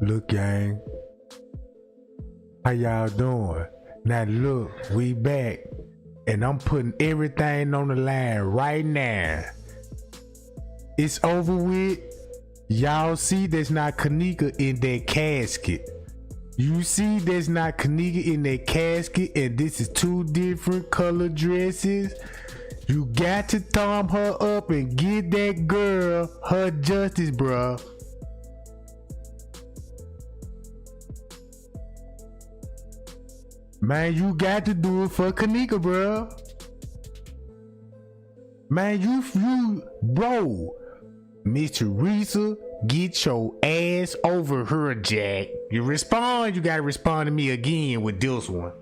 Look, gang, how y'all doing? Now look, we back, and I'm putting everything on the line right now. It's over with. Y'all see there's not Kenneka in that casket. You see there's not Kenneka in that casket, and this is two different color dresses. You got to thumb her up and get that girl her justice, bruh. Man, you got to do it for Kenneka, bruh. Man, bro. Miss Teresa, get your ass over her, Jack. You gotta respond to me again with this one.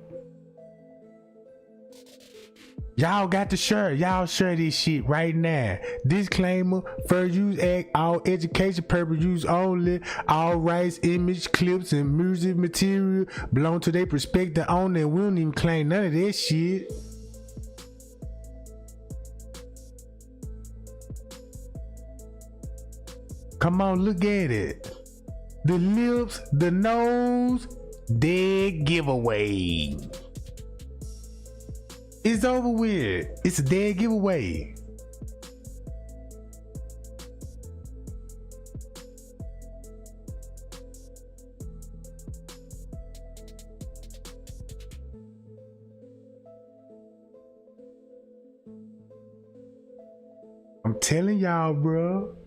Y'all got to share. Y'all share this shit right now. Disclaimer: fair use act, all education purpose use only. All rights, image, clips, and music material belong to their prospective owner, and we don't even claim none of that shit. Come on, look at it. The lips, the nose, dead giveaway. It's over with. It's a dead giveaway. I'm telling y'all, bro.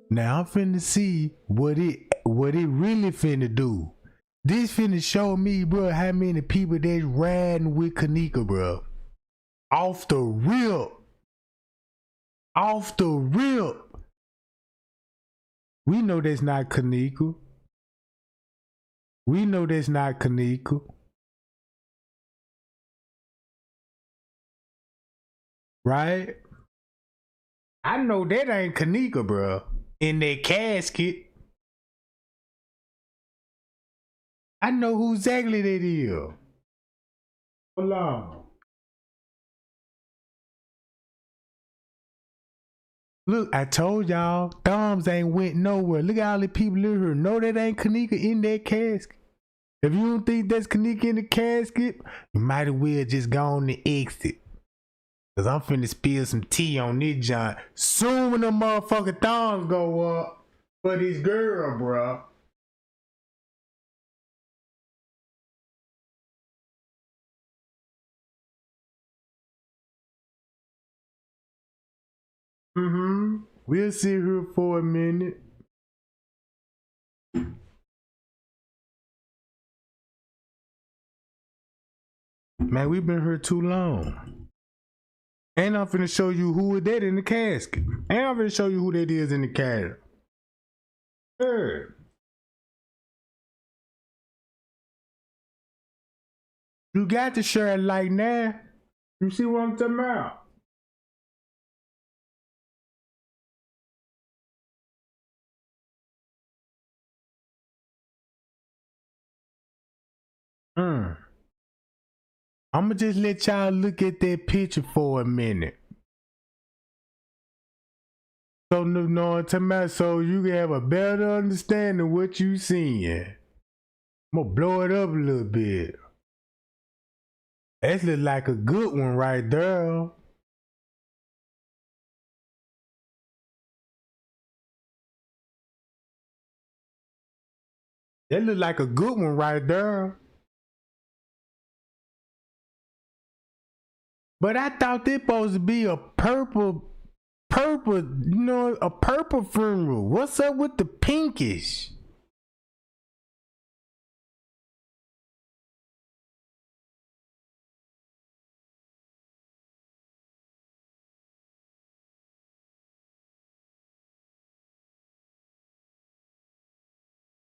Now I'm finna see what it really finna do. This finna show me, bro, how many people that's riding with Kenneka, bro. Off the rip. Off the rip. We know that's not Kenneka. We know that's not Kenneka. Right? I know that ain't Kenneka, bro. In that casket. I know who exactly that is. Hold on. Look, I told y'all, thumbs ain't went nowhere. Look at all the people in here. No, that ain't Kenneka in that casket. If you don't think that's Kenneka in the casket, you might as well just go on the exit. Cause I'm finna spill some tea on this joint. Soon when the motherfucking thumbs go up for this girl, bro. We'll sit here for a minute. Man, we've been here too long. And I'm finna show you who is that in the casket. And I'm finna show you who that is in the casket. Yeah. You got to share it like now. You see what I'm talking about? I'ma just let y'all look at that picture for a minute. So so you can have a better understanding of what you seeing. I'm gonna blow it up a little bit. That look like a good one right there. That look like a good one right there. But I thought this supposed to be a purple, a purple funeral. What's up with the pinkish?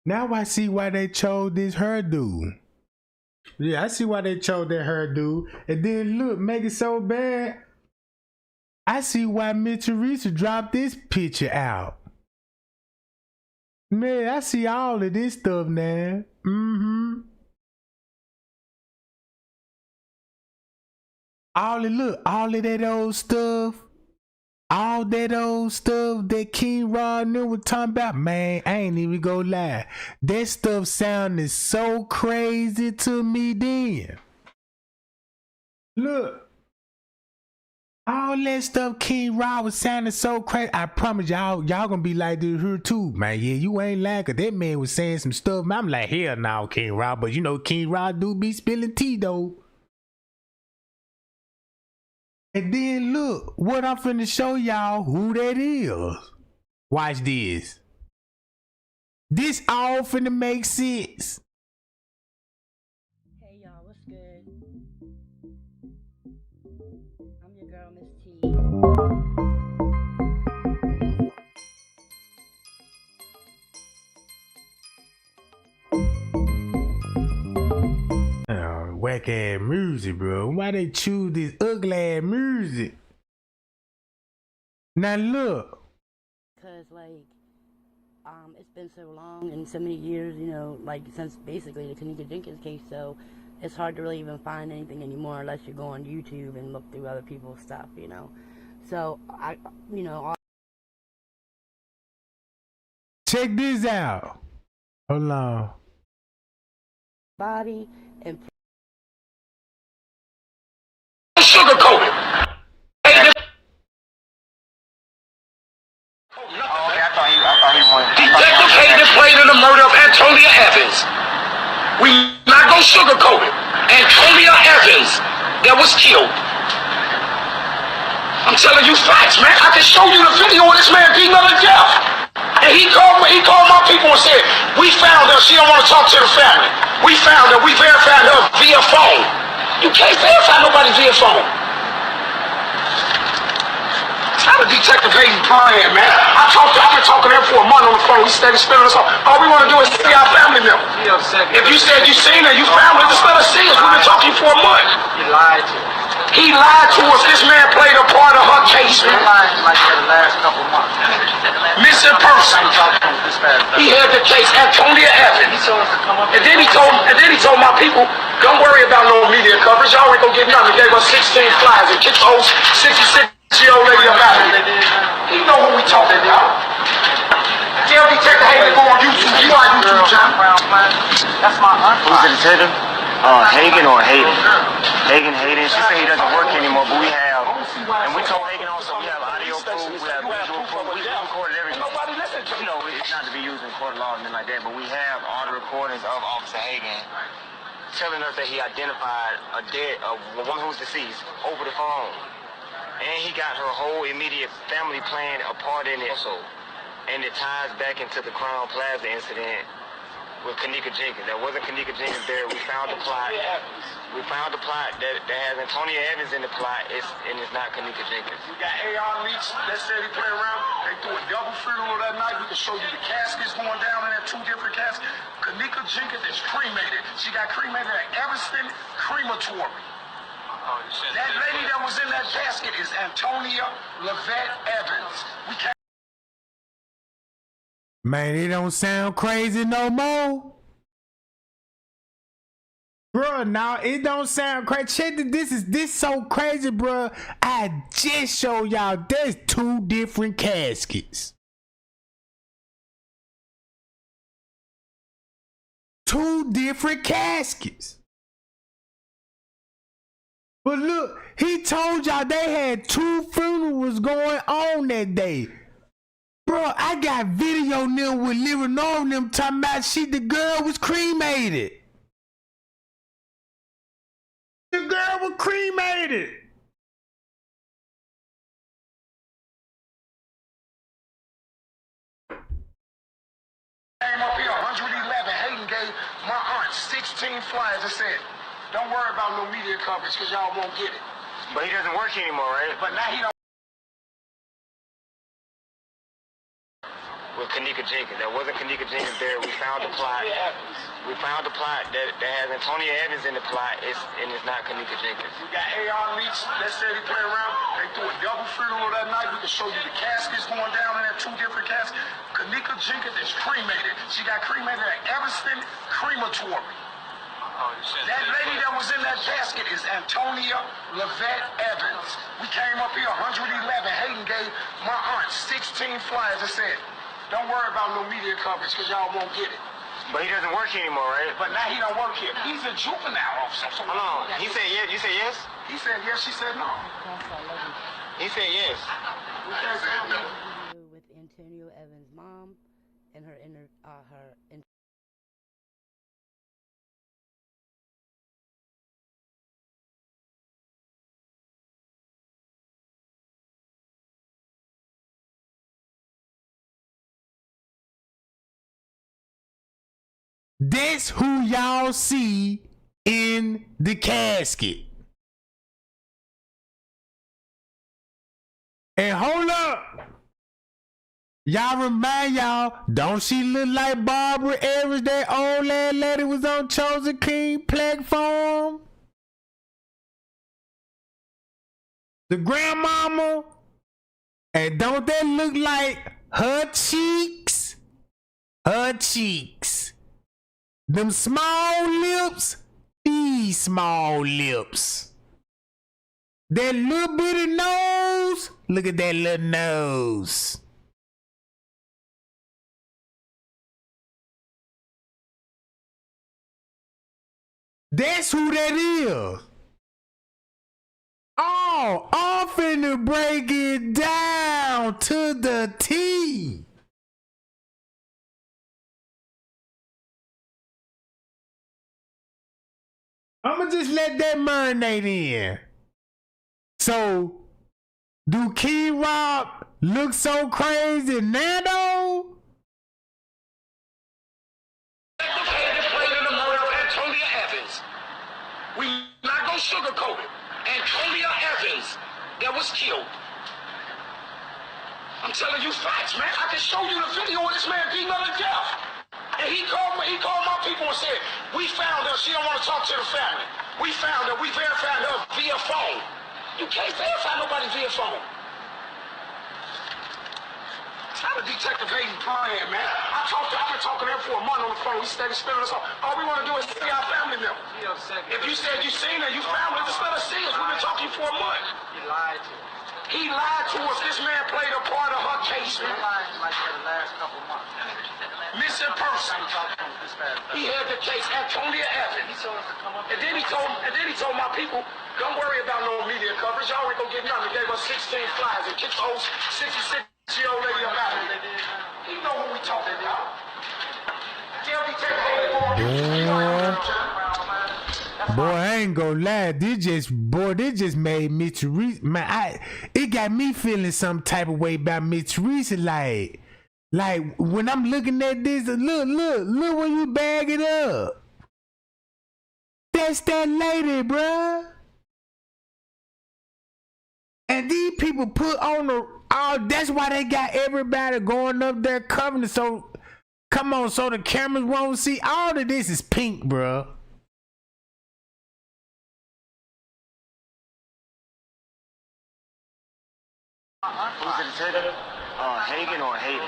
Now I see why they chose this hairdo. Yeah, I see why they chose that hairdo. And then look, make it so bad. I see why Miss Teresa dropped this picture out. Man, I see all of this stuff now. All of that old stuff All that old stuff that King Rodney was talking about, man, I ain't even gonna lie. That stuff sounded so crazy to me then. Look, all that stuff King Rod was sounding so crazy. I promise y'all gonna be like this here too, man. Yeah, you ain't lying, cause that man was saying some stuff. I'm like, hell no, King Rod. But you know, King Rod do be spilling tea though. And then look, what I'm finna show y'all who that is. Watch this. This all finna make sense. Hey y'all, what's good? I'm your girl, Miss T. Whack ass music, bro. Why they choose this ugly ass music? Now look. Cause like, it's been so long and so many years, you know, like since basically the Kenneka Jenkins case, so it's hard to really even find anything anymore unless you go on YouTube and look through other people's stuff, you know. So Check this out. Hold on. Body and sugarcoat it. Detective Hayden played in the murder of Antonia Evans. We not gonna sugarcoat it. Antonia Evans that was killed. I'm telling you facts, man. I can show you the video of this man beating her to death. And he called my people and said, we found her. She don't want to talk to the family. We found her. We verified her via phone. You can't verify nobody via phone. How the Detective Hayden playing, man? I've been talking to him for a month on the phone. He steady spilling us off. All we want to do is see our family members. If you said you seen her, you found her, just let us see us. We've been talking for a month. He lied to us. He lied to us. This man played a part of her case, man. He lied like that the last couple months. Missing person. He had the case, Antonia Evans. And then he told my people, don't worry about no media coverage. Y'all ain't gonna get nothing. He gave us 16 flyers and kicked the old 66-year-old lady about it. He know who we talking about. Tell Detective Hayden to go on YouTube. You on YouTube, John. That's my aunt. Who's the detective? Hagen or Hayden? Hayden. She said he doesn't work anymore, but we have, and we told Hagen also we have audio proof, we have visual proof, we recorded everything. You know, it's not to be used in court of law or anything like that, but we have all the recordings of Officer Hagen telling us that he identified a woman who's deceased over the phone. And he got her whole immediate family playing a part in it also. And it ties back into the Crown Plaza incident with Kenneka Jenkins. There wasn't Kenneka Jenkins there. We found the plot. We found the plot that has Antonia Evans in the plot, and it's not Kenneka Jenkins. We got AR leaks that said he played around. They threw a double funeral that night. We can show you the caskets going down in there, 2 different caskets. Kenneka Jenkins is cremated. She got cremated at Everston Crematory. That lady that was in that casket is Antonia Lavette Evans. We can't. Man, it don't sound crazy no more. Bruh, now it don't sound crazy. Check this so crazy, bruh. I just showed y'all there's 2 different caskets. 2 different caskets. But look, he told y'all they had 2 funerals going on that day. Bro, I got video of them with Leonora and them talking about the girl was cremated. The girl was cremated. Came up here, 111. Hayden gave my aunt 16 flyers and said, don't worry about no media coverage because y'all won't get it. But he doesn't work anymore, right? But now he don't. With Kenneka Jenkins. There wasn't Kenneka Jenkins there. We found the plot. We found the plot that has Antonia Evans in the plot, and it's not Kenneka Jenkins. We got AR leaks that said he played around. They threw a double funeral that night. We can show you the caskets going down in there, 2 different caskets. Kenneka Jenkins is cremated. She got cremated at Everston Crematory. That lady that was in that casket is Antonia Lavette Evans. Evans. We came up here 111. Hayden gave my aunt 16 flyers and said, don't worry about no media coverage because y'all won't get it. But he doesn't work here anymore, right? But now he don't work here. He's a juvenile officer. So Hold on. He said yes. You said yes? He said yes, she said no. He said yes. With Antonio Evans' mom and her That's who y'all see in the casket. And hold up. Y'all remind y'all, don't she look like Barbara Evans, that old lady was on Chosen King platform? The grandmama? And don't that look like her cheeks? Her cheeks. Them small lips, these small lips. That little bitty nose, look at that little nose. That's who that is. Oh, I'm finna break it down to the T. I'ma just let that marinate in. So, do King Rob look so crazy now though? Played in the murder of Antonia Evans. We not gonna sugarcoat it. Antonia Evans that was killed. I'm telling you facts, man. I can show you the video of this man beating her to death. And he called my people and said, we found her. She don't want to talk to the family. We found her. We verified her via phone. You can't verify nobody via phone. How the detective ain't playing, man? I've been talking to him for a month on the phone. We stayed spinning us off. All we want to do is see our family members. If you said you seen her, you found her, just let us see us. We've been talking for a month. He lied to us. He lied to us. This man played a part of her case, He man. lied like that the last couple months. Missing person. He had the case, Antonia Evans. He told us to come up. And then he told my people, don't worry about no media coverage. Y'all ain't gonna get nothing. He gave us 16 flyers and kicked the old 66-year-old lady up out of there. He know who we talking about. Boy, I ain't gonna lie. This just made me Teresa. Man, it got me feeling some type of way about me Teresa. Like when I'm looking at this, look when you bag it up. That's that lady, bruh. And these people put on that's why they got everybody going up there covering it. So come on, so the cameras won't see. All of this is pink, bruh. Who's the detective? Hagen or Hayden?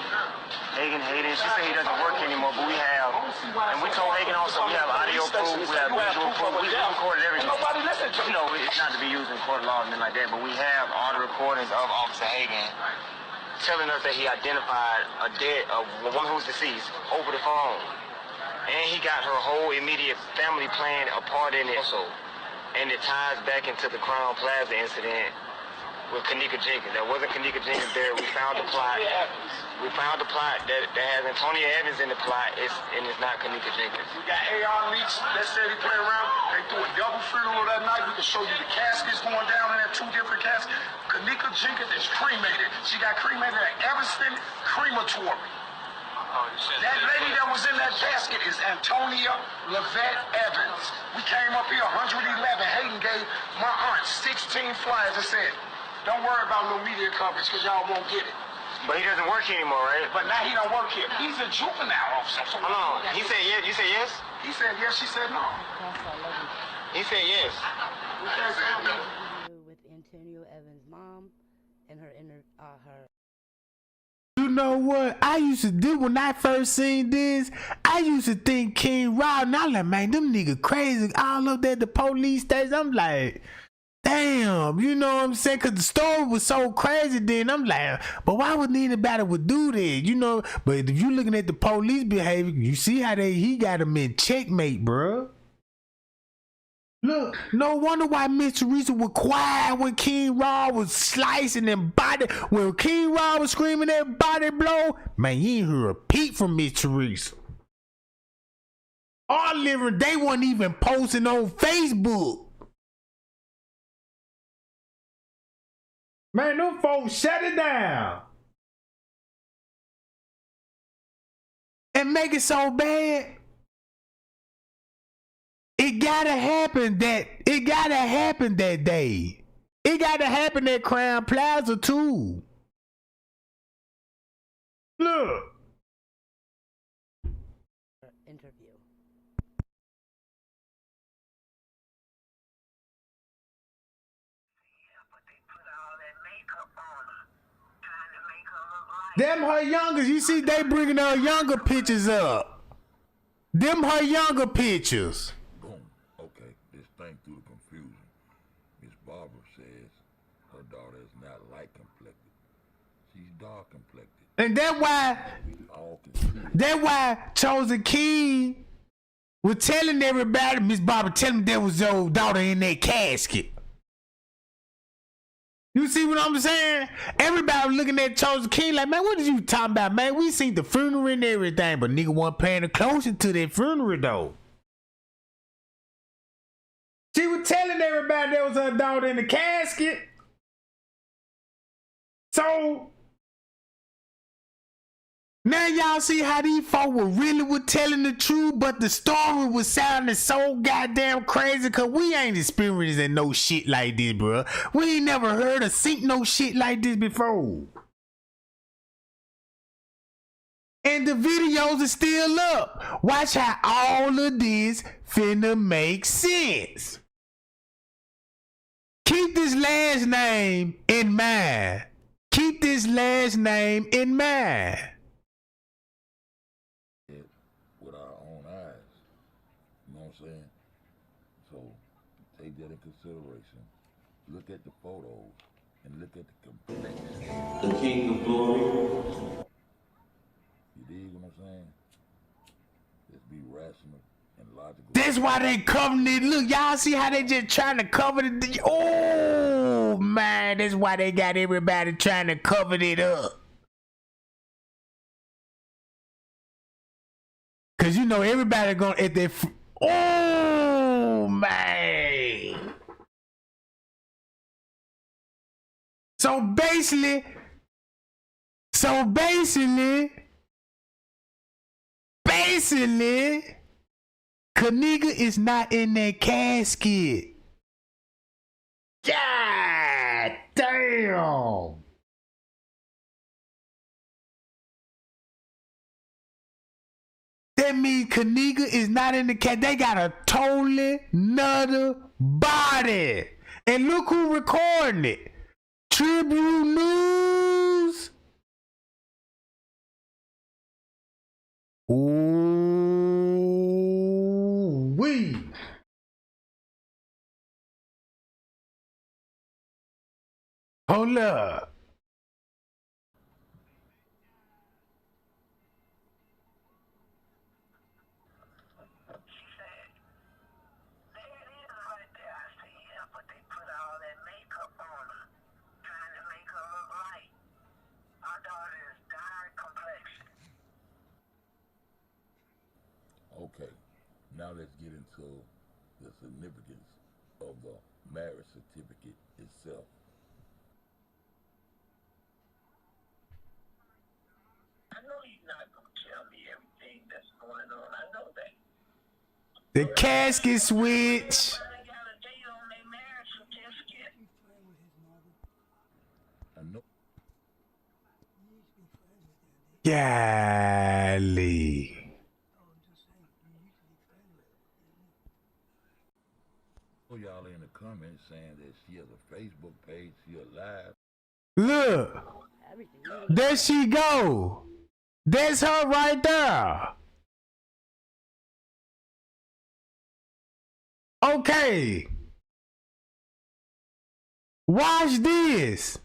Hayden. She said he doesn't work anymore, but we have, and we told Hagen also we have audio proof, we have visual proof, we recorded everything. Nobody listened to You know, it's not to be used in court of law and like that, but we have all the recordings of Officer Hagen telling us that he identified a woman who's deceased over the phone. And he got her whole immediate family playing a part in it also. And it ties back into the Crown Plaza incident with Kenneka Jenkins. There wasn't Kenneka Jenkins there. We found the plot. We found the plot that has Antonia Evans in the plot, and it's not Kenneka Jenkins. We got AR leaks that said he played around. They threw a double funeral that night. We can show you the caskets going down in there, 2 different caskets. Kenneka Jenkins is cremated. She got cremated at Evanston Crematory. That lady that was in that casket is Antonia Lavette Evans. We came up here 111. Hayden gave my aunt 16 flyers and said, don't worry about no media coverage because y'all won't get it. But he doesn't work here anymore, right? But now he don't work here. He's a juvenile officer. So Hold on. He said yes. You said yes? he said yes, she said no. He said yes. with Antonio Evans' mom and her You know what I used to do when I first seen this? I used to think King Rodney. I'm like, man, them niggas crazy. All up there at the police station. I'm like, damn, you know what I'm saying? Cause the story was so crazy then. I'm like, but why would anybody would do that? You know, but if you looking at the police behavior, you see how he got him in checkmate, bruh. Look, no wonder why Miss Teresa was quiet when King Raw was slicing and body. When King Raw was screaming that body blow, man, you ain't heard a peep from Miss Teresa. Our living, they weren't even posting on Facebook. Man, them folks shut it down. And make it so bad. It gotta happen that day. It gotta happen at Crown Plaza too. Look. Interview. Them her youngers, you see they bringing her younger pictures up. Them her younger pictures. Boom. Okay, this thing through the confusion. Miss Barbara says her daughter is not light complected. She's dark complected. And that's why Chosen King was telling everybody, Miss Barbara telling them there was your daughter in that casket. You see what I'm saying? Everybody was looking at Chosen King like, man, what are you talking about, man? We seen the funeral and everything, but nigga wasn't paying attention to that funeral, though. She was telling everybody there was her daughter in the casket. So, now y'all see how these folk were telling the truth, but the story was sounding so goddamn crazy because we ain't experiencing no shit like this, bro. We ain't never heard or seen no shit like this before. And the videos are still up. Watch how all of this finna make sense. Keep this last name in mind. Keep this last name in mind. With our own eyes. You know what I'm saying? So take that in consideration. Look at the photos and look at the complexion. The King of Glory. You dig what I'm saying? Let's be rational and logical. That's why they covering it. Look, y'all see how they just trying to cover it. Oh man, that's why they got everybody trying to cover it up. Cause you know everybody gonna at their oh man. So basically, Kenneka is not in that casket. God damn. That means Kenneka is not in the cat. They got a totally nother body. And look who recording it. Tribune News. Ooh wee. Hold up. Okay, now let's get into the significance of the marriage certificate itself. I know he's not going to tell me everything that's going on. I know that. The casket switch. I got a date on their marriage certificate. I know. Golly. Y'all in the comments saying that she has a Facebook page, she alive. Look. There she go. That's her right there. Okay. Watch this.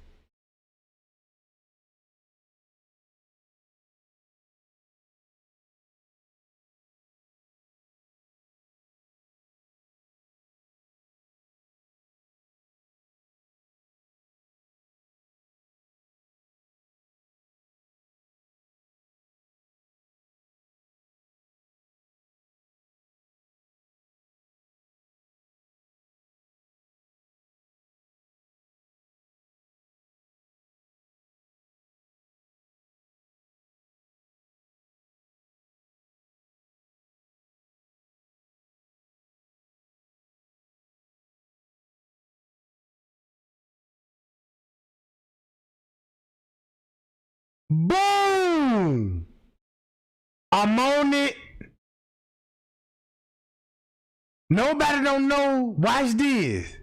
Boom! I'm on it. Nobody don't know. Watch this.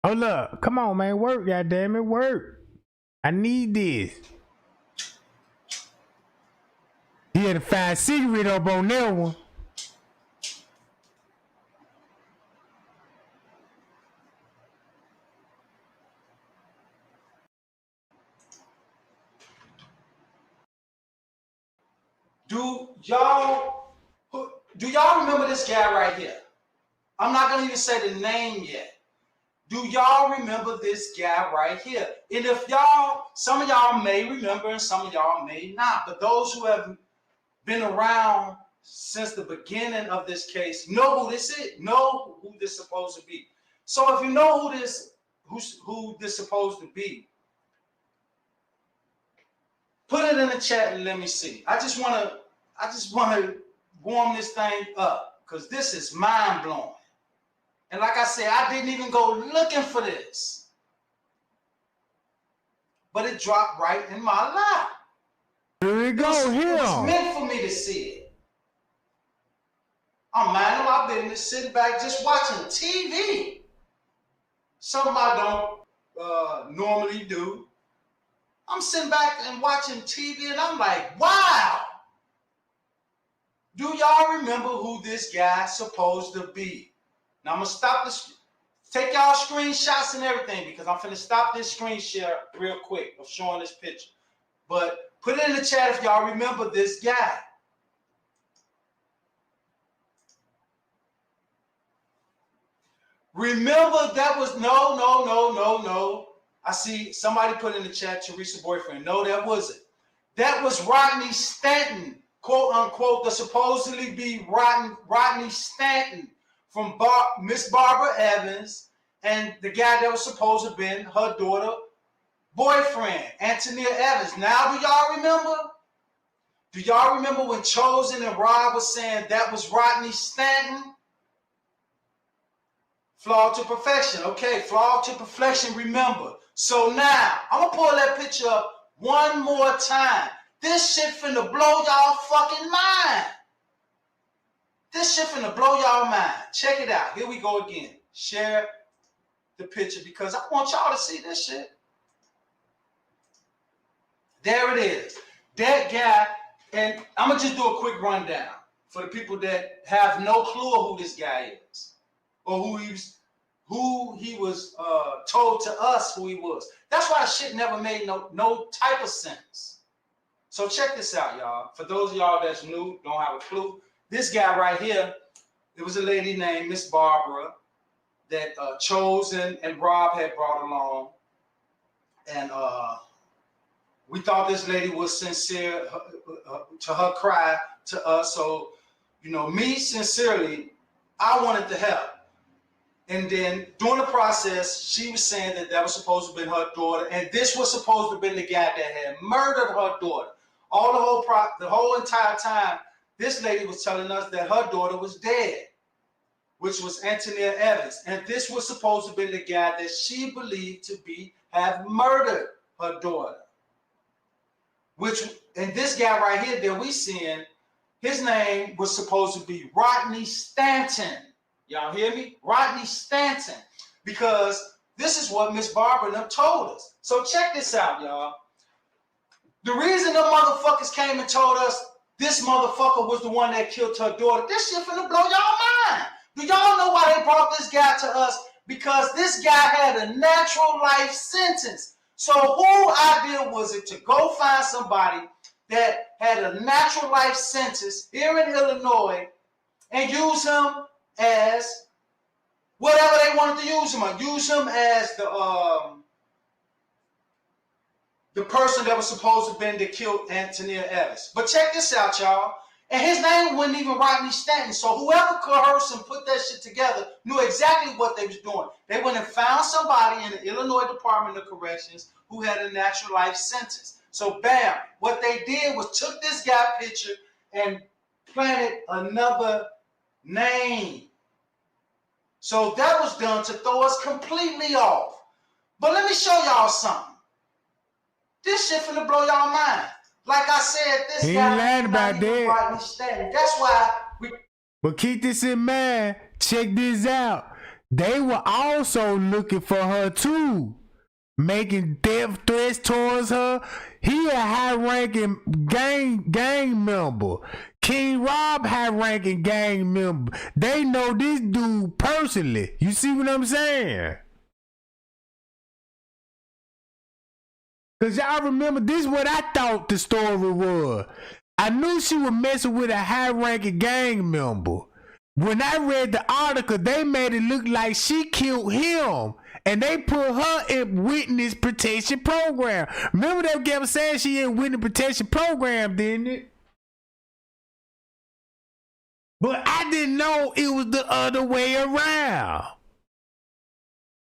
Hold up. Come on, man. Work, goddammit. Work. I need this. He had to find secret up on that one. Do y'all remember this guy right here? I'm not gonna even say the name yet. Do y'all remember this guy right here? And if y'all, some of y'all may remember and some of y'all may not, but those who have been around since the beginning of this case know who this is, know who this is supposed to be. So if you know who this is supposed to be, put it in the chat and let me see. I just want to warm this thing up because this is mind blowing. And like I said, I didn't even go looking for this, but it dropped right in my lap. Here we go. Here. It was meant for me to see it. I'm minding my business, sitting back, just watching TV. Something I don't normally do. I'm sitting back and watching TV, and I'm like, wow. Do y'all remember who this guy's supposed to be? Now I'm gonna stop this. Take y'all screenshots and everything because I'm finna stop this screen share real quick of showing this picture. But put it in the chat if y'all remember this guy. Remember that was no. I see somebody put in the chat Teresa boyfriend. No, that wasn't. That was Rodney Stanton, quote unquote, the supposedly be Rodney Stanton from Miss Barbara Evans and the guy that was supposed to have been her daughter boyfriend, Antonia Evans. Now, do y'all remember? Do y'all remember when Chosen and Rob was saying that was Rodney Stanton? Flawed to perfection. Okay, flawed to perfection, remember. So now, I'm going to pull that picture up one more time. This shit finna blow y'all fucking mind. This shit finna blow y'all mind. Check it out. Here we go again. Share the picture because I want y'all to see this shit. There it is. That guy, and I'm going to just do a quick rundown for the people that have no clue who this guy is or who he was told to us who he was. That's why shit never made no type of sense. So check this out, y'all. For those of y'all that's new, don't have a clue, this guy right here, there was a lady named Miss Barbara that Chosen and Rob had brought along. And we thought this lady was sincere to her cry to us. So, you know, me sincerely, I wanted to help. And then during the process, she was saying that was supposed to have been her daughter. And this was supposed to have been the guy that had murdered her daughter. The whole entire time, this lady was telling us that her daughter was dead, which was Antonia Evans. And this was supposed to have been the guy that she believed to have murdered her daughter. And this guy right here that we seeing, his name was supposed to be Rodney Stanton. Y'all hear me? Rodney Stanton. Because this is what Miss Barbara and them told us. So check this out, y'all. The reason them motherfuckers came and told us this motherfucker was the one that killed her daughter, this shit finna blow y'all mind. Do y'all know why they brought this guy to us because this guy had a natural life sentence. So whose idea was it to go find somebody that had a natural life sentence here in Illinois and use him as whatever they wanted to use him on? Use him as the person that was supposed to have been that killed Antonia Ellis. But check this out, y'all. And his name wasn't even Rodney Stanton. So whoever coerced and put that shit together knew exactly what they was doing. They went and found somebody in the Illinois Department of Corrections who had a natural life sentence. So bam, what they did was took this guy picture and planted another name. So that was done to throw us completely off. But let me show y'all something. This shit finna blow y'all mind. Like I said, this guy ain't lying about that. Rodney Stanton. That's why we. But keep this in mind. Check this out. They were also looking for her too, making death threats towards her. He a high-ranking gang member. King Rob, high-ranking gang member. They know this dude personally. You see what I'm saying? Cause y'all remember, this is what I thought the story was. I knew she was messing with a high-ranking gang member. When I read the article, they made it look like she killed him. And they put her in witness protection program. Remember they kept saying she in witness protection program, didn't it? But I didn't know it was the other way around.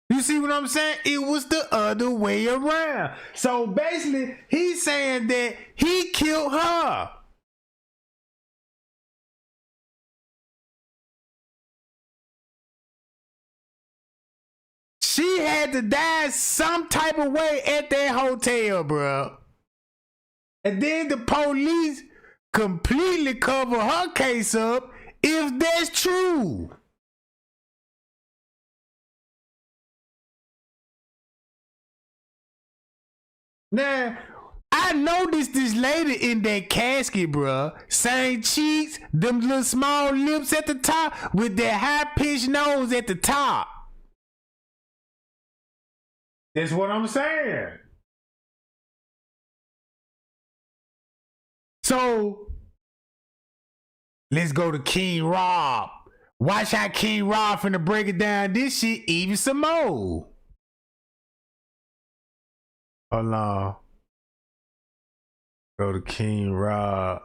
You see what I'm saying? It was the other way around. So basically, he's saying that he killed her. She had to die some type of way at that hotel, bro. And then the police completely cover her case up if that's true. Now, I noticed this lady in that casket, bro. Same cheeks, them little small lips at the top with that high-pitched nose at the top. That's what I'm saying. So, let's go to King Rob. Watch how King Rob finna break it down this shit even some more. Hold on. Go to King Rob.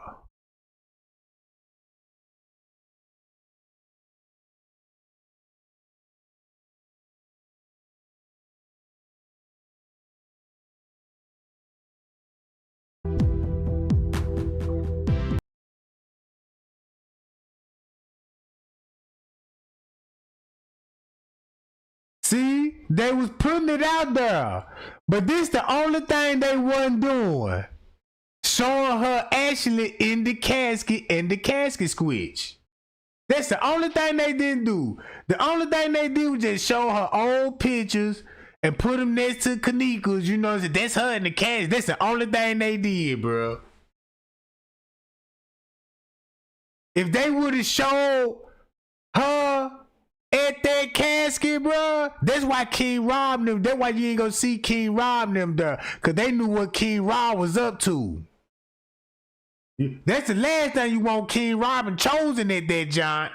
See, they was putting it out there, but this the only thing they wasn't doing. Showing her actually in the casket and the casket switch. That's the only thing they didn't do. The only thing they did was just show her old pictures and put them next to Kenneka's. You know, that's her in the casket. That's the only thing they did, bro. If they would have showed her at that casket, bro, that's why King Rob them. That's why you ain't gonna see King Rob them there, cause they knew what King Rob was up to. That's the last thing you want King Robin chosen at that giant.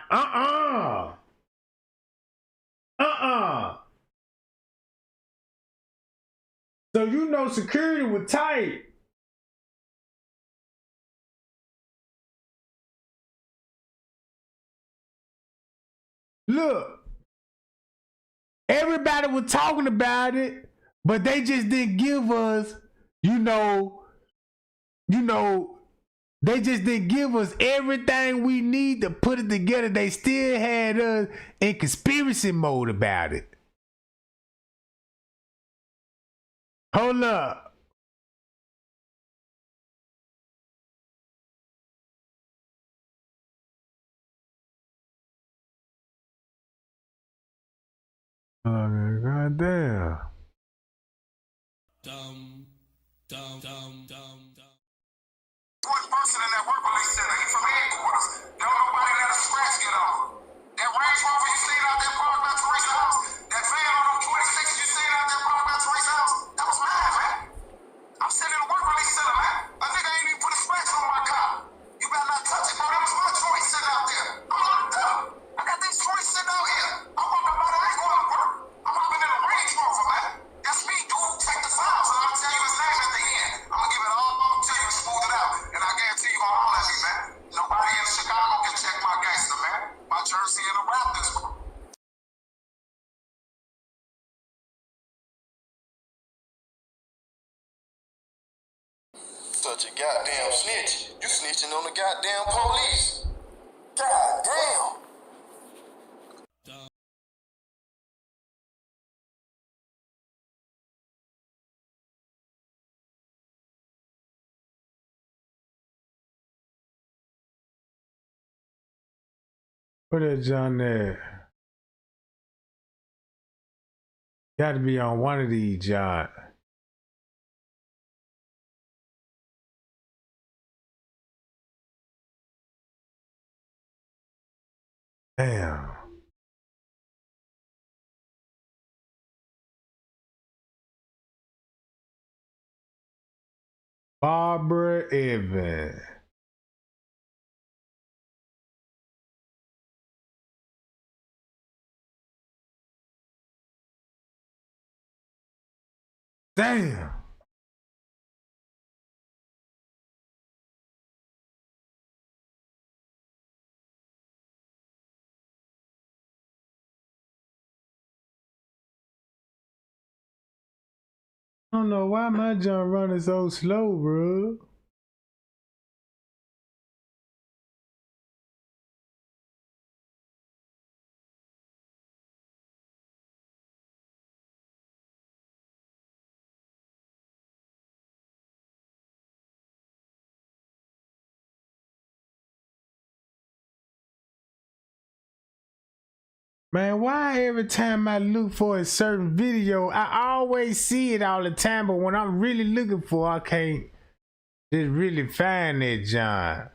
So you know security was tight. Look, everybody was talking about it, but they just didn't give us, they just didn't give us everything we need to put it together. They still had us in conspiracy mode about it. Hold up. Oh, goddamn. One person in that work release center, he from headquarters. Don't nobody let a scratch get on. That Range Rover you seen out there parked by Teresa's house, that such a goddamn snitch. You snitching on the goddamn police. God damn. Put that John there. Got to be on one of these, John. Damn. Barbara Evans. Damn. I don't know why my jump running so slow, bro. Man, why every time I look for a certain video, I always see it all the time, but when I'm really looking for, I can't just really find it, John.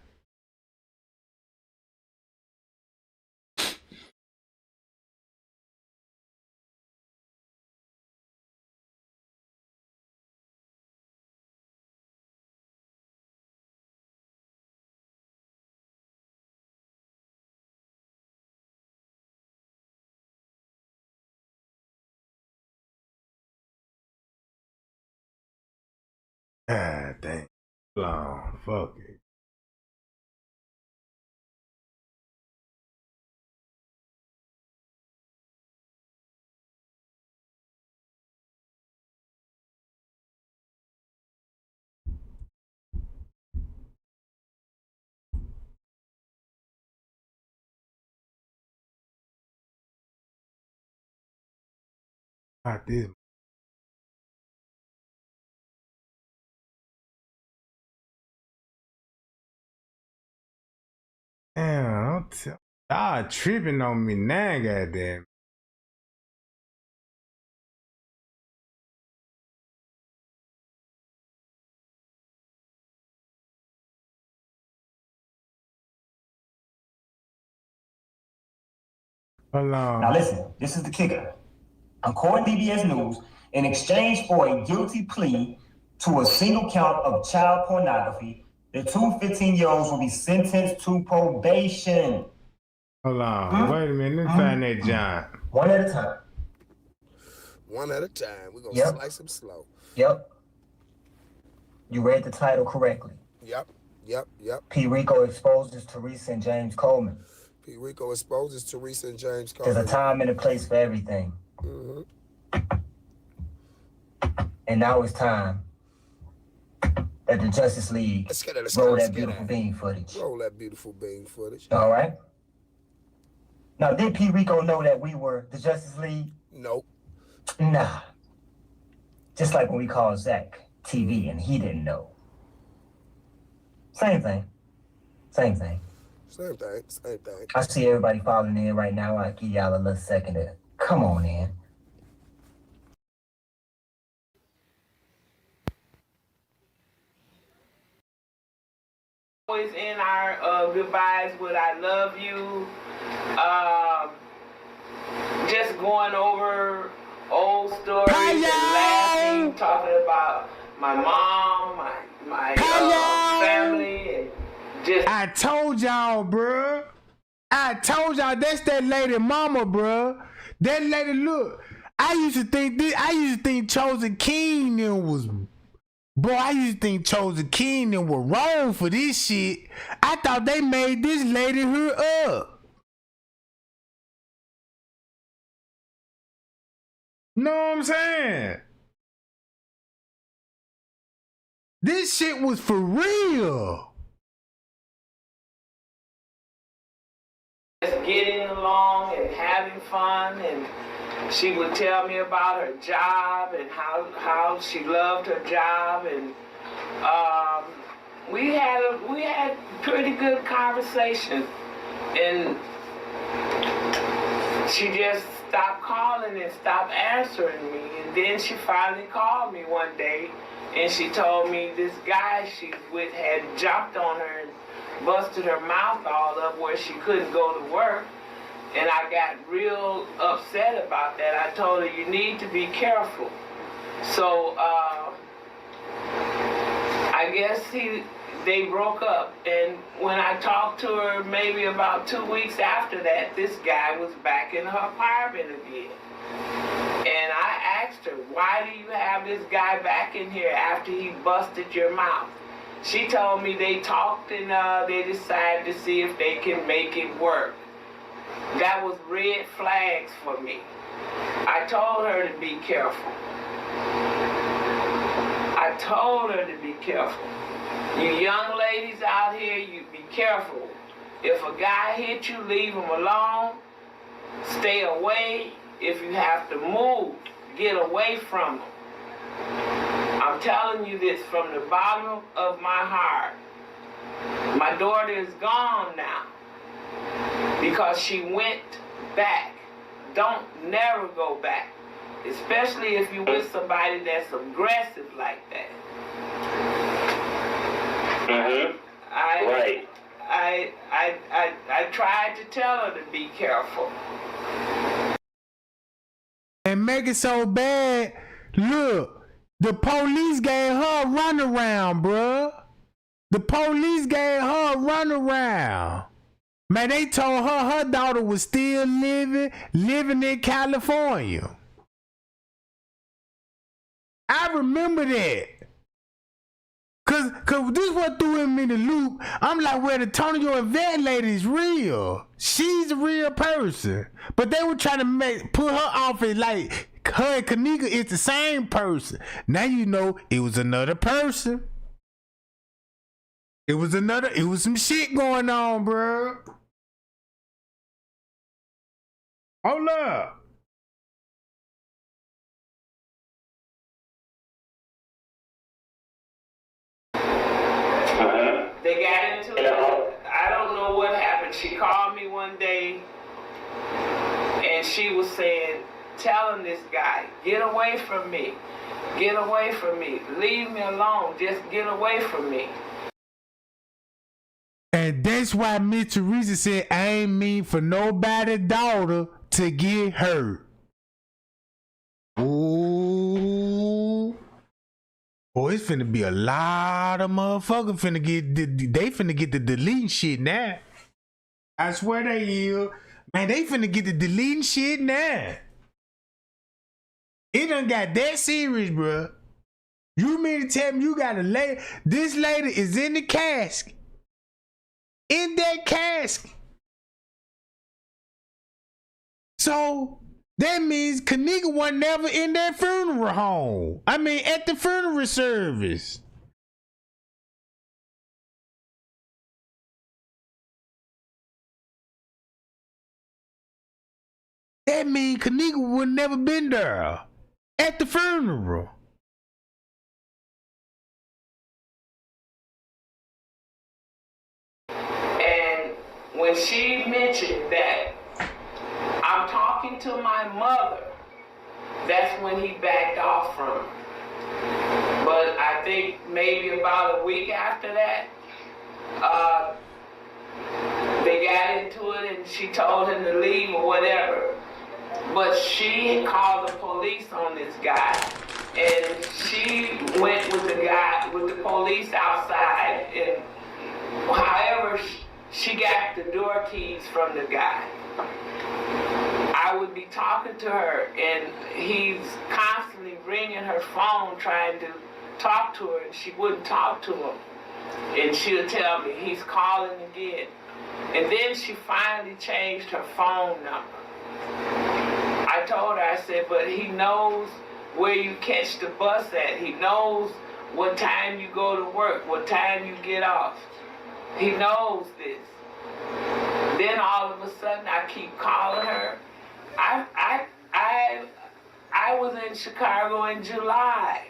God dang. Long, fuck it. Not this. Damn, don't tell. Y'all tripping on me now, goddamn. Hold on. Now listen, this is the kicker. According to DBS News, in exchange for a guilty plea to a single count of child pornography, the two 15-year-olds will be sentenced to probation. Hold on. Wait a minute. Let me find that John. One at a time. One at a time. We're going to slice them slow. Yep. You read the title correctly. Yep. P. Rico exposes Teresa and James Coleman. P. Rico exposes Teresa and James Coleman. There's a time and a place for everything. Mm-hmm. And now it's time that the Justice League roll that beautiful bean footage. Roll that beautiful bean footage. All right? Now, did P. Rico know that we were the Justice League? Nope. Nah. Just like when we called Zach TV and he didn't know. Same thing. I see everybody falling in right now. I'll give y'all a little second to come on in. Always in our goodbyes with I love you. Just going over old stories and laughing, talking about my mom, my family, and just. I told y'all, bruh. I told y'all that's that lady mama, bruh. That lady, look. I used to think Chosen King was. Boy, I used to think Chosen King was wrong for this shit. I thought they made this lady her up. Know what I'm saying? This shit was for real. Just getting along and having fun, and she would tell me about her job and how she loved her job, and we had pretty good conversation, and she just stopped calling and stopped answering me. And then she finally called me one day, and she told me this guy she with had jumped on her and busted her mouth all up where she couldn't go to work. And I got real upset about that. I told her, you need to be careful. So I guess they broke up. And when I talked to her maybe about 2 weeks after that, this guy was back in her apartment again. And I asked her, why do you have this guy back in here after he busted your mouth? She told me they talked and they decided to see if they can make it work. That was red flags for me. I told her to be careful. I told her to be careful. You young ladies out here, you be careful. If a guy hits you, leave him alone. Stay away. If you have to move, get away from him. I'm telling you this from the bottom of my heart. My daughter is gone now because she went back. Don't never go back, especially if you're with somebody that's aggressive like that. Mm-hmm. Right. I tried to tell her to be careful. And make it so bad, look. The police gave her a runaround, bruh. The police gave her a runaround. Man, they told her daughter was still living in California. I remember that. Cause this what threw him in the loop. I'm like, well, the Tonio and Vet lady is real. She's a real person. But they were trying to put her off as like, her and Kenneka is the same person. Now you know it was another person. It was some shit going on, bro. Hold up. They got into it. I don't know what happened. She called me one day and she was saying, telling this guy, get away from me. Get away from me. Leave me alone. Just get away from me. And that's why Miss Teresa said, I ain't mean for nobody's daughter to get hurt. Ooh. Oh, it's finna be a lot of motherfuckers finna get the deleting shit now. I swear they is. Man, they finna get the deleting shit now. It done got that serious, bro. You mean to tell me you got a lady? This lady is in the casket. In that casket. So that means Kenneka was never in that funeral home. I mean, at the funeral service. That means Kenneka would never been there at the funeral. And when she mentioned that, I'm talking to my mother, that's when he backed off from her. But I think maybe about a week after that, they got into it and she told him to leave or whatever. But she called the police on this guy, and she went with the police outside, and however she got the door keys from the guy. I would be talking to her, and he's constantly ringing her phone trying to talk to her, and she wouldn't talk to him. And she'll tell me, he's calling again. And then she finally changed her phone number. I told her, I said, but he knows where you catch the bus at. He knows what time you go to work, what time you get off. He knows this. Then all of a sudden I keep calling her. I was in Chicago in July.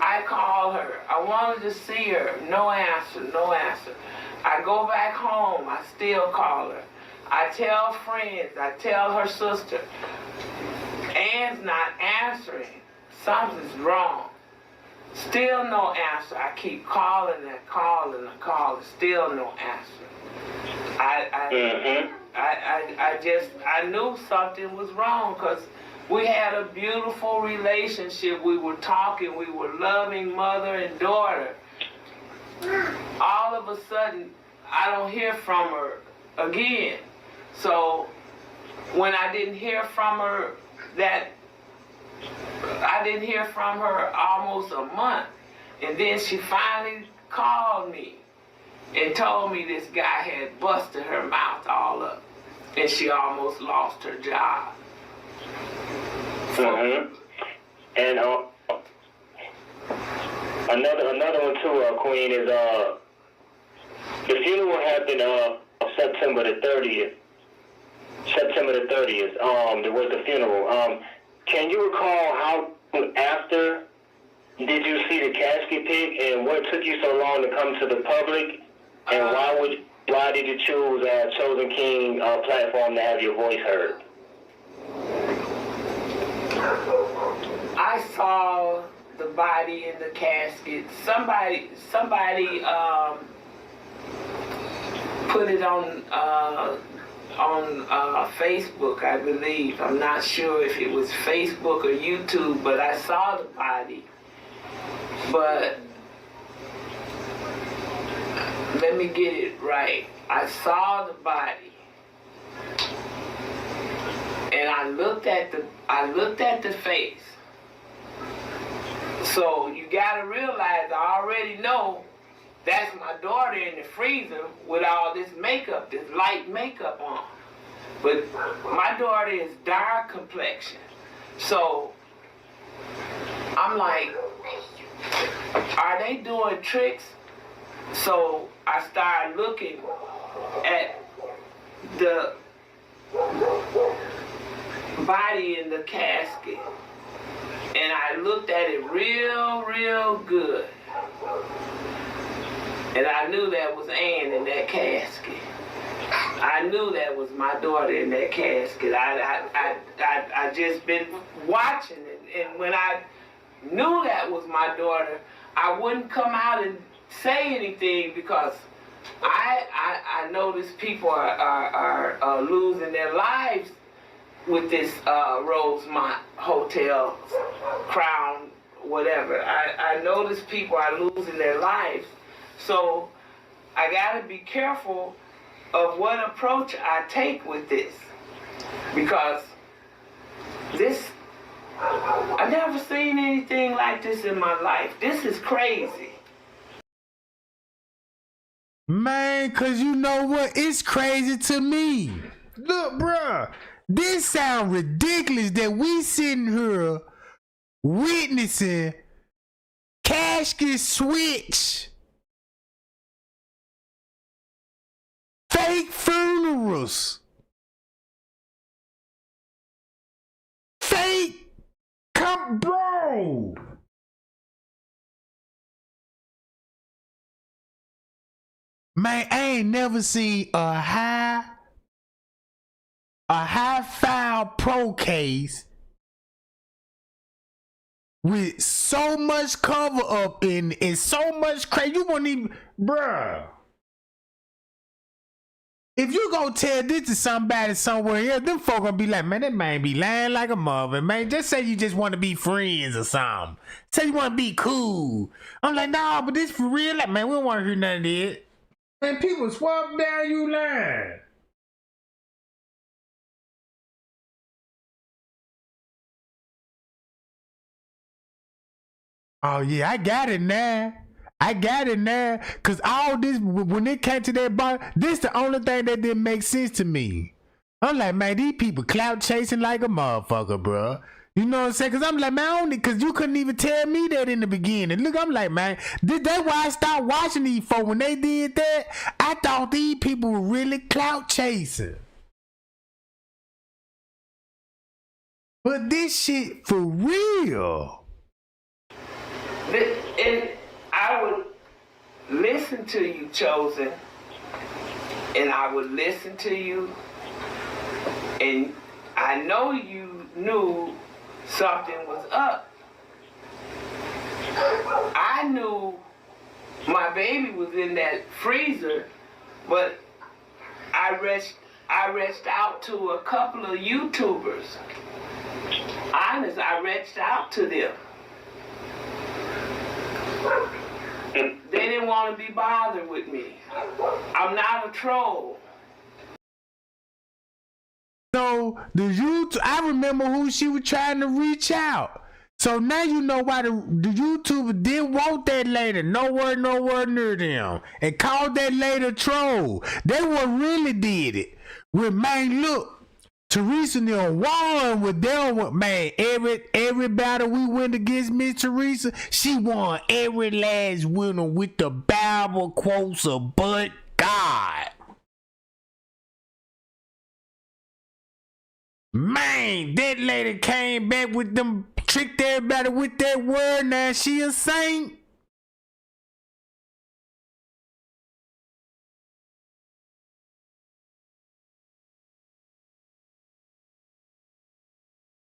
I call her. I wanted to see her. No answer, no answer. I go back home. I still call her. I tell friends. I tell her sister. Ann's not answering. Something's wrong. Still no answer. I keep calling and calling and calling. Still no answer. I knew something was wrong because we had a beautiful relationship. We were talking. We were loving mother and daughter. All of a sudden, I don't hear from her again. So when I didn't hear from her almost a month. And then she finally called me and told me this guy had busted her mouth all up. And she almost lost her job. Mm-hmm. And another one too, Queen, is the funeral happened September the 30th. There was the funeral. Can you recall how after did you see the casket pic, and what took you so long to come to the public, and why did you choose Chosen King platform to have your voice heard? I saw the body in the casket. Somebody put it on Facebook, I believe. I'm not sure if it was Facebook or YouTube, but I saw the body. But let me get it right. I saw the body, and I looked at the face. So you gotta realize, I already know that's my daughter in the freezer with all this makeup, this light makeup on. But my daughter is dark complexion. So I'm like, are they doing tricks? So I started looking at the body in the casket. And I looked at it real good. And I knew that was Ann in that casket. I knew that was my daughter in that casket. I just been watching it. And when I knew that was my daughter, I wouldn't come out and say anything because I notice people are losing their lives with this Rosemont Hotel, Crown, whatever. I notice people are losing their lives. So I gotta be careful of what approach I take with this. Because I've never seen anything like this in my life. This is crazy. Man, cause you know what? It's crazy to me. Look, bruh, this sound ridiculous that we sitting here witnessing casket switch, fake funerals, fake, bro. Man, I ain't never seen a high file pro case with so much cover up in and so much crazy. You won't even, bruh. If you gonna tell this to somebody somewhere else, them folk gonna be like, man, that man be lying like a mother, man. Just say you just want to be friends or something. Say you want to be cool. I'm like, nah, but this for real. Like, man, we don't want to hear none of this. Man, people swap down you lying. Oh yeah, I got it now. Cause all this, when it came to that bar, this the only thing that didn't make sense to me. I'm like, man, these people clout chasing like a motherfucker, bro. You know what I'm saying? Because I'm like, man, because you couldn't even tell me that in the beginning. Look, I'm like, man, that's why I stopped watching these folks. When they did that, I thought these people were really clout chasing. But this shit for real. And I would listen to you, Chosen, and I would listen to you, and I know you knew something was up. I knew my baby was in that freezer, but I reached out to a couple of YouTubers. Honest, I reached out to them. They didn't want to be bothered with me. I'm not a troll. So I remember who she was trying to reach out. So now you know why the YouTuber didn't want that lady nowhere near them and called that lady a troll. They what really did it. With man, look, Teresa and them won with them. Man, every battle we went against Miss Teresa, she won every last winner with the Bible quotes of but God. Man, that lady came back with them, tricked everybody with that word. Now she a saint.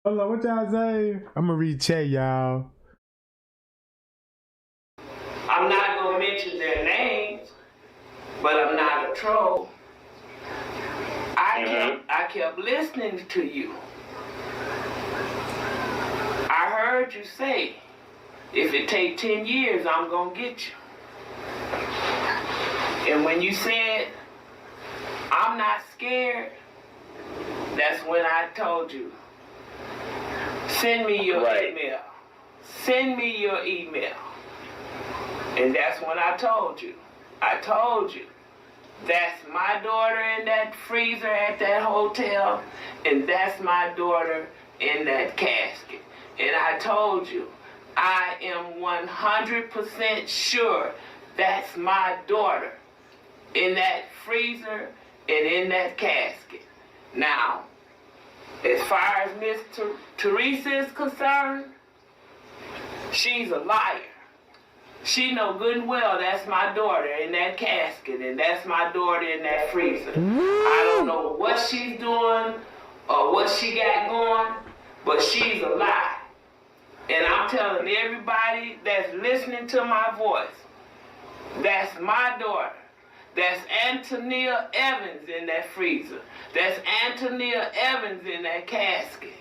Hold on, what y'all say? I'm gonna read chat, y'all. I'm not gonna mention their names, but I'm not a troll. I kept listening to you. I heard you say, if it take 10 years, I'm gonna get you. And when you said, I'm not scared, that's when I told you, send me your email. Send me your email. And that's when I told you, that's my daughter in that freezer at that hotel, and that's my daughter in that casket. And I told you, I am 100% sure that's my daughter in that freezer and in that casket. Now, as far as Miss Teresa is concerned, she's a liar. She know good and well that's my daughter in that casket, and that's my daughter in that freezer. I don't know what she's doing or what she got going, but she's a lie. And I'm telling everybody that's listening to my voice, that's my daughter. That's Antonia Evans in that freezer. That's Antonia Evans in that casket.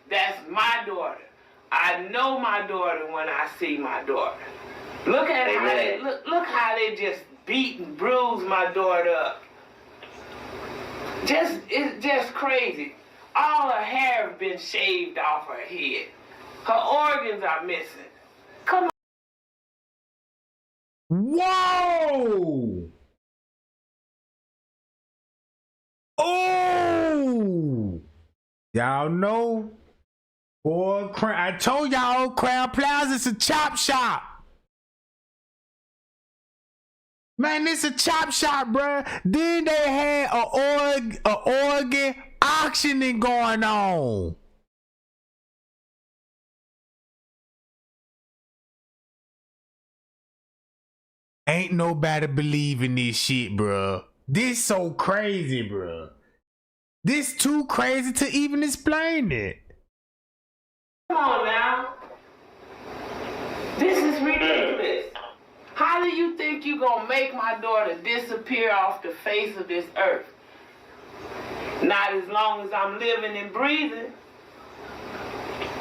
That's my daughter. I know my daughter when I see my daughter. Look at how they look how they just beat and bruise my daughter up. It's just crazy. All her hair has been shaved off her head. Her organs are missing. Come on. Whoa! Oh! Y'all know, boy, I told y'all Crown Plaza's a chop shop. Man, this a chop shop, bruh. Then they had a organ auctioning going on. Ain't nobody believing this shit, bruh. This so crazy, bruh. This too crazy to even explain it. Come on now. This is ridiculous. How do you think you gonna make my daughter disappear off the face of this earth? Not as long as I'm living and breathing.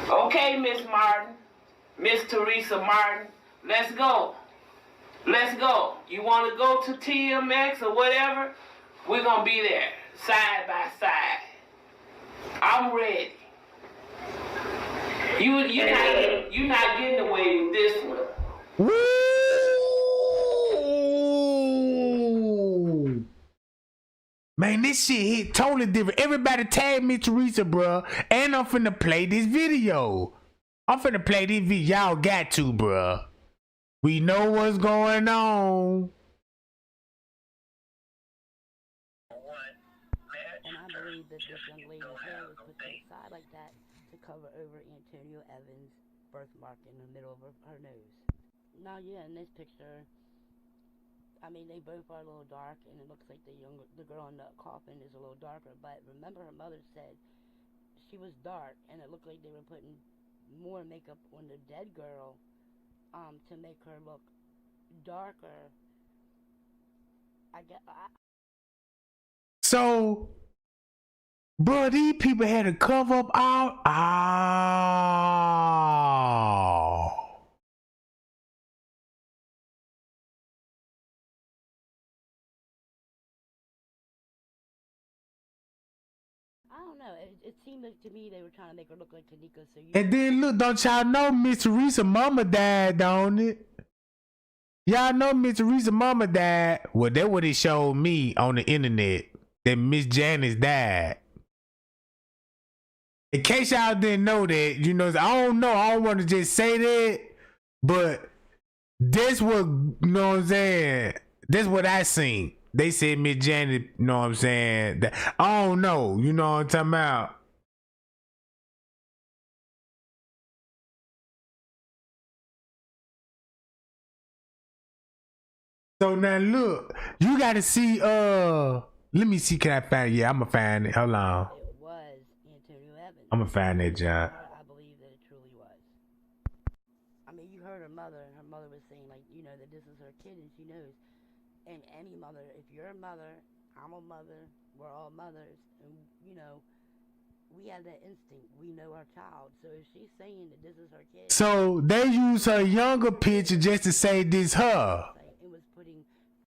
Okay, Miss Martin, Miss Teresa Martin, let's go. Let's go. You want to go to TMX or whatever? We're going to be there, side by side. I'm ready. You're not getting away with this one. Woo! Man, Man, this shit hit totally different. Everybody tag me, Teresa, bruh. And I'm finna play this video. I'm finna play this video. Y'all got to, bruh. We know what's going on. And I believe that this young lady's hair was put to the side like that to cover over Antonio Evans' birthmark in the middle of her nose. Now, yeah, in this picture, I mean, they both are a little dark, and it looks like the girl in the coffin is a little darker. But remember, her mother said she was dark, and it looked like they were putting more makeup on the dead girl to make her look darker. So, bro, these people had to cover up all. Oh. I don't know. It seemed like to me they were trying to make her look like Kenneka. So And then look, don't y'all know Miss Teresa mama died, don't it? Y'all know Miss Teresa mama died. Well, that's what it showed me on the internet. That Miss Janice died. In case y'all didn't know that, you know, I don't know. I don't want to just say that, but that's what, you know what I'm saying? That's what I seen. They said Miss Janice, you know what I'm saying? That, I don't know. You know what I'm talking about? So now look, you gotta see, let me see, can I find it? Yeah, I'ma find it. Hold on. it was Antonio Evans. I'ma find that, John. I believe that it truly was. I mean, you heard her mother, and her mother was saying, like, you know, that this is her kid, and she knows. And any mother, if you're a mother, I'm a mother, we're all mothers, and, you know, we have that instinct. We know our child. So if she's saying that this is her kid. So they use her younger picture just to say this her. It was putting.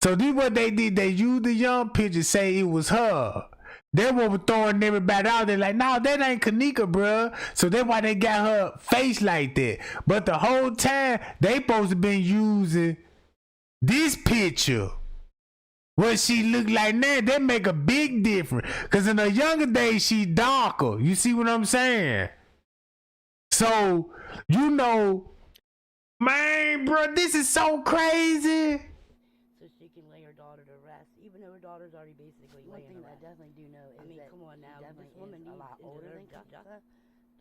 So this what they did. They used the young picture, say it was her. They were throwing everybody out there like, no, that ain't Kenneka, bruh. So that's why they got her face like that. But the whole time, they supposed to been using this picture. What she look like now, that make a big difference. Because in her younger days, she darker. You see what I'm saying? So, you know, man, bro, this is so crazy. So she can lay her daughter to rest, even though her daughter's already basically laying to rest. I definitely do know is that, come on now, this woman is a lot older than Kenneka,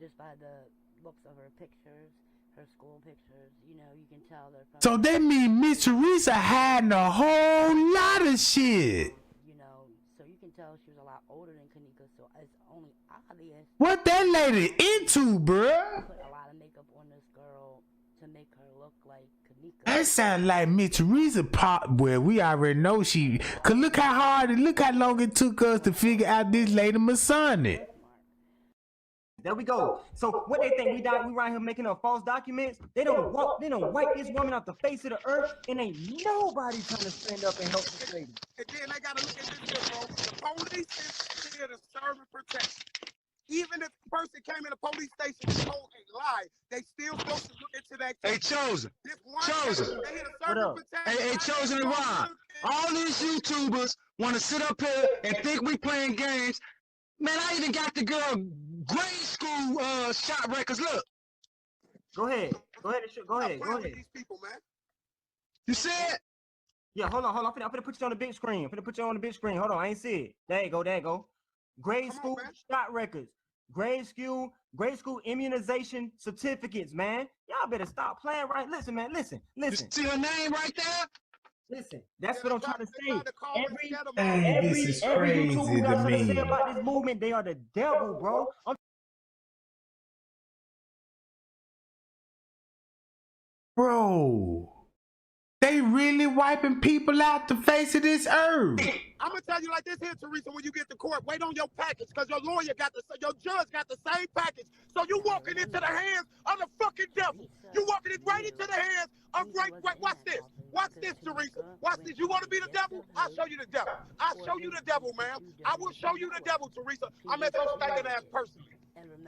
just by the looks of her pictures, her school pictures, you know, you can tell they're from. So that means Miss Teresa hiding a whole lot of shit. You know, so you can tell she was a lot older than Kenneka, so it's only obvious. What that lady into, bruh? Put a lot of makeup on this girl to make her look like Kenneka. That sound like Miss Teresa pop, where we already know she. Cause look how hard and look how long it took us to figure out this lady Masonic. There we go. So what they think we around here making up false documents? They don't wipe this woman off the face of the earth, and ain't nobody trying to stand up and help this lady. And then they gotta look at this here, bro. The police is here to serve and protect. Even if the person came in the police station and told a lie, they still supposed to look into that case. Hey, Chosen. Chosen. They here to serve and protect. Hey, Chosen and Ron. All these YouTubers want to sit up here and think we playing games. Man, I even got the girl grade school shot records. Look. Go ahead. Go ahead. These people, man. You see it? Yeah, hold on. I'm finna put you on the big screen. Hold on, I ain't see it. There you go. Grade school shot records. Grade school immunization certificates, man. Y'all better stop playing, right? Listen, man, listen. You see her name right there? Listen, that's what I'm trying to say. This is every crazy YouTuber who got to something to say me. about this movement, they are the devil, bro. Bro, they really wiping people out the face of this earth. I'm gonna tell you like this here, Teresa. When you get to court, wait on your package, cause your lawyer your judge got the same package. So you walking into the hands of the fucking devil. You walking it right into the hands of right. Watch this, Teresa. Watch this. You want to be the devil? I'll show you the devil. I'll show you the devil, man. I will show you the devil, Teresa. I met your stinking ass person.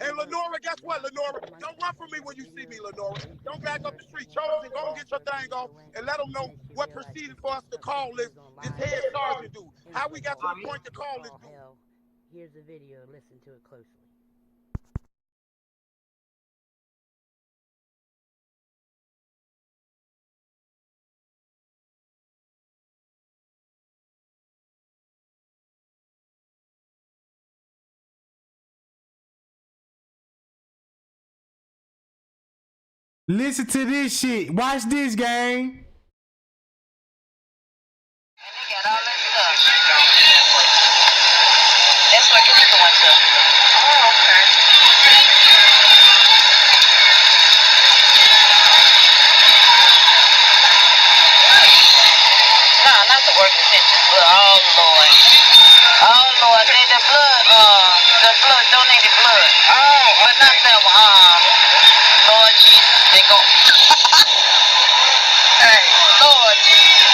And Lenora, guess what, Lenora? Don't run from me when you see me, Lenora. Don't back up the street. Chosen, go and get your thing off and let them know what proceeded for us to call this head sergeant dude. How we got to the point to call this dude. Here's the video. Listen to it closely. Listen to this shit. Watch this, gang. That's what Kenneka went to. Oh, okay. No, not the organ stitches, but oh Lord. Oh Lord, the blood, donated blood. Oh, but not them, Lord Jesus, they go. Hey, Lord Jesus.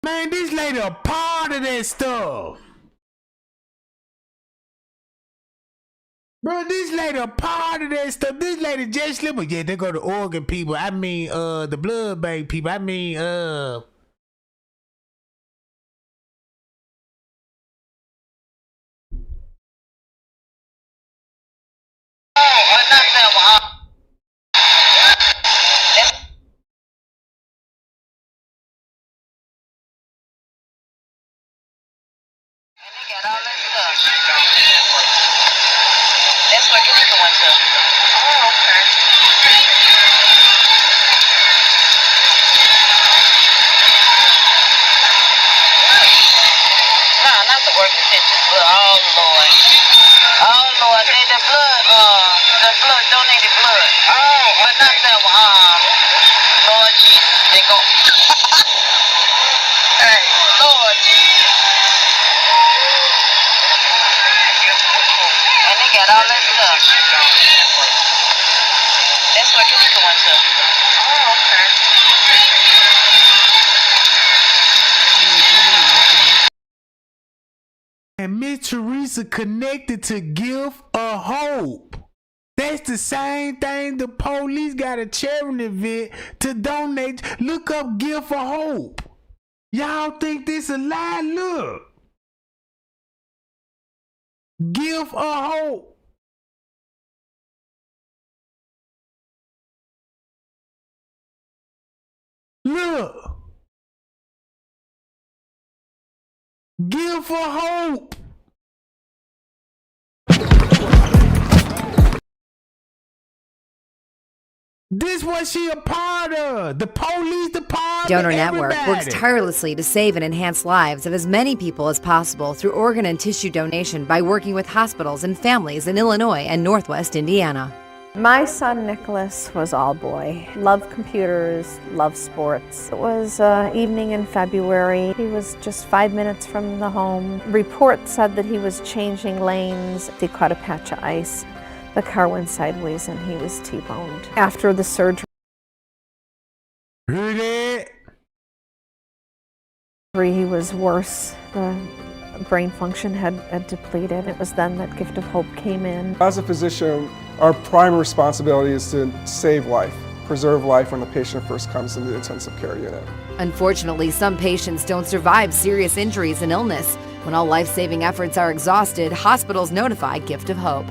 Man, this lady a part of that stuff. Bro, this lady a part of that stuff. This lady just slipper. Yeah, they go to organ people. I mean, the blood bank people. I mean, Oh, but not them, And they got all that stuff. That's what Kenneka went to. Oh, okay. No, not the organ stitches, but oh Lord. Oh Lord, the blood, donated blood. Oh, but not them, Lord Jesus, they go. Hey, Lord Jesus. And they got all that stuff. That's what Kenneka went to. Oh, okay. and Miss Teresa connected to Gift of Hope. That's the same thing the police got a charity event to donate. Look up Gift of Hope. Y'all think this a lie? Look. Gift of Hope. Look. Gift for Hope. This what she a part of. The police department. Donor Network works tirelessly to save and enhance lives of as many people as possible through organ and tissue donation by working with hospitals and families in Illinois and Northwest Indiana. My son Nicholas was all boy. Loved computers, loved sports. It was evening in February. He was just 5 minutes from the home. Reports said that he was changing lanes. He caught a patch of ice. The car went sideways and he was T-boned. After the surgery, he was worse. The brain function had depleted. It was then that Gift of Hope came in. As a physician, our primary responsibility is to save life, preserve life when the patient first comes into the intensive care unit. Unfortunately, some patients don't survive serious injuries and illness. When all life-saving efforts are exhausted, hospitals notify Gift of Hope.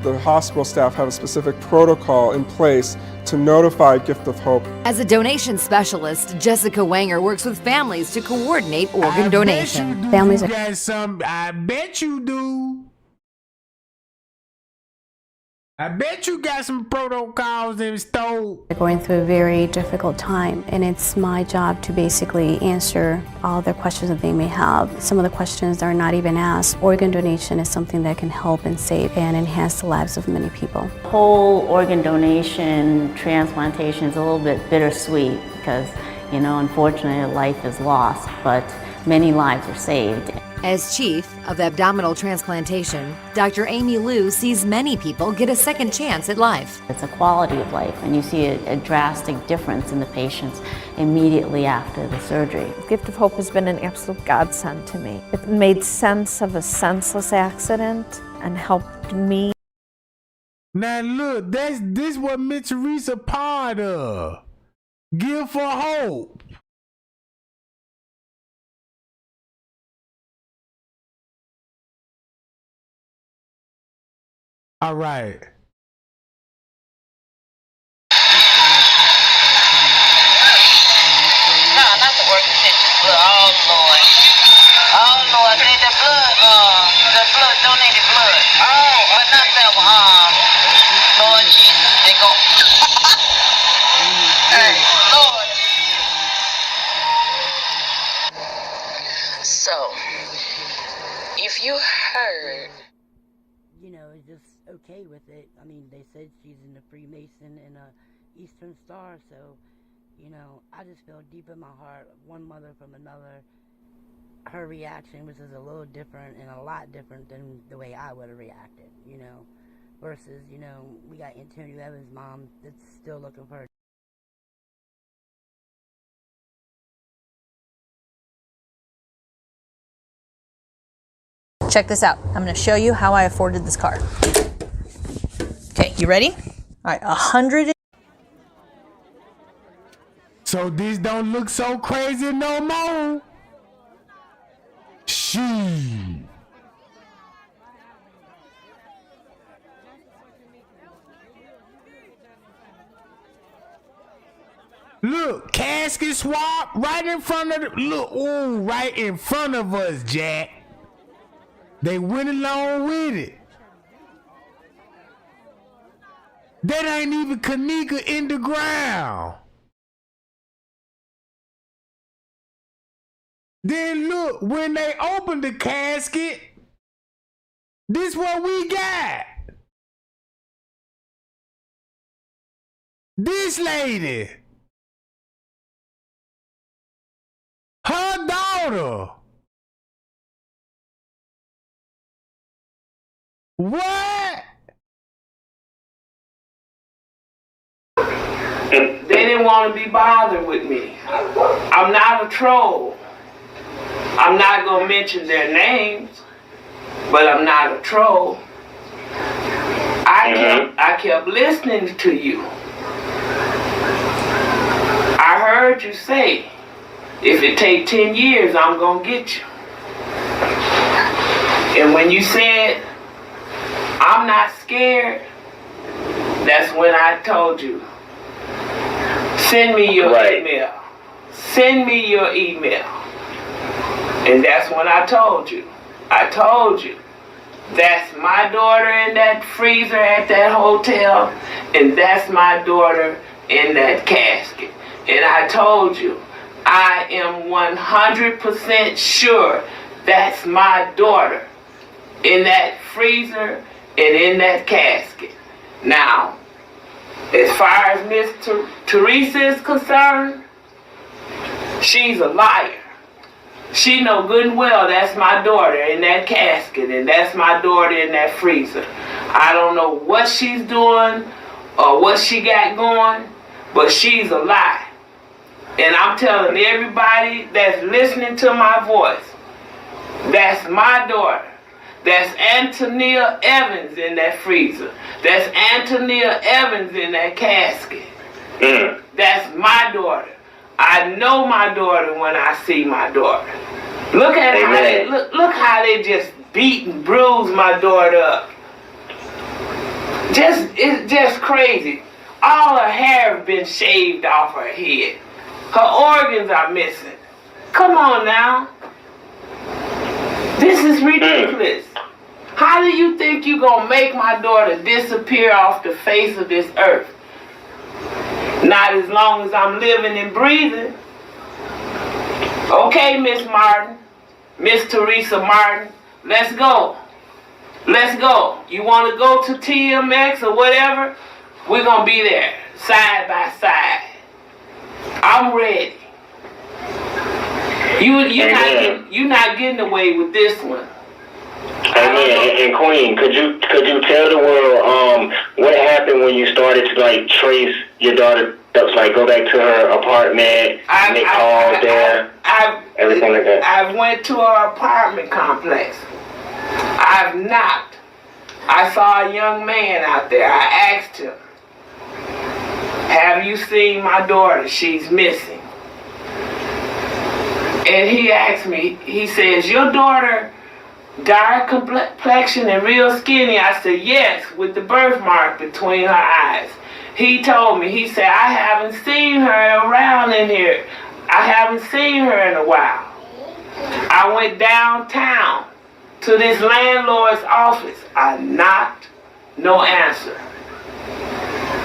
The hospital staff have a specific protocol in place to notify Gift of Hope. As a donation specialist, Jessica Wanger works with families to coordinate organ donation. Families got some. I bet you do. I bet you got some protocols installed. They're going through a very difficult time, and it's my job to basically answer all the questions that they may have. Some of the questions are not even asked. Organ donation is something that can help and save and enhance the lives of many people. Whole organ donation, transplantation is a little bit bittersweet because, you know, unfortunately a life is lost, but many lives are saved. As chief of abdominal transplantation, Dr. Amy Liu sees many people get a second chance at life. It's a quality of life, and you see a drastic difference in the patients immediately after the surgery. Gift of Hope has been an absolute godsend to me. It made sense of a senseless accident and helped me. Now look, this what Miss Teresa part of. Give for hope. All right. No, not the work pictures, but oh Lord. Oh Lord, they the blood, donated blood. Oh, not that one. Lord Jesus, they go. Hey, Lord. So, if you heard. You know, is just okay with it. I mean, they said she's in a Freemason and a Eastern Star, so, you know, I just feel deep in my heart, one mother from another, her reaction was just a little different and a lot different than the way I would have reacted, you know, versus, you know, we got Antonio Evans' mom that's still looking for her. Check this out. I'm going to show you how I afforded this car. Okay, you ready? All right, 100. So this don't look so crazy no more. She. Look, casket swap right in front of the, look, ooh, right in front of us, Jack. They went along with it. That ain't even Kenneka in the ground. Then look, when they opened the casket, this what we got. This lady. Her daughter. What? They didn't want to be bothered with me. I'm not a troll. I'm not going to mention their names, but I'm not a troll. I kept listening to you. I heard you say, if it take 10 years, I'm going to get you. And when you said, I'm not scared, that's when I told you, send me your email. Send me your email. And that's when I told you, that's my daughter in that freezer at that hotel, and that's my daughter in that casket. And I told you, I am 100% sure that's my daughter in that freezer and in that casket. Now, as far as Miss Teresa is concerned, she's a liar. She know good and well that's my daughter in that casket and that's my daughter in that freezer. I don't know what she's doing or what she got going, but she's a lie. And I'm telling everybody that's listening to my voice, that's my daughter. That's Antonia Evans in that freezer. That's Antonia Evans in that casket. That's my daughter. I know my daughter when I see my daughter. Look at how they look how they just beat and bruise my daughter up. It's just crazy. All her hair has been shaved off her head. Her organs are missing. Come on now. This is ridiculous. How do you think you're going to make my daughter disappear off the face of this earth? Not as long as I'm living and breathing. Okay, Miss Martin, Miss Teresa Martin, let's go. Let's go. You want to go to TMX or whatever? We're going to be there, side by side. I'm ready. You're not getting away with this one. And Queen, could you tell the world what happened when you started to like trace your daughter steps, like go back to her apartment, make calls there, everything like that? I went to her apartment complex. I've knocked. I saw a young man out there. I asked him, "Have you seen my daughter? She's missing." And he asked me, he says, "Your daughter dark complexion and real skinny?" I said, "Yes, with the birthmark between her eyes." He told me, he said, "I haven't seen her around in here. I haven't seen her in a while." I went downtown to this landlord's office. I knocked, no answer.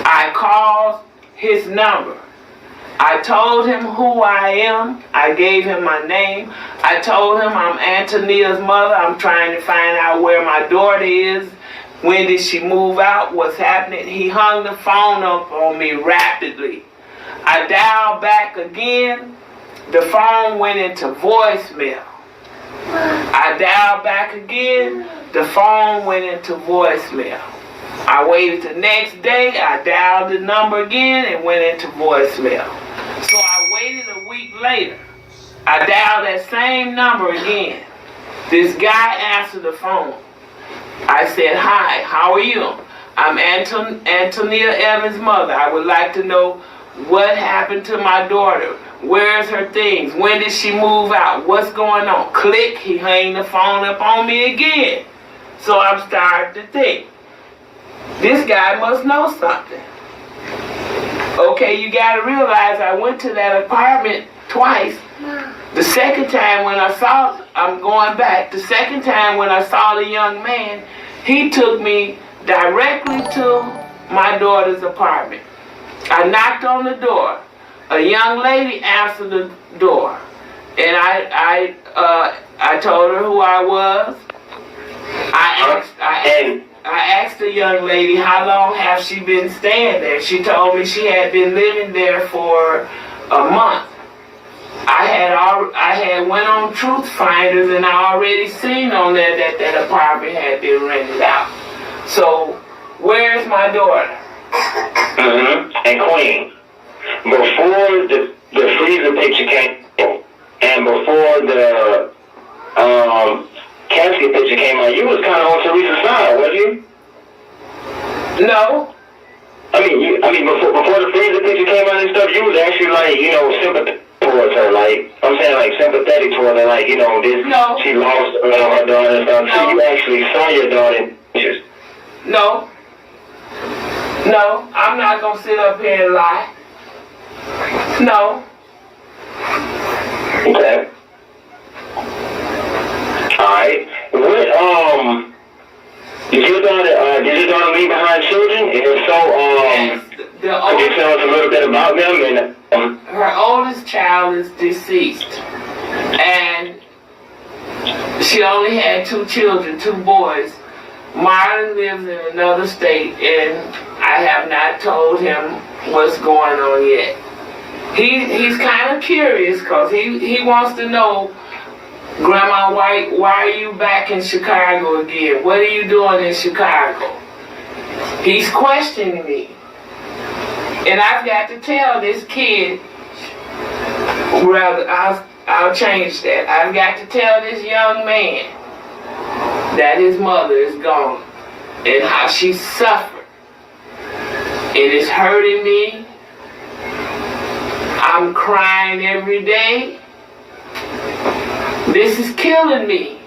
I called his number. I told him who I am. I gave him my name. I told him I'm Antonia's mother. I'm trying to find out where my daughter is. When did she move out? What's happening? He hung the phone up on me rapidly. I dialed back again. The phone went into voicemail. I dialed back again. The phone went into voicemail. I waited the next day. I dialed the number again and went into voicemail. So I waited a week later. I dialed that same number again. This guy answered the phone. I said, "Hi, how are you? I'm Antonia Evans' mother. I would like to know what happened to my daughter. Where's her things? When did she move out? What's going on?" Click, he hung the phone up on me again. So I'm starting to think, this guy must know something. Okay, you gotta realize I went to that apartment twice. The second time when I'm going back, the second time when I saw the young man, he took me directly to my daughter's apartment. I knocked on the door. A young lady answered the door. And I told her who I was. I asked the young lady, how long have she been staying there? She told me she had been living there for a month. I had went on Truth Finders and I already seen on there that apartment had been rented out. So, where's my daughter? And Queen, before the freezer picture came and before the casket picture came out, you was kind of on Teresa's side, wasn't you? No. I mean, before the freezer picture came out and stuff, you was actually like, sympathetic towards her, like, I'm saying like sympathetic towards her, like, this, no. She lost her daughter and stuff. No. So you actually saw your daughter in pictures. No. No, I'm not gonna sit up here and lie. No. Okay. Alright. What, did your daughter leave behind children? And if so, yes, could you tell us a little bit about them? And her oldest child is deceased. And she only had 2 children, 2 boys. Marlon lives in another state, and I have not told him what's going on yet. He's kind of curious because he wants to know, Grandma, why are you back in Chicago again? What are you doing in Chicago? He's questioning me. And I've got to tell this kid, rather, I'll change that. I've got to tell this young man that his mother is gone and how she suffered. It is hurting me. I'm crying every day. This is killing me.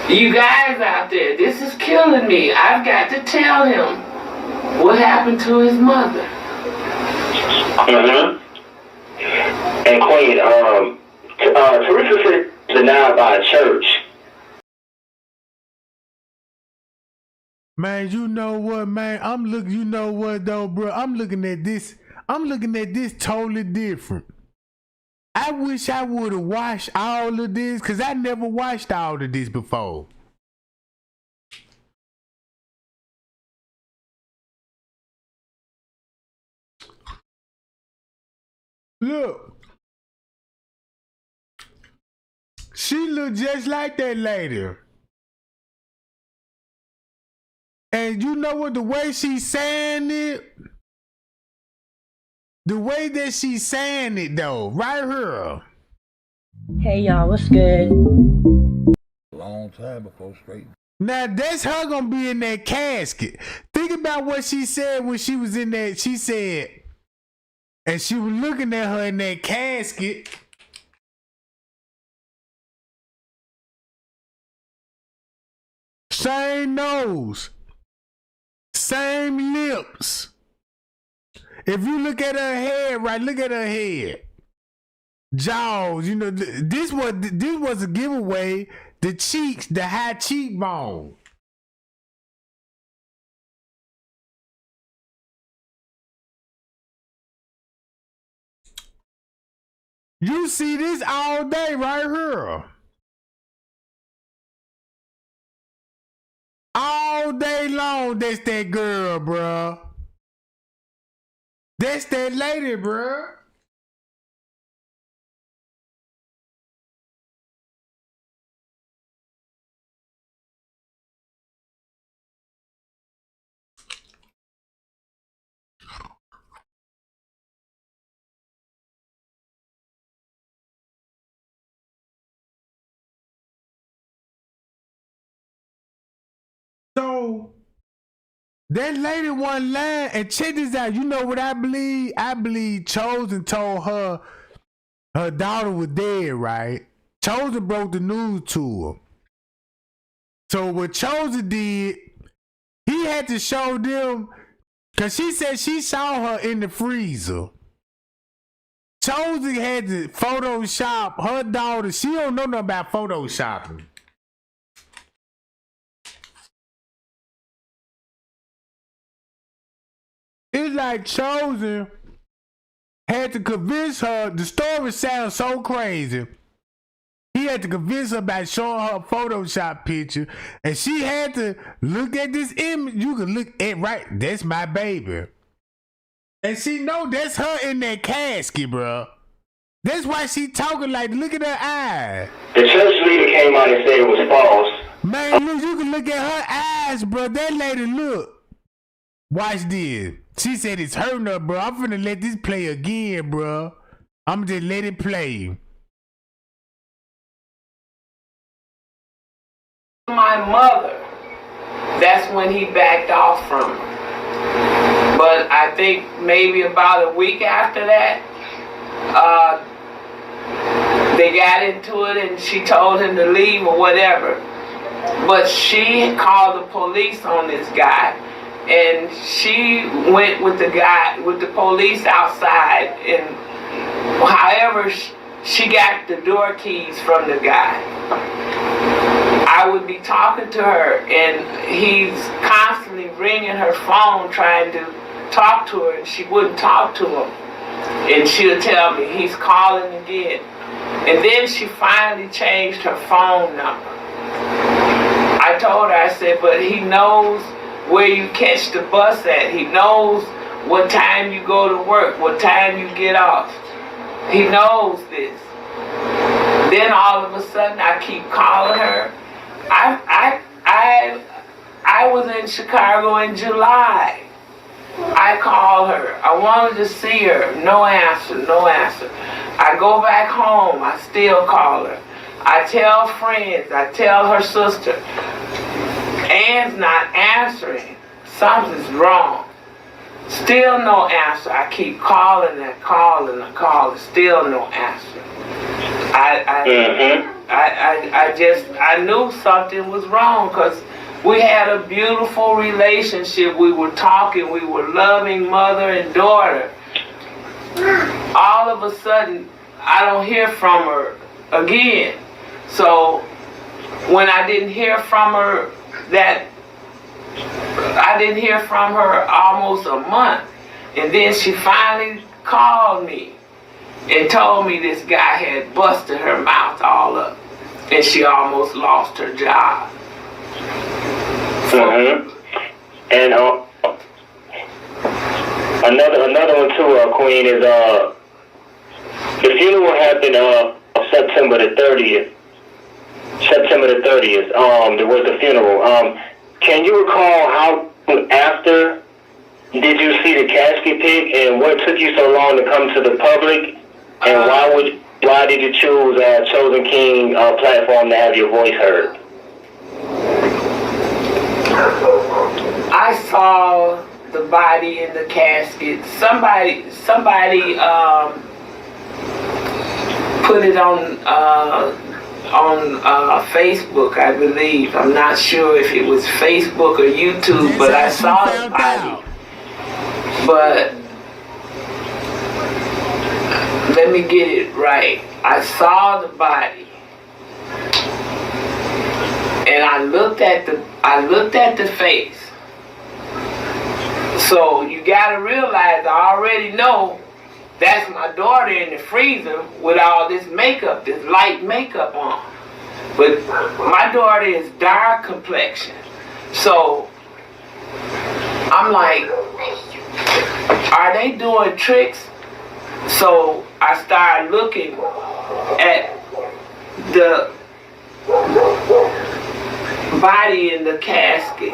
You guys out there, this is killing me. I've got to tell him what happened to his mother. And Queen, Teresa said denied by a church. Man, you know what, man? You know what though, bro? I'm looking at this totally different. I wish I would have watched all of this, because I never watched all of this before. Look. She look just like that lady. And you know what? The way she's saying it, the way that she's saying it though, right here. Hey y'all, what's good? Long time before straight. Now that's her gonna be in that casket. Think about what she said when she was in that. She said, and she was looking at her in that casket. Same nose, same lips. If you look at her head, right, look at her head. Jaws, you know, this was a giveaway. The cheeks, the high cheekbone. You see this all day right here. All day long, that's that girl, bruh. That's that lady, bruh. So that lady one line, and check this out. You know what I believe? I believe Chosen told her daughter was dead, right? Chosen broke the news to her. So what Chosen did, he had to show them, because she said she saw her in the freezer. Chosen had to Photoshop her daughter. She don't know nothing about Photoshopping. It's like Chosen had to convince her. The story sounds so crazy. He had to convince her by showing her a Photoshop picture, and she had to look at this image. You can look at right. That's my baby, and she know that's her in that casket, bro. That's why she talking like. Look at her eyes. The church leader came out and said it was false. Man, look, you can look at her eyes, bro. That lady look. Watch this. She said it's hurting her, bro. I'm finna let this play again, bro. I'm just let it play. My mother, that's when he backed off from her. But I think maybe about a week after that, they got into it and she told him to leave or whatever. But she called the police on this guy. And she went with the guy, with the police outside, and however she got the door keys from the guy. I would be talking to her, and he's constantly ringing her phone trying to talk to her, and she wouldn't talk to him. And she'll tell me, he's calling again. And then she finally changed her phone number. I told her, I said, but he knows where you catch the bus at. He knows what time you go to work, what time you get off. He knows this. Then all of a sudden I keep calling her. I was in Chicago in July. I call her. I wanted to see her. No answer, no answer. I go back home. I still call her. I tell friends. I tell her sister. Ann's not answering. Something's wrong. Still no answer. I keep calling and calling and calling. Still no answer. I knew something was wrong because we had a beautiful relationship. We were talking. We were loving mother and daughter. All of a sudden, I don't hear from her again. So when I didn't hear from her, I didn't hear from her almost a month. And then she finally called me and told me this guy had busted her mouth all up. And she almost lost her job. And another one too, Queen, is the funeral happened September the 30th. September the 30th. There was the funeral. Can you recall how after did you see the casket pic, and what took you so long to come to the public, and why did you choose Chosen King platform to have your voice heard? I saw the body in the casket. Somebody put it on Facebook, I believe. I'm not sure if it was Facebook or YouTube, but I saw the body. But let me get it right. I saw the body, and I looked at the face. So you gotta realize, I already know that's my daughter in the freezer with all this makeup, this light makeup on. But my daughter is dark complexion. So I'm like, are they doing tricks? So I started looking at the body in the casket,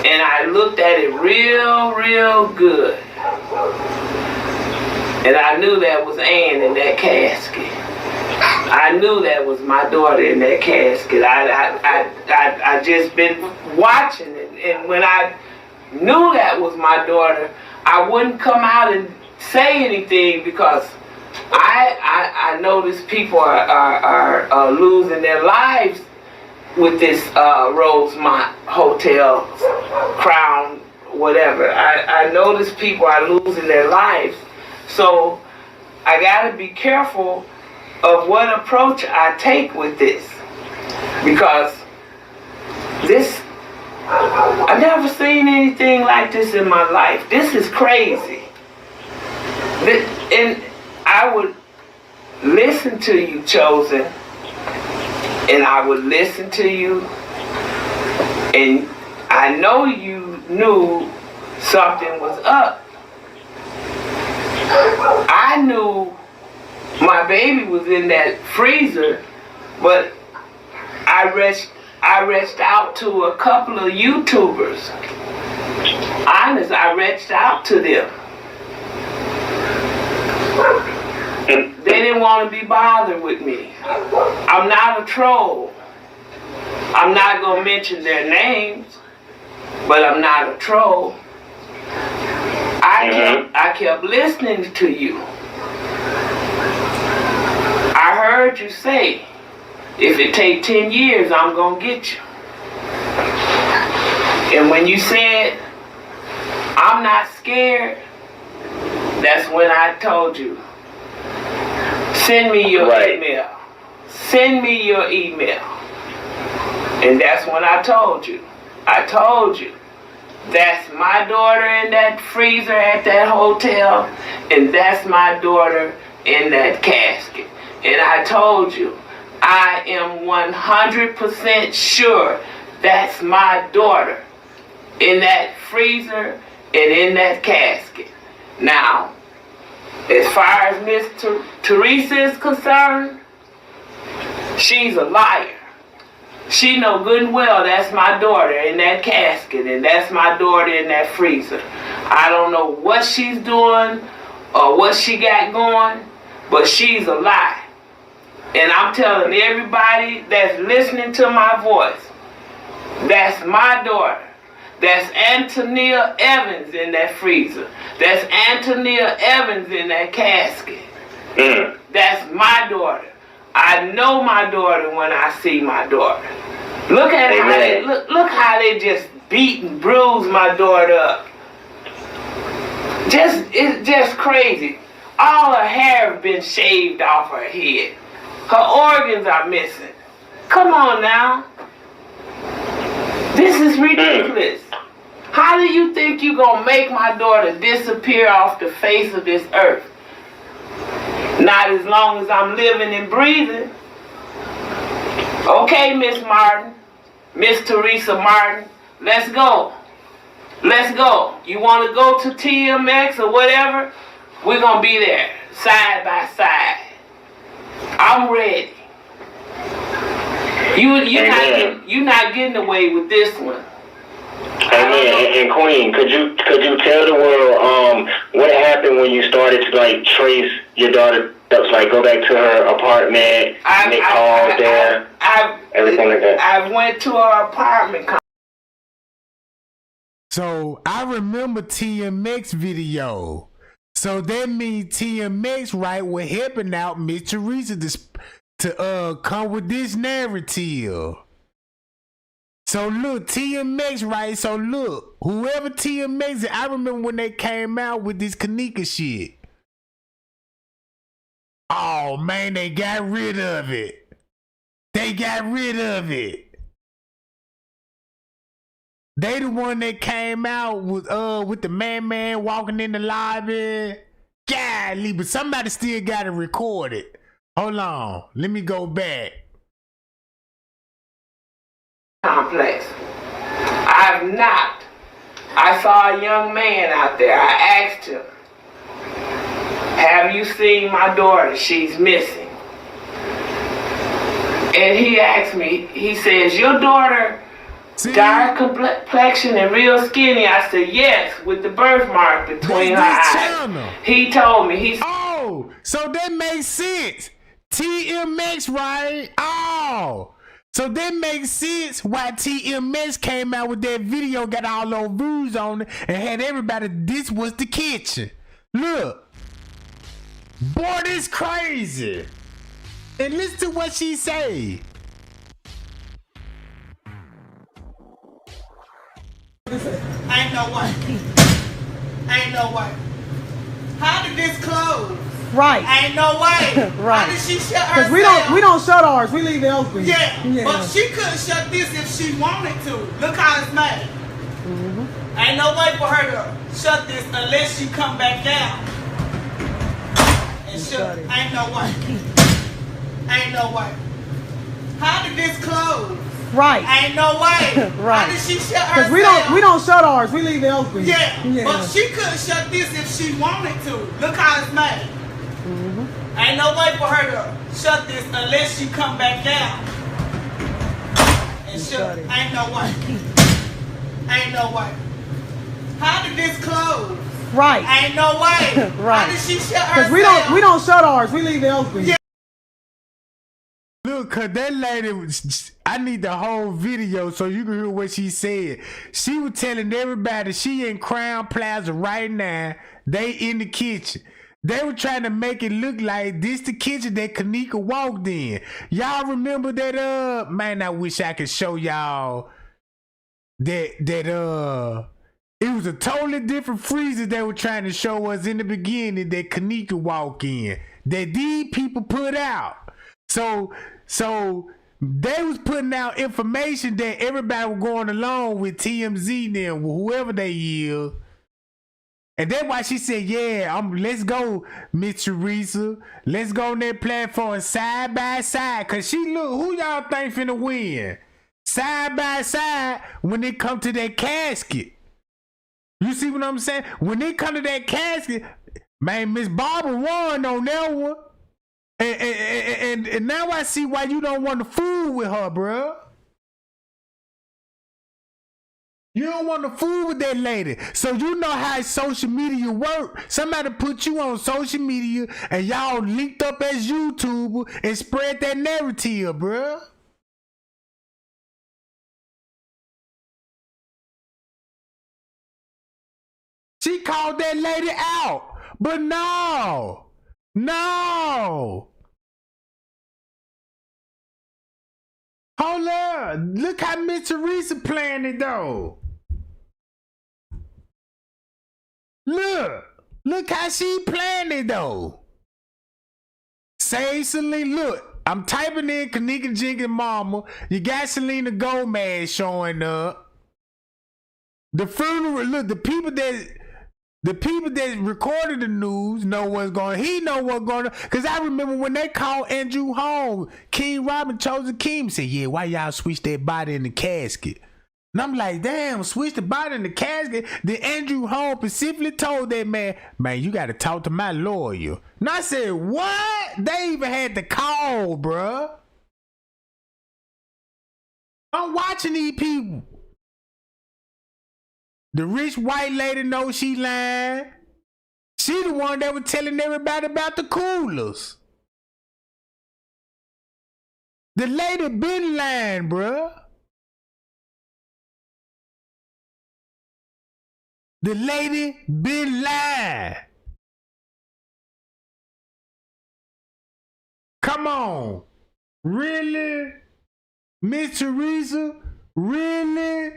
and I looked at it real good. And I knew that was Ann in that casket. I knew that was my daughter in that casket. I just been watching it, and when I knew that was my daughter, I wouldn't come out and say anything, because I notice people are losing their lives with this Rosemont Hotel, Crown, whatever. I notice people are losing their lives. So I gotta be careful of what approach I take with this, because I've never seen anything like this in my life. This is crazy. And I would listen to you, Chosen, and I would listen to you, and I know you knew something was up. I knew my baby was in that freezer, but I reached out to a couple of YouTubers. Honest, I reached out to them. They didn't want to be bothered with me. I'm not a troll. I'm not going to mention their names, but I'm not a troll. I kept listening to you. I heard you say, if it take 10 years, I'm going to get you. And when you said, I'm not scared, that's when I told you, send me your email. Send me your email. And that's when I told you, that's my daughter in that freezer at that hotel, and that's my daughter in that casket. And I told you, I am 100% sure that's my daughter in that freezer and in that casket. Now, as far as Miss Teresa is concerned, she's a liar. She know good and well that's my daughter in that casket, and that's my daughter in that freezer. I don't know what she's doing or what she got going, but she's a lie. And I'm telling everybody that's listening to my voice, that's my daughter. That's Antonia Evans in that freezer. That's Antonia Evans in that casket. That's my daughter. I know my daughter when I see my daughter. Look at how they look how they just beat and bruise my daughter up. It's just crazy. All her hair has been shaved off her head. Her organs are missing. Come on now. This is ridiculous. How do you think you're going to make my daughter disappear off the face of this earth? Not as long as I'm living and breathing. Okay, Miss Martin, Miss Teresa Martin, let's go. Let's go. You want to go to TMX or whatever? We're going to be there, side by side. I'm ready. You're not getting away with this one. Amen. And Queen, could you tell the world what happened when you started to like trace your daughter? Like go back to her apartment, make calls there, everything like that. I went to her apartment. So I remember TMX video. So that means TMX, right, were helping out Miss Teresa to come with this narrative. So look, TMX, right? So look, whoever TMX, I remember when they came out with this Kenneka shit. Oh man, they got rid of it. They got rid of it. They the one that came out with the man walking in the lobby. Golly, but somebody still got to record it. Hold on, let me go back. Complex. I've knocked. I saw a young man out there. I asked him, "Have you seen my daughter? She's missing." And he asked me, he says, "Your daughter dark complexion and real skinny?" I said, "Yes, with the birthmark between her eyes." He told me, oh, so that makes sense. TMX, right? Oh, so that makes sense why TMX came out with that video, got all those views on it, and had everybody, this was the kitchen. Look. Boy, this crazy. And listen to what she say. Ain't no way. Ain't no way. How did this close? Right. Ain't no way. Right. How did she shut herself? Because we don't shut ours. We leave it open. Yeah. But she couldn't shut this if she wanted to. Look how it's made. Ain't no way for her to shut this unless she come back down. And shut it. Ain't no way. Ain't no way. How did this close? Right. Ain't no way. Right. How did she shut herself? Because we don't shut ours. We leave it open. Yeah. But she couldn't shut this if she wanted to. Look how it's made. Ain't no way for her to shut this unless she come back down. And shut it. Ain't no way. Ain't no way. How did this close? Right. Ain't no way. Right. How did she shut herself? Because we don't shut ours. We leave it open. Yeah. Look, cause that lady, I need the whole video so you can hear what she said. She was telling everybody she in Crown Plaza right now. They in the kitchen. They were trying to make it look like this the kitchen that Kenneka walked in. Y'all remember that? Man, I wish I could show y'all that it was a totally different freezer they were trying to show us in the beginning that Kenneka walked in. That these people put out. So they was putting out information that everybody was going along with TMZ then, whoever they is. And that's why she said, yeah, let's go, Miss Teresa. Let's go on that platform side by side. Cause she look, who y'all think finna win? Side by side when it come to that casket. You see what I'm saying? When it come to that casket, man, Miss Barbara won on that one. And now I see why you don't want to fool with her, bruh. You don't want to fool with that lady. So you know how social media work. Somebody put you on social media and y'all linked up as YouTuber and spread that narrative, bruh. She called that lady out. But no. Hold up. Look how Miss Teresa playing it though. Look how she playing it though. Say Selena, look, I'm typing in Kenneka Jenkins mama. You got Selena Gomez showing up. The funeral, look, the people that recorded the news know what's going on. He know what's going on. Because I remember when they called Andrew home, King Robin Chosen King said, yeah, why y'all switch that body in the casket? And I'm like, damn, switch the body in the casket. Then Andrew Holmes specifically told that man, you got to talk to my lawyer. And I said, what? They even had to call, bruh. I'm watching these people. The rich white lady knows she lying. She the one that was telling everybody about the coolers. The lady been lying, bruh. The lady been lying. Come on. Really? Miss Teresa? Really?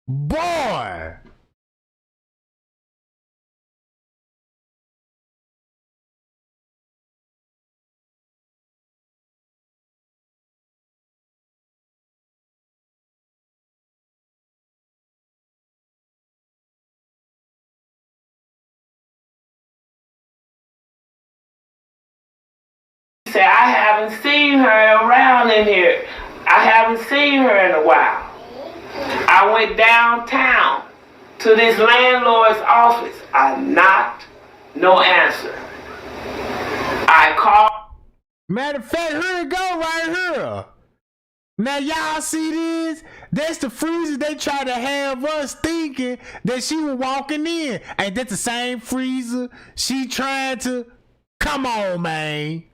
Boy! Say, I haven't seen her around in here. I haven't seen her in a while. I went downtown to this landlord's office. I knocked, no answer. I called. Matter of fact, here it go right here. Now y'all see this? That's the freezer they try to have us thinking that she was walking in. Ain't that the same freezer she trying to? Come on, man.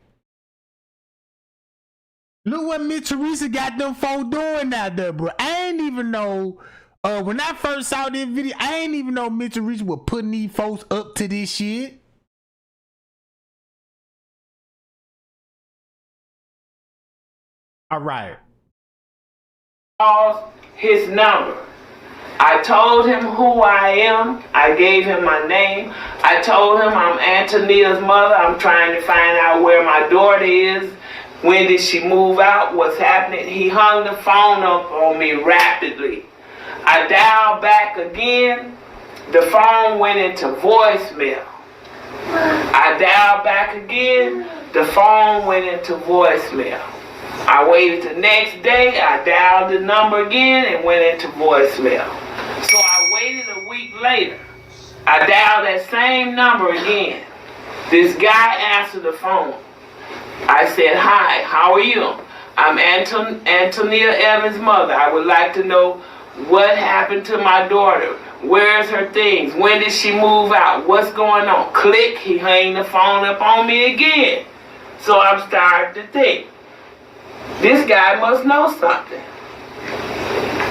Look what Miss Teresa got them folk doing out there, bro. I ain't even know. When I first saw this video, I ain't even know Miss Teresa was putting these folks up to this shit. All right. His number. I told him who I am. I gave him my name. I told him I'm Antonia's mother. I'm trying to find out where my daughter is. When did she move out? What's happening? He hung the phone up on me rapidly. I dialed back again. The phone went into voicemail. I dialed back again. The phone went into voicemail. I waited the next day. I dialed the number again and went into voicemail. So I waited a week later. I dialed that same number again. This guy answered the phone. I said, "Hi, how are you? I'm Antonia Evans' mother. I would like to know what happened to my daughter. Where's her things? When did she move out? What's going on?" Click, he hung the phone up on me again. So I'm starting to think, this guy must know something.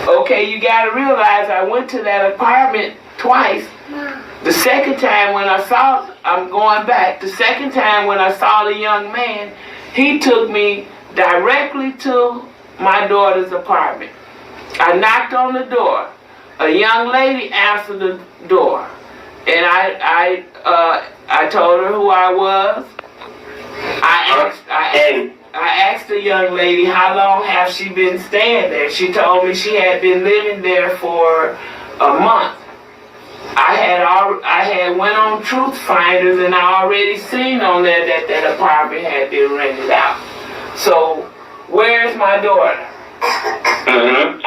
Okay, you gotta realize I went to that apartment twice. The second time when I saw, I'm going back, the second time when I saw the young man, he took me directly to my daughter's apartment. I knocked on the door. A young lady answered the door. And I told her who I was. I asked the young lady how long have she been staying there. She told me she had been living there for a month. I had went on Truth Finders and I already seen on there that apartment had been rented out. So where's my daughter?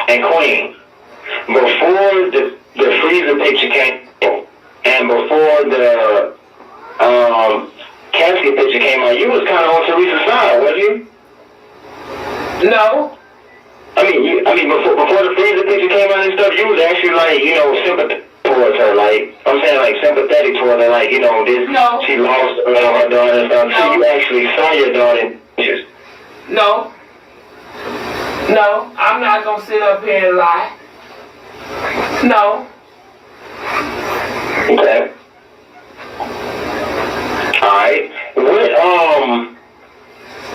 And Queen, before the freezer picture came and before the casket picture came out, you was kind of on Teresa's side, wasn't you? No. I mean, before the freezer picture came out and stuff, you was actually like, sympathetic towards her, like, I'm saying, like, sympathetic towards her, like, No. She lost her daughter and stuff. No. So you actually saw your daughter. No. No, I'm not gonna sit up here and lie. No. Okay. Alright. What,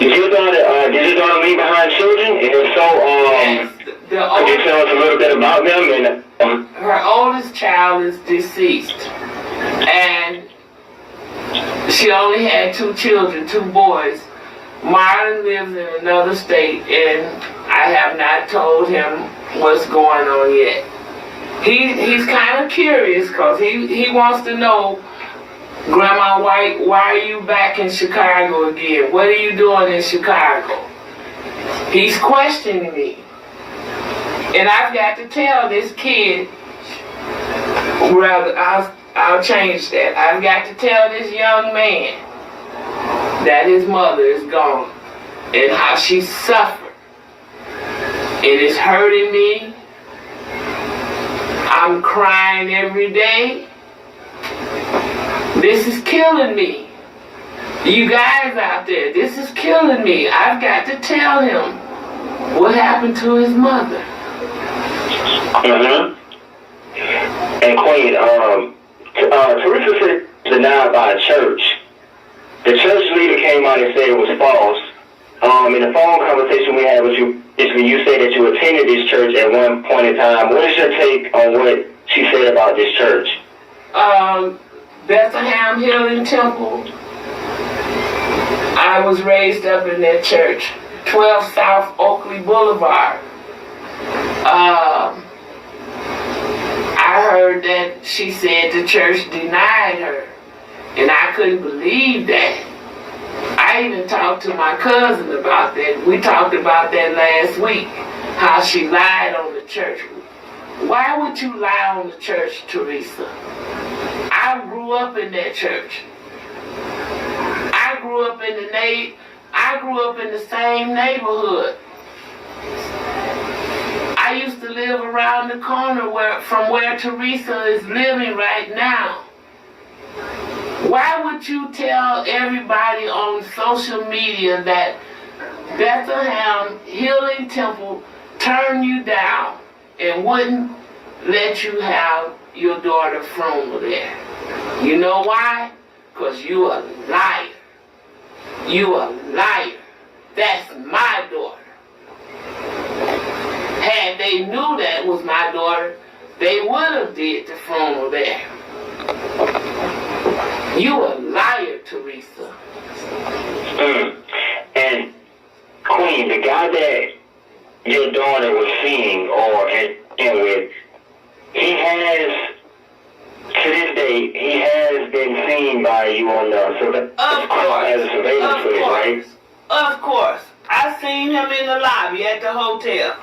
did your daughter leave behind children? And if so, could you tell us a little bit about them? And her oldest child is deceased. And she only had 2 children, 2 boys. Marlon lives in another state, and I have not told him what's going on yet. He's kind of curious because he wants to know, Grandma White, why are you back in Chicago again? What are you doing in Chicago? He's questioning me. And I've got to tell this kid, I'll change that. I've got to tell this young man that his mother is gone and how she suffered. It is hurting me. I'm crying every day. This is killing me. You guys out there, this is killing me. I've got to tell him what happened to his mother. Mm-hmm. And Queen, Teresa said denied by a church. The church leader came out and said it was false. In the phone conversation we had with you, basically you said that you attended this church at one point in time. What is your take on what she said about this church? Bethlehem Healing Temple. I was raised up in that church, 12 South Oakley Boulevard. I heard that she said the church denied her, and I couldn't believe that. I even talked to my cousin about that. We talked about that last week, how she lied on the church. Why would you lie on the church, Teresa? I grew up in that church. I grew up in the same neighborhood. I used to live around the corner from where Teresa is living right now. Why would you tell everybody on social media that Bethlehem Healing Temple turned you down and wouldn't let you have your daughter's funeral there? You know why? Because you a liar. You a liar. That's my daughter. Had they knew that was my daughter, they would have did the funeral there. You a liar, Teresa. And Queen, the guy that your daughter was seeing or and with, he has, to this day, he has been seen by you on the surveillance footage, right? Of course. I seen him in the lobby at the hotel.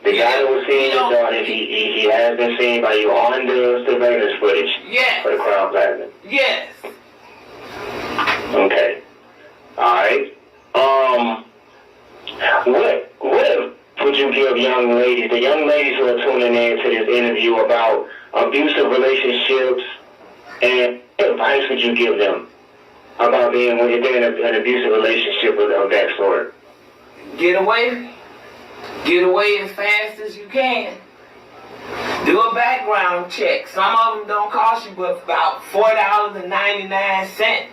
The guy that was seeing your daughter, he has been seen by you on the surveillance footage for the Crown Platinum? Yes. Okay. Alright. What would you give young ladies, the young ladies who are tuning in to this interview about abusive relationships, and what advice would you give them about being when you're in an abusive relationship of that sort? Get away. Get away as fast as you can. Do a background check. Some of them don't cost you but about $4.99.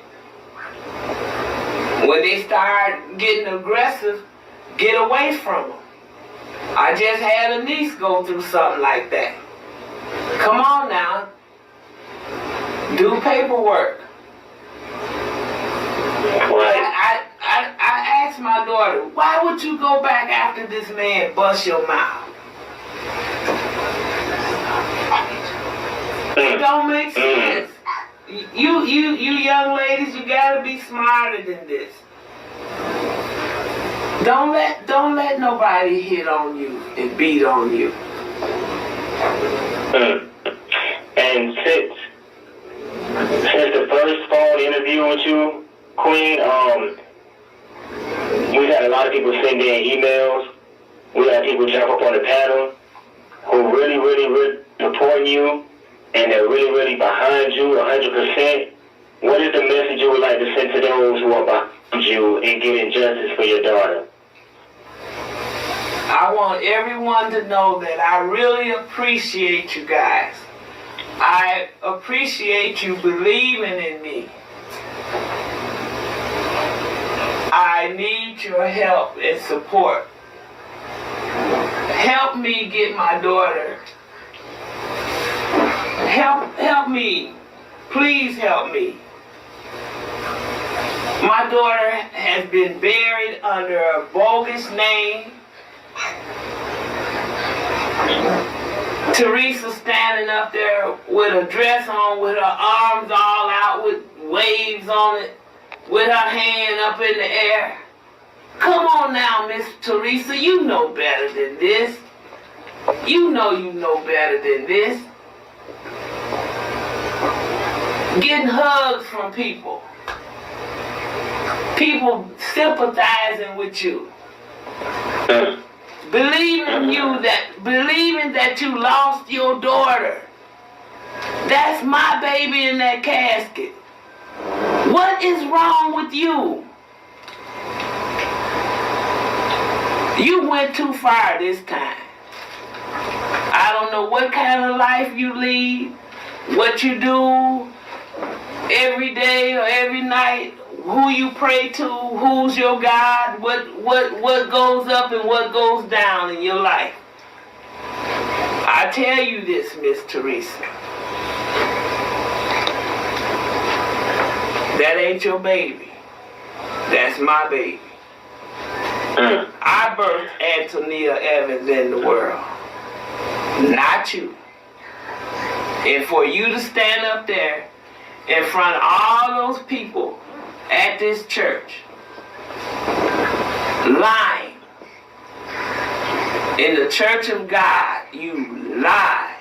When they start getting aggressive, get away from them. I just had a niece go through something like that. Come on now. Do paperwork. I asked my daughter, why would you go back after this man bust your mouth? It don't make sense. You young ladies, you gotta be smarter than this. Don't let nobody hit on you and beat on you. And since the first phone interview with you, Queen, we've had a lot of people send in emails. We had people jump up on the panel who really support you, and they're really behind you 100%. What is the message you would like to send to those who are behind you in getting justice for your daughter? I want everyone to know that I really appreciate you guys. I appreciate you believing in me. I need your help and support. Help me get my daughter. Help me. Please help me. My daughter has been buried under a bogus name. Teresa standing up there with a dress on, with her arms all out, with waves on it, with her hand up in the air. Come on now, Miss Teresa, you know better than this. You know better than this. getting hugs from people. People sympathizing with you. Believing that you lost your daughter. That's my baby in that casket. What is wrong with you? You went too far this time. I don't know what kind of life you lead, what you do every day or every night, who you pray to, who's your God, what goes up and what goes down in your life. I tell you this, Miss Teresa. That ain't your baby. That's my baby. I birthed Antonia Evans in the world, not you. And for you to stand up there in front of all those people at this church, lying, in the church of God, you lie.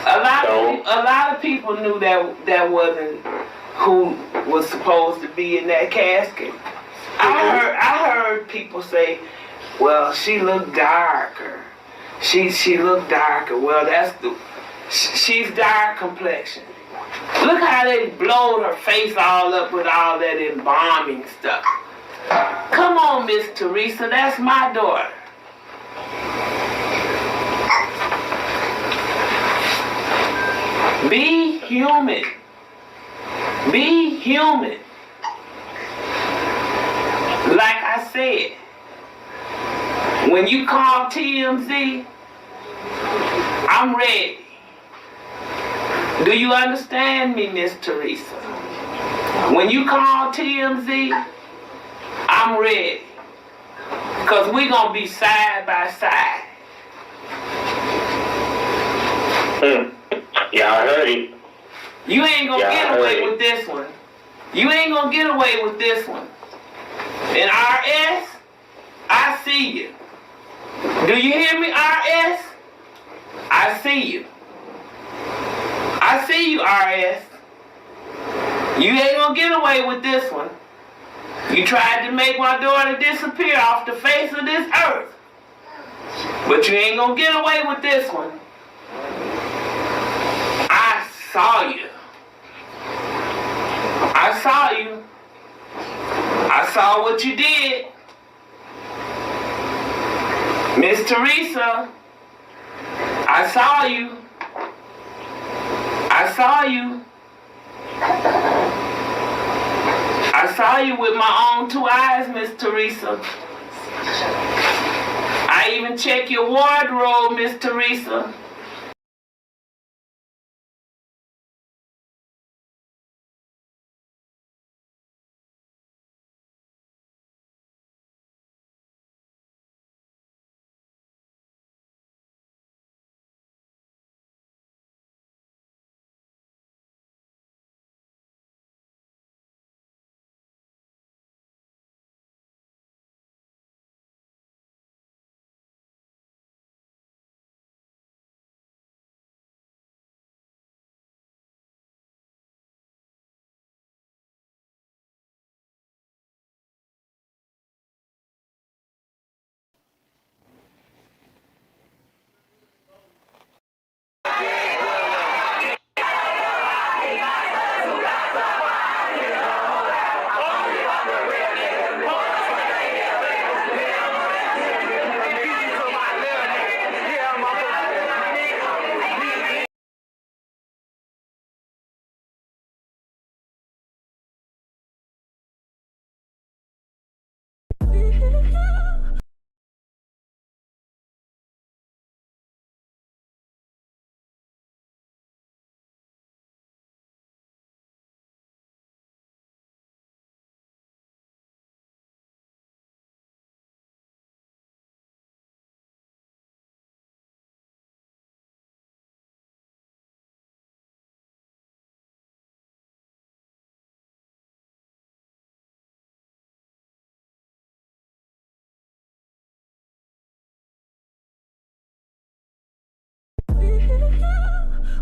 A lot of people knew that wasn't who was supposed to be in that casket. I heard people say, well, she looked darker. She looked darker. Well, she's dark complexion. Look how they blowed her face all up with all that embalming stuff. Come on, Miss Teresa, that's my daughter. Be human. Be human. Like I said, when you call TMZ, I'm ready. Do you understand me, Miss Teresa? When you call TMZ, I'm ready. Because we're going to be side by side. Yeah, I heard it. You ain't gonna get away with this one. You ain't gonna get away with this one. And RS, I see you. Do you hear me, RS? I see you. I see you, RS. You ain't gonna get away with this one. You tried to make my daughter disappear off the face of this earth. But you ain't gonna get away with this one. I saw you. I saw you. I saw what you did. Miss Teresa, I saw you. I saw you. I saw you with my own two eyes, Miss Teresa. I even checked your wardrobe, Miss Teresa.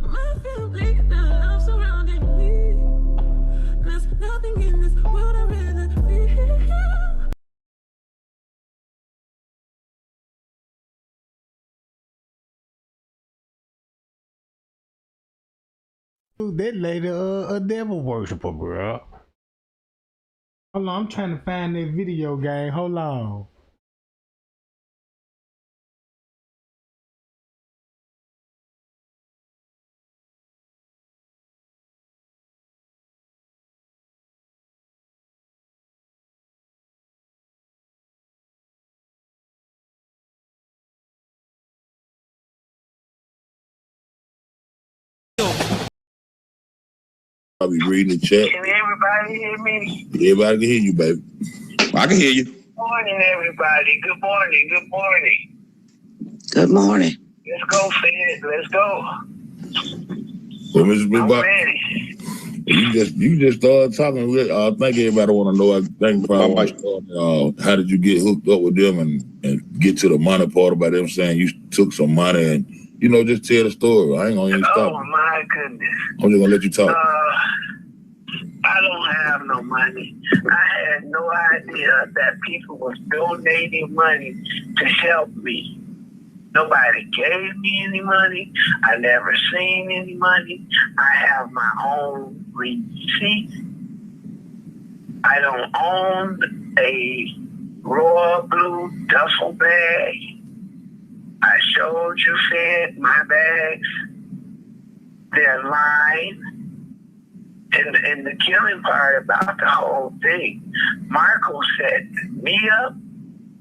My family, the love surrounding me. There's nothing in this world I'd rather feel. Dude, that lady a devil worshiper, bro. Hold on, I'm trying to find that video game. Hold on. I'll be reading the chat. Can everybody hear me? Everybody can hear you, baby. I can hear you. Good morning, everybody. Good morning. Good morning. Good morning. Let's go, Fed. Let's go. So, Mrs. I'm Bob, ready. you just started talking. I think everybody want to know. I think probably want to start, how did you get hooked up with them and get to the money part about them saying you took some money and just tell the story. I ain't gonna even stop. Oh my goodness. I'm just gonna let you talk. I don't have no money. I had no idea that people was donating money to help me. Nobody gave me any money. I never seen any money. I have my own receipt. I don't own a royal blue duffel bag. I showed you, Fed, my bags. They're lined. And the killing part about the whole thing, Marco set me up,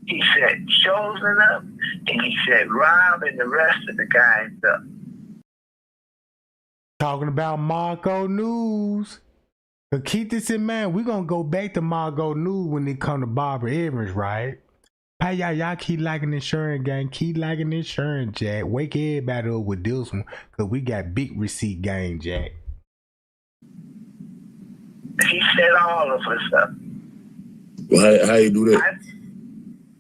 he set Chosen up, and he set Rob and the rest of the guys up. Talking about Marco News. But keep this in mind, we're going to go back to Marco News when it come to Barbara Evans, right? Hey, y'all keep liking the Sharon gang. Keep liking the Sharon, Jack. Wake everybody up with this one, because we got big receipt gang, Jack. He set all of us up. Well, how you do that?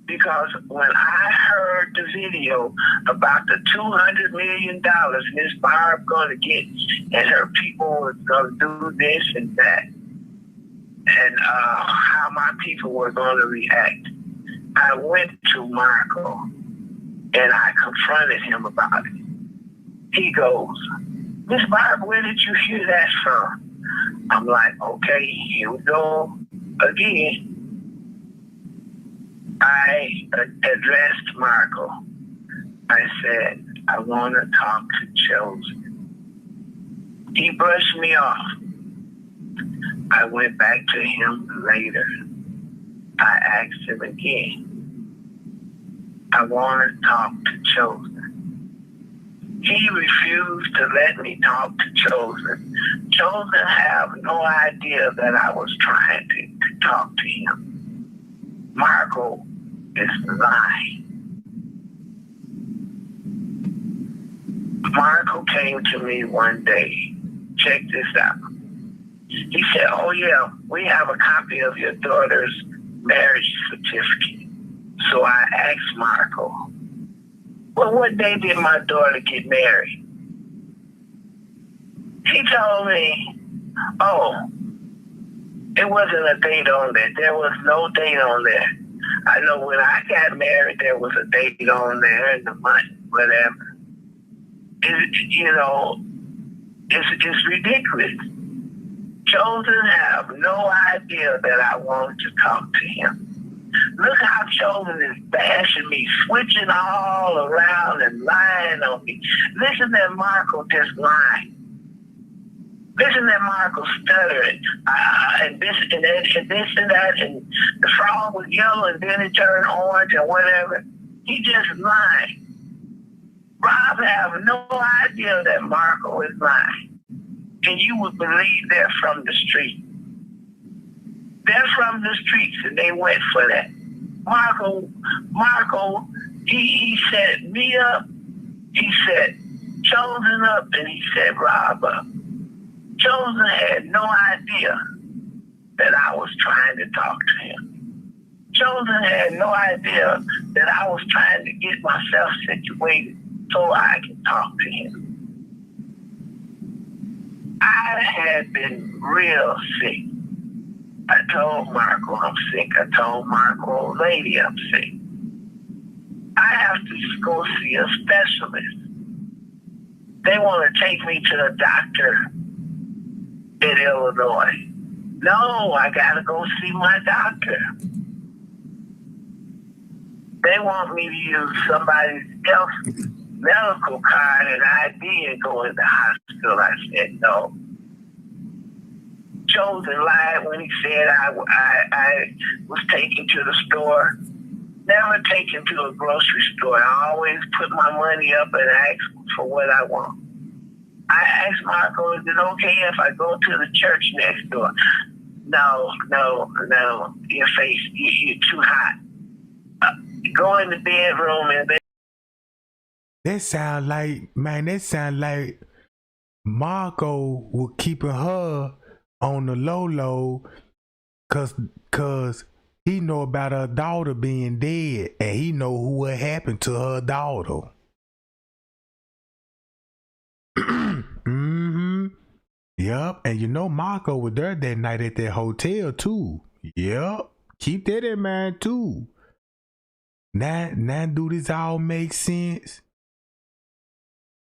Because when I heard the video about the $200 million Miss Barb going to get, and her people was going to do this and that, and how my people were going to react, I went to Marco and I confronted him about it. He goes, Miss Barb, where did you hear that from? I'm like, okay, here we go again. I addressed Marco. I said, I want to talk to Chosen. He brushed me off. I went back to him later. I asked him again. I want to talk to Chosen. He refused to let me talk to Chosen. Chosen have no idea that I was trying to talk to him. Marco is lying. Marco came to me one day. Check this out. He said, oh yeah, we have a copy of your daughter's marriage certificate. So I asked Marco, well, what day did my daughter get married? He told me, oh, it wasn't a date on there. There was no date on there. I know when I got married, there was a date on there and the month, whatever. It's ridiculous. Chosen have no idea that I wanted to talk to him. Look how Chosen is bashing me, switching all around and lying on me. Listen to Marco just lying. Listen to Marco stuttering, and this and that, and this and that, and the frog was yellow and then it turned orange and whatever. He just lying. Rob have no idea that Marco is lying. And you would believe they're from the street. They're from the streets and they went for that. Marco, he set me up, he set Chosen up, and he set Rob up. Chosen had no idea that I was trying to talk to him. Chosen had no idea that I was trying to get myself situated so I could talk to him. I had been real sick. I told Marco I'm sick. I told Marco, old lady, I'm sick. I have to go see a specialist. They want to take me to a doctor in Illinois. No, I got to go see my doctor. They want me to use somebody else's medical card and ID and go in the hospital. I said no. Chosen lied when he said I was taken to the store. Never taken to a grocery store. I always put my money up and ask for what I want. I asked Marco, is it okay if I go to the church next door? No, your face, you're too hot. Go in the bedroom and then. That sound like Marco was keeping her on the low cause he know about her daughter being dead and he know what happened to her daughter. Yep, and you know Marco was there that night at that hotel too. Yep, keep that in mind too. Now do this all make sense?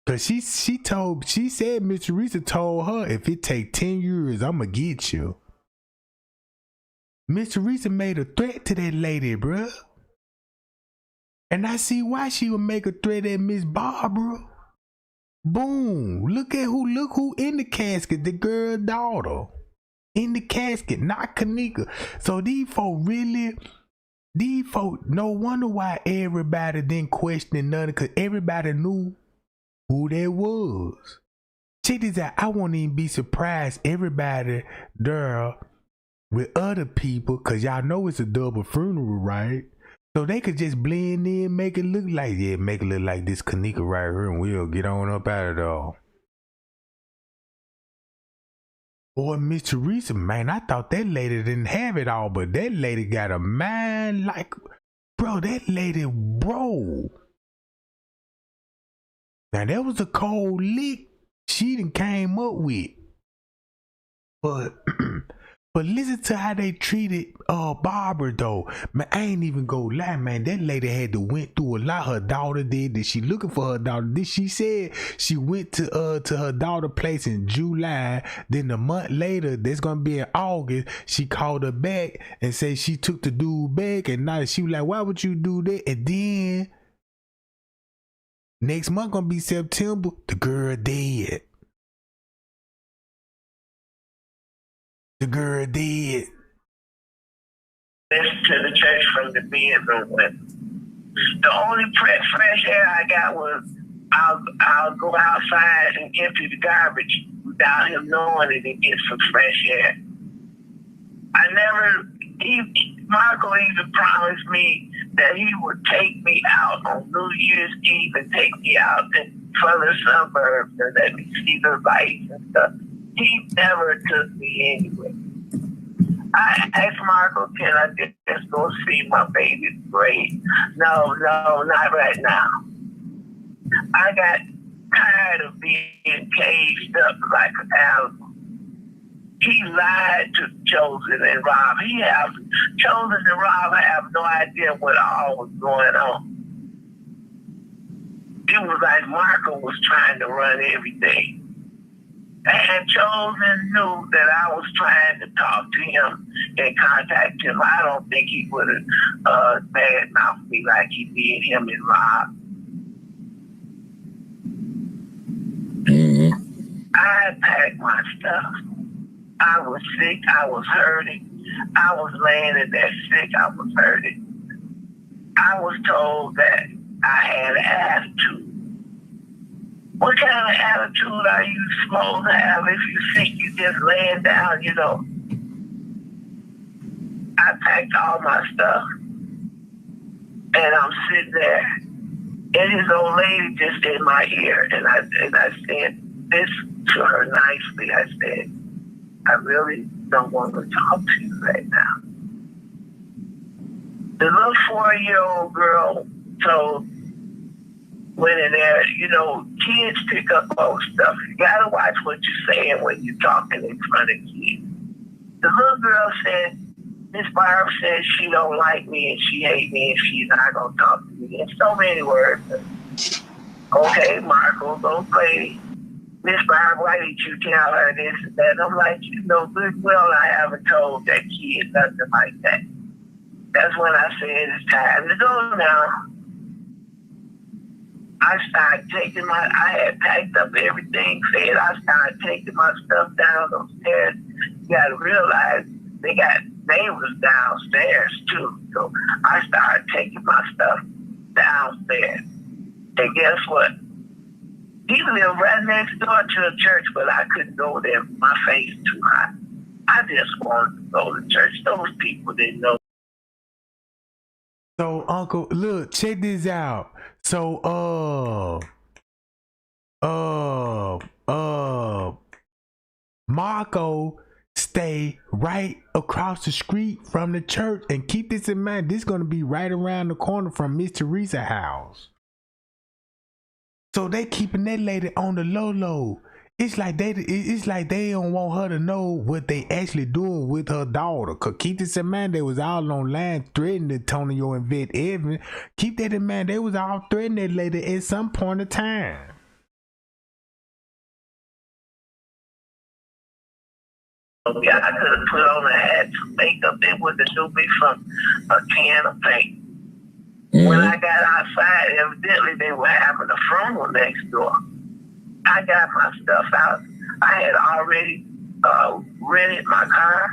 Cause she said Miss Teresa told her if it take 10 years, I'ma get you. Miss Teresa made a threat to that lady, bruh. And I see why she would make a threat at Miss Barbara. Boom. Look who in the casket, the girl daughter. In the casket, not Kenneka. So these folk, no wonder why everybody didn't question nothing, cause everybody knew who they was. Check this out. I won't even be surprised everybody there with other people, cause y'all know it's a double funeral, right? So they could just blend in, make it look like this Kenneka right here, and we'll get on up out of there. Boy, Miss Teresa, man, I thought that lady didn't have it all, but that lady got a mind like, bro, that lady, bro. Now that was a cold lick she done came up with. But listen to how they treated Barbara though. Man, I ain't even gonna lie, man. That lady had to went through a lot. Her daughter did. She looking for her daughter? She said she went to her daughter place in July. Then a month later, that's gonna be in August. She called her back and said she took the dude back, and now she was like, "Why would you do that?" And then next month gonna be September. The girl dead. The girl did. Listen to the church from the bedroom window. The only fresh air I got was I'll go outside and empty the garbage without him knowing it and get some fresh air. Marco even promised me that he would take me out on New Year's Eve and take me out in further suburbs and let me see the lights and stuff. He never took me anywhere. I asked Marco, can I just go see my baby's grave? No, not right now. I got tired of being caged up like an animal. He lied to Chosen and Rob. Chosen and Rob have no idea what all was going on. It was like Marco was trying to run everything. And Chosen knew that I was trying to talk to him and contact him. I don't think he would have badmouthed me like he did him and Rob. I packed my stuff. I was sick. I was hurting. I was laying in there sick. I was hurting. I was told that I had an attitude. What kind of attitude are you supposed to have if you're sick? You just laying down, you know. I packed all my stuff, and I'm sitting there, and his old lady just in my ear, and I said this to her nicely. I said, I really don't want to talk to you right now. The little 4-year-old girl told went in there, you know, kids pick up all stuff. You gotta watch what you're saying when you're talking in front of kids. The little girl said, Miss Barb says she don't like me and she hate me and she's not gonna talk to me. In so many words. Okay, Marco, don't play. Miss Barb, why did you tell her this and that? I'm like, you know good well I haven't told that kid nothing like that. That's when I said it's time to go now. I started taking I had packed up everything, said I started taking my stuff down those stairs. You gotta realize they got neighbors downstairs too. So I started taking my stuff downstairs. And guess what? He lived right next door to a church, but I couldn't go there. My face too hot. I just wanted to go to church. Those people didn't know. So, Uncle, look, check this out. So, Marco stay right across the street from the church, and keep this in mind. This is gonna be right around the corner from Miss Teresa's house. So they keeping that lady on the low. It's like they don't want her to know what they actually doing with her daughter. Cause keep this in mind, they was all online threatening Antonio and Vet Evans. Keep that in mind, they was all threatening that lady at some point of time. Yeah, I could have put on a hat, some makeup. They wouldn't have knew me from a can of paint. When I got outside, evidently they were having a funeral next door. I got my stuff out. I had already rented my car.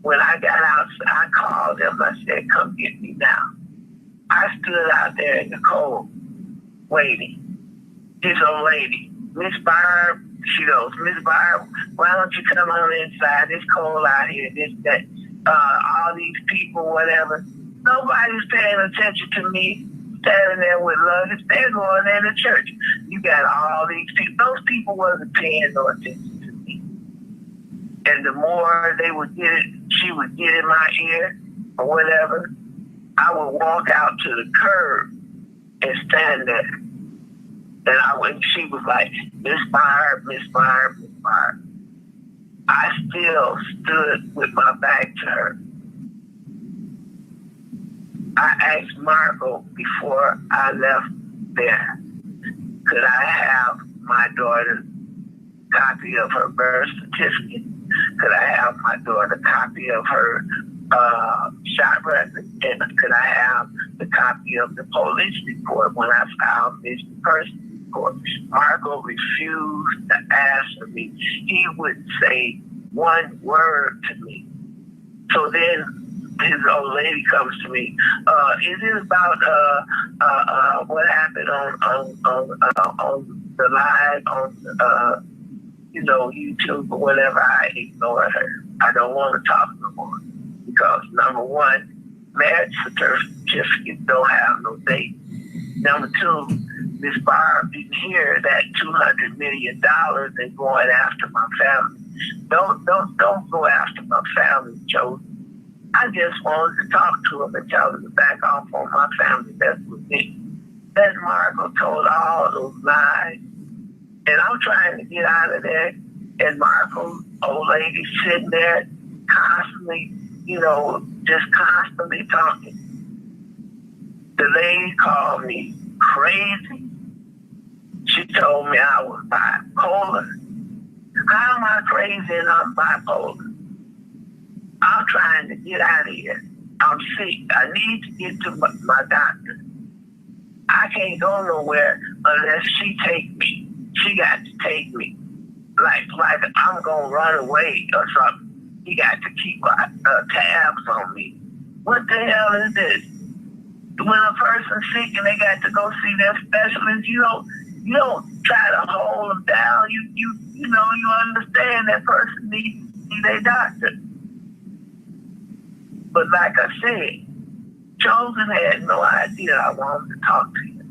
When I got out, I called them. I said, come get me now. I stood out there in the cold, waiting. This old lady, Miss Barb, she goes, Miss Barb, why don't you come on inside? It's cold out here, this, that. All these people, whatever. Nobody's paying attention to me, standing there with luggage. They're going there to church. You got all these people. Those people wasn't paying no attention to me. And the more they would get it, she would get in my ear or whatever, I would walk out to the curb and stand there. And she was like, Miss Barb, Miss Barb, Miss Barb. I still stood with my back to her. I asked Marco before I left there, could I have my daughter's copy of her birth certificate? Could I have my daughter's copy of her shot record? And could I have the copy of the police report when I filed this person report? Marco refused to answer me. He wouldn't say one word to me. So then his old lady comes to me. Is it about what happened on the live on YouTube or whatever? I ignored her. I don't want to talk no more because number one, marriage certificates don't have no date. Number two, Miss Barb didn't hear that $200 million and going after my family. Don't go after my family, Joe. I just wanted to talk to him and tell him to back off on my family. That's what it. That Marco told all those lies. And I'm trying to get out of there. And Marco's old lady sitting there constantly, just constantly talking. The lady called me crazy. She told me I was bipolar. How am I crazy and I'm bipolar? I'm trying to get out of here. I'm sick. I need to get to my doctor. I can't go nowhere unless she takes me. She got to take me. Like I'm going to run away or something. He got to keep tabs on me. What the hell is this? When a person's sick and they got to go see their specialist, you don't try to hold them down. You understand that person needs to see their doctor. But like I said, Chosen had no idea I wanted to talk to you.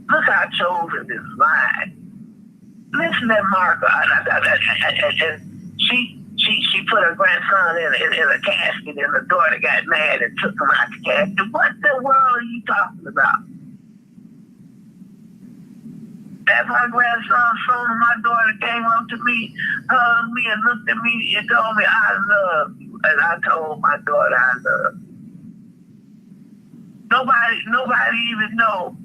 Look how Chosen is lying. Listen to Marco. And she put her grandson in a casket, and the daughter got mad and took him out the casket. What the world are you talking about? as my grandson saw my daughter came up to me, hugged me, and looked at me and told me, I love you. And I told my daughter I love you. Nobody even know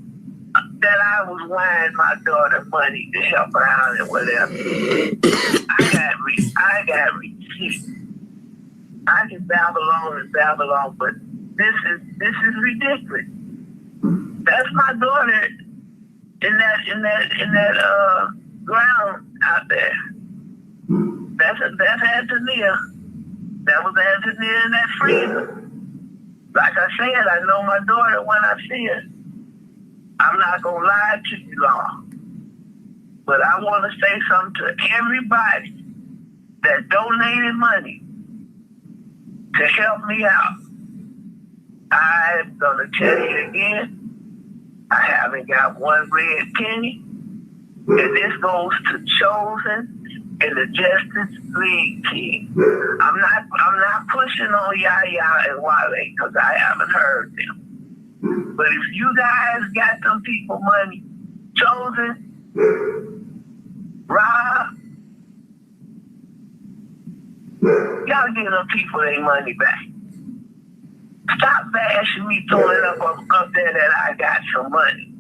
that I was wiring my daughter money to help her out and whatever. I got receipts. I can babble on, but this is ridiculous. That's my daughter in that ground out there. That's Antonia. That was Antonia in that freezer. Like I said, I know my daughter when I see her. I'm not gonna lie to you all, but I want to say something to everybody that donated money to help me out. I'm gonna tell you again, I haven't got one red penny, and this goes to Chosen and the Justice League team. I'm not pushing on Yaya and Wale because I haven't heard them. But if you guys got some people money, Chosen, Rob, y'all give them people their money back. Stop bashing me, throwing up there that I got some money.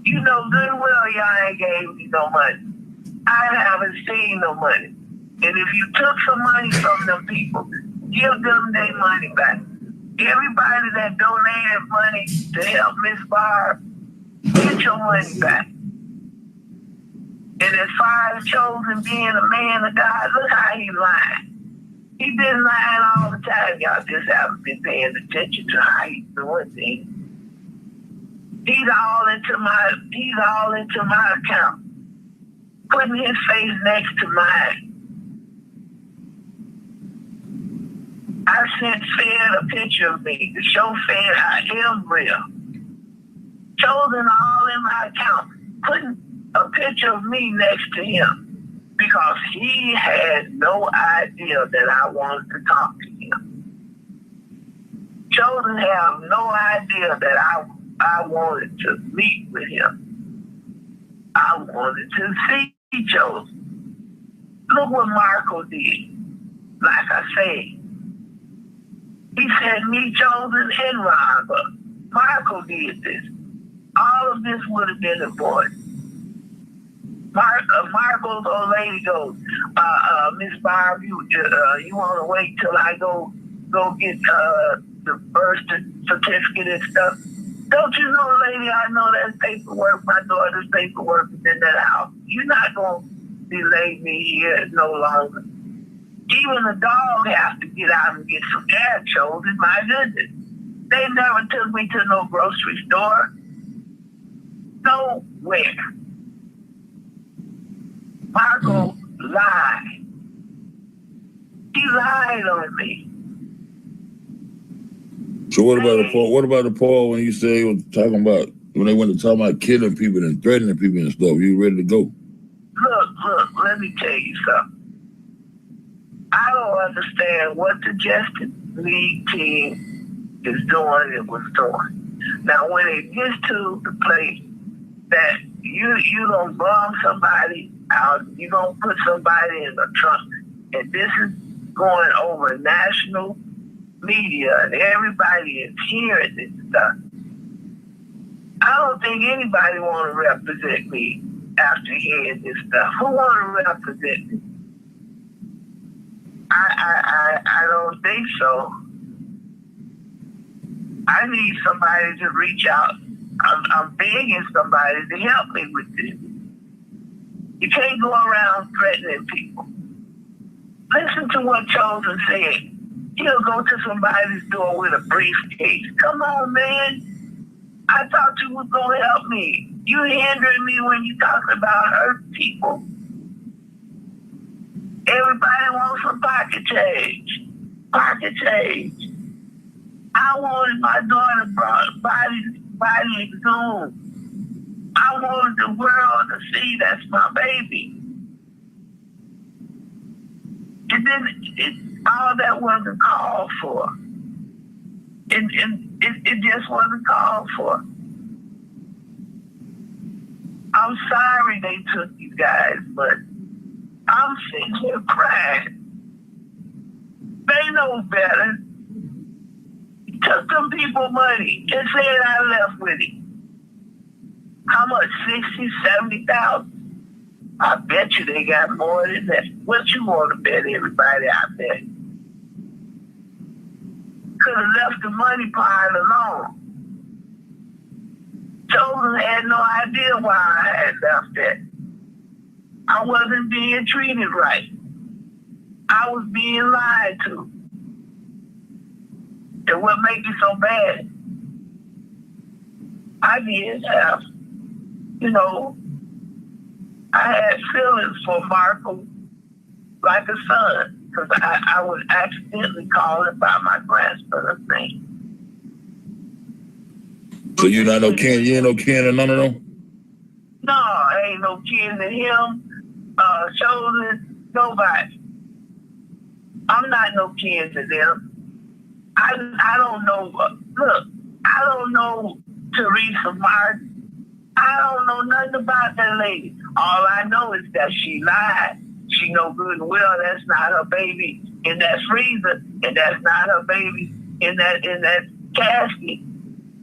You know good well y'all ain't gave me no money. I haven't seen no money. And if you took some money from them people, give them their money back. Everybody that donated money to help Miss Barb, get your money back. And as far as Chosen being a man of God, look how he lied. He been lying all the time. Y'all just haven't been paying attention to how he's doing things. He's all into my account, putting his face next to mine. I sent Fed a picture of me to show Fed I am real. Chosen all in my account, putting a picture of me next to him because he had no idea that I wanted to talk to him. Chosen have no idea that I wanted to meet with him. I wanted to see Chosen. Look what Marco did. Like I said, he said me, Chosen, and Robert. Marco did this. All of this would have been avoided. Marco's old lady goes, Miss Barb, you want to wait till I go get the birth certificate and stuff? Don't you know, lady, I know that paperwork, my daughter's paperwork is in that house. You're not going to delay me here no longer. Even the dog has to get out and get some air, Chosen. My goodness. They never took me to no grocery store. Nowhere. Marco lied. He lied on me. So what about the Paul when you say he was talking about when they went to talk about killing people and threatening people and stuff? You ready to go? Look, let me tell you something. I don't understand what the Justice League team is doing and was doing. Now, when it gets to the place that you gonna bomb somebody out, you gonna put somebody in the trunk, and this is going over national media, and everybody is hearing this stuff. I don't think anybody want to represent me after hearing this stuff. Who want to represent me? I don't think so. I need somebody to reach out. I'm begging somebody to help me with this. You can't go around threatening people. Listen to what Chosen said. He'll go to somebody's door with a briefcase. Come on, man. I thought you was going to help me. You hindering me when you talk about hurt people. Everybody wants some pocket change. Pocket change. I wanted my daughter body exhumed. I wanted the world to see that's my baby. And then all that wasn't called for. It just wasn't called for. I'm sorry they took you guys, but I'm sitting here crying. They know better. Took them people money and said I left with it. How much? 60, 70,000? I bet you they got more than that. What you want to bet everybody out there? Could have left the money pile alone. Chosen had no idea why I had left that. I wasn't being treated right. I was being lied to. And what made it so bad? I did have, I had feelings for Marco like a son, because I was accidentally calling by my grandson's name. So you not no kin? You ain't no kin to none of them? No, I ain't no kin to him, Chosen, nobody. I'm not no kin to them. I don't know. Look, I don't know Teresa Martin. I don't know nothing about that lady. All I know is that she lied. She know good and well that's not her baby in that freezer, and that's not her baby in that casket.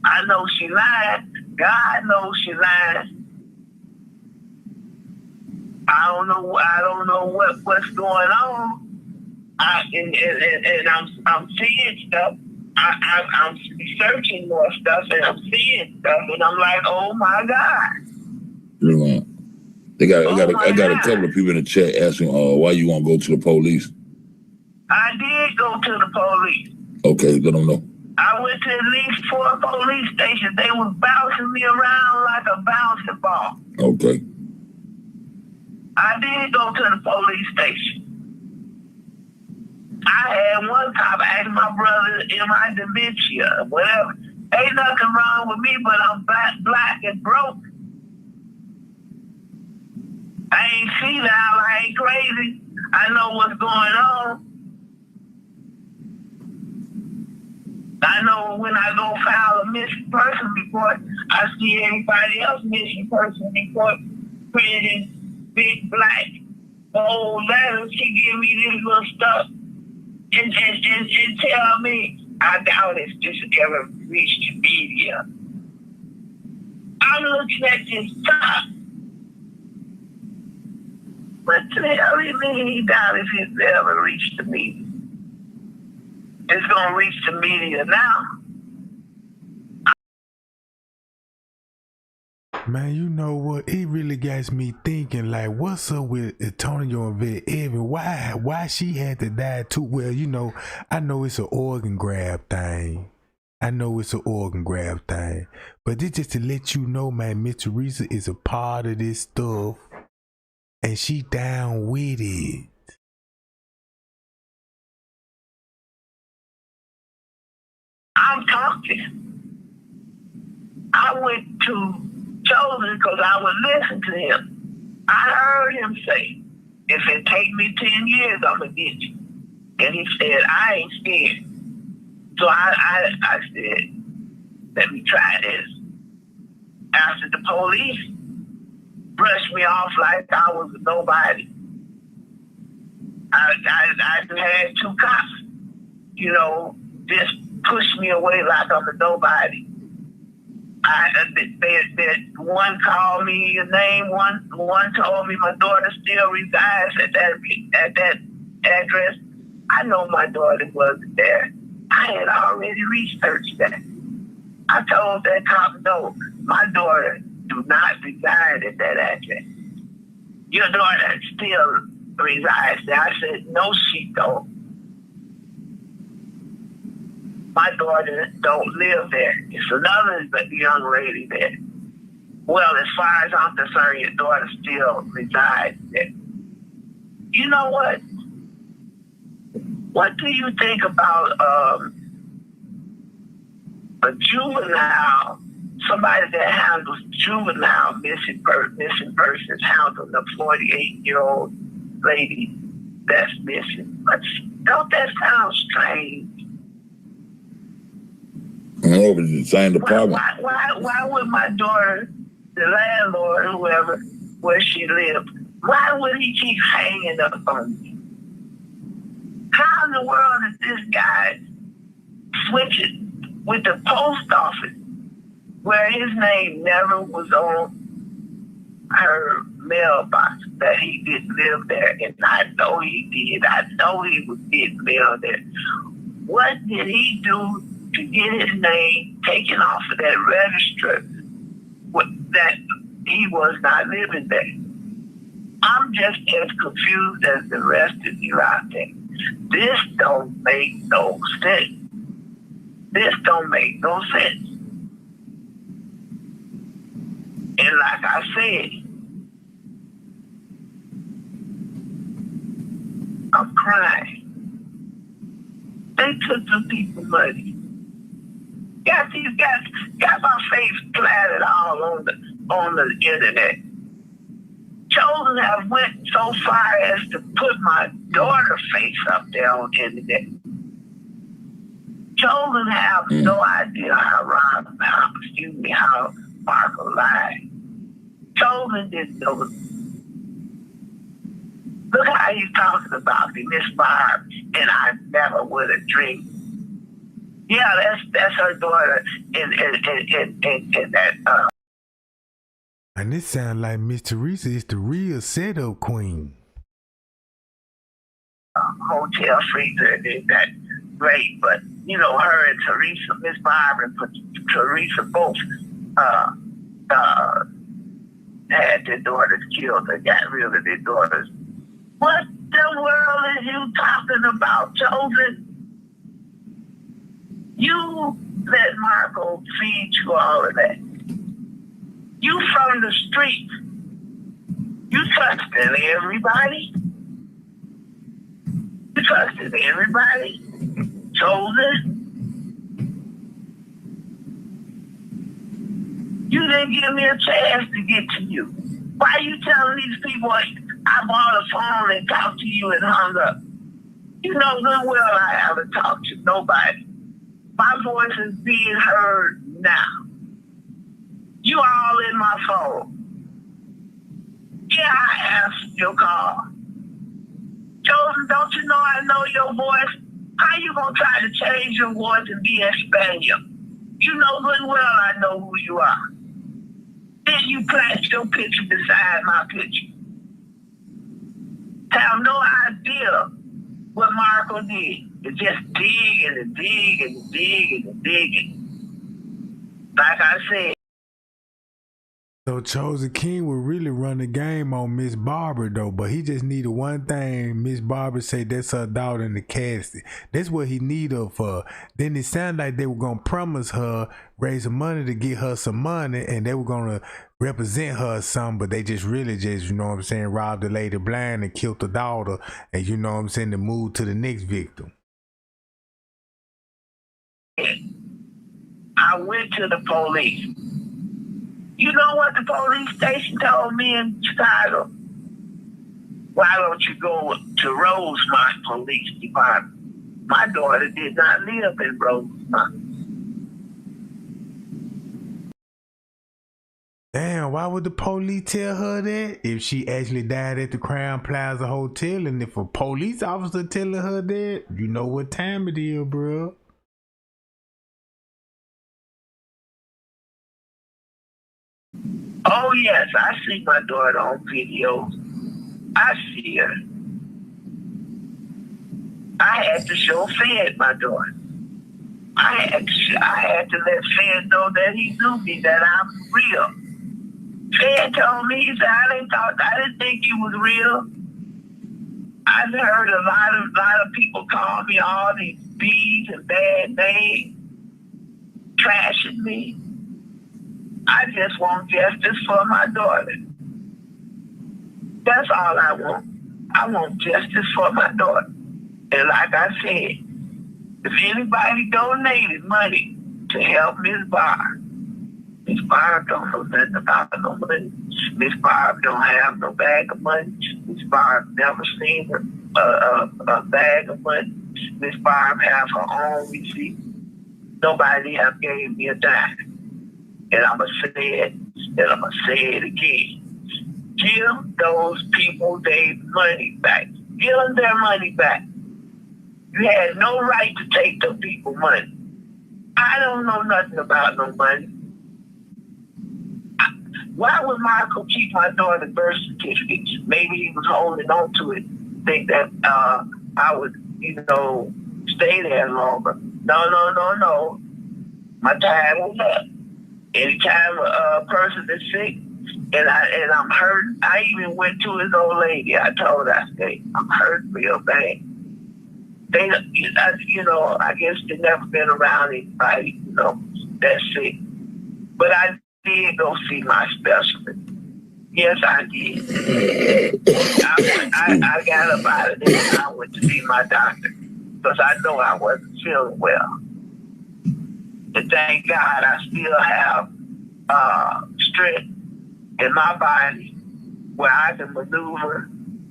I know she lied. God knows she lied. I don't know what's going on. And I'm seeing stuff. I'm searching more stuff, and I'm seeing stuff, and I'm like, oh my God. I got a couple of people in the chat asking, why you won't go to the police? I did go to the police. Okay, let them know. I went to at least 4 police stations. They was bouncing me around like a bouncing ball. Okay. I did go to the police station. I had one cop ask my brother, am I dementia or whatever. Ain't nothing wrong with me, but I'm black and broke. I ain't senile, I ain't crazy. I know what's going on. I know when I go file a missing person report, I see everybody else missing person report printed in big black bold letters. She give me this little stuff and tell me, I doubt if this ever reached the media. I'm looking at this stuff. What the hell do you mean he doubt if it's ever reached the media? It's going to reach the media now. Man, you know what? It really gets me thinking, like, what's up with Antonio and Vet Evan? Why she had to die too? Well, I know it's an organ grab thing. But it's just to let you know, man, Miss Teresa is a part of this stuff. And she down with it. I'm talking. I went to Chosen because I would listen to him. I heard him say, if it take me 10 years, I'm going to get you. And he said, I ain't scared. So I said, let me try this. After the police brushed me off like I was a nobody. I had 2 cops, just pushed me away like I'm a nobody. One called me a name, one told me my daughter still resides at that address. I know my daughter wasn't there. I had already researched that. I told that cop, no, my daughter do not reside at that address. Your daughter still resides there. I said, no, she don't. My daughter don't live there. It's another young lady there. Well, as far as I'm concerned, your daughter still resides there. You know what? What do you think about a juvenile, somebody that handles juvenile missing persons, handling a 48-year-old lady that's missing? Don't that sound strange? No, but it's the same department. Why would my daughter the landlord, whoever, where she lived, why would he keep hanging up on me? How in the world is this guy switching with the post office where his name never was on her mailbox, that he didn't live there? And I know he did. I know he was getting mail there. What did he do to get his name taken off of that register that he was not living there? I'm just as confused as the rest of you out there. This don't make no sense. This don't make no sense. And like I said, I'm crying. They took some people's money. Got these guys, got my face platted all on the internet. Chosen have went so far as to put my daughter's face up there on the internet. Chosen have no idea how Marco lied. Chosen didn't know. Look how he's talking about me, Miss Barb, and I never would have dreamed. Yeah, that's her daughter in that. And it sounds like Miss Teresa is the real setup queen. Hotel freezer, and that great, but you know, her and Teresa, Miss Barb and Teresa both had their daughters killed. They got rid of their daughters. What the world is you talking about, Chosen? You let Marco feed you all of that. You from the street. You trusted everybody. You trusted everybody. Chosen. You didn't give me a chance to get to you. Why are you telling these people I bought a phone and talked to you and hung up? You know good well I haven't talked to nobody. My voice is being heard now. You all in my phone. Yeah, I answered your call. Chosen, don't you know I know your voice? How you gonna try to change your voice and be Spaniel? You know good well I know who you are. Then you plant your picture beside my picture. Have no idea what Marco did. It's just digging and digging and digging and digging. Like I said. So Chosen King would really run the game on Miss Barbara though, but he just needed one thing. Miss Barbara say that's her daughter in the casket. That's what he need her for. Then it sounded like they were gonna promise her, raise some money to get her some money, and they were gonna represent her or something, but they just really just, you know what I'm saying, robbed the lady blind and killed the daughter, and you know what I'm saying, to move to the next victim. I went to the police. You know what the police station told me in Chicago? Why don't you go to Rosemont Police Department? My daughter did not live in Rosemont. Damn, why would the police tell her that? If she actually died at the Crown Plaza Hotel, and if a police officer telling her that, you know what time it is, bro. Oh yes, I see my daughter on videos. I see her. I had to show Fed my daughter. I had to let Fed know that he knew me, that I'm real. Fed told me, he said, I didn't think you was real. I've heard a lot of people call me all these B's and bad names, trashing me. I just want justice for my daughter. That's all I want. I want justice for my daughter. And like I said, if anybody donated money to help Miss Barb don't know nothing about no money. Miss Barb don't have no bag of money. Miss Barb never seen a bag of money. Miss Barb have her own receipt. Nobody have gave me a dime. And I'ma say it And I'm going to say it again. Give those people their money back. Give them their money back. You had no right to take the people money. I don't know nothing about no money. Why would Michael keep my daughter's birth certificate? Maybe he was holding on to it, think that I would, stay there longer. No. My time was up. Anytime a person is sick and I'm hurt, I even went to his old lady. I told her, I said, I'm hurt real bad. They, I guess they never been around anybody, that's sick. But I did go see my specialist. Yes, I did. I got up out of there and I went to see my doctor because I know I wasn't feeling well. And thank God I still have strength in my body where I can maneuver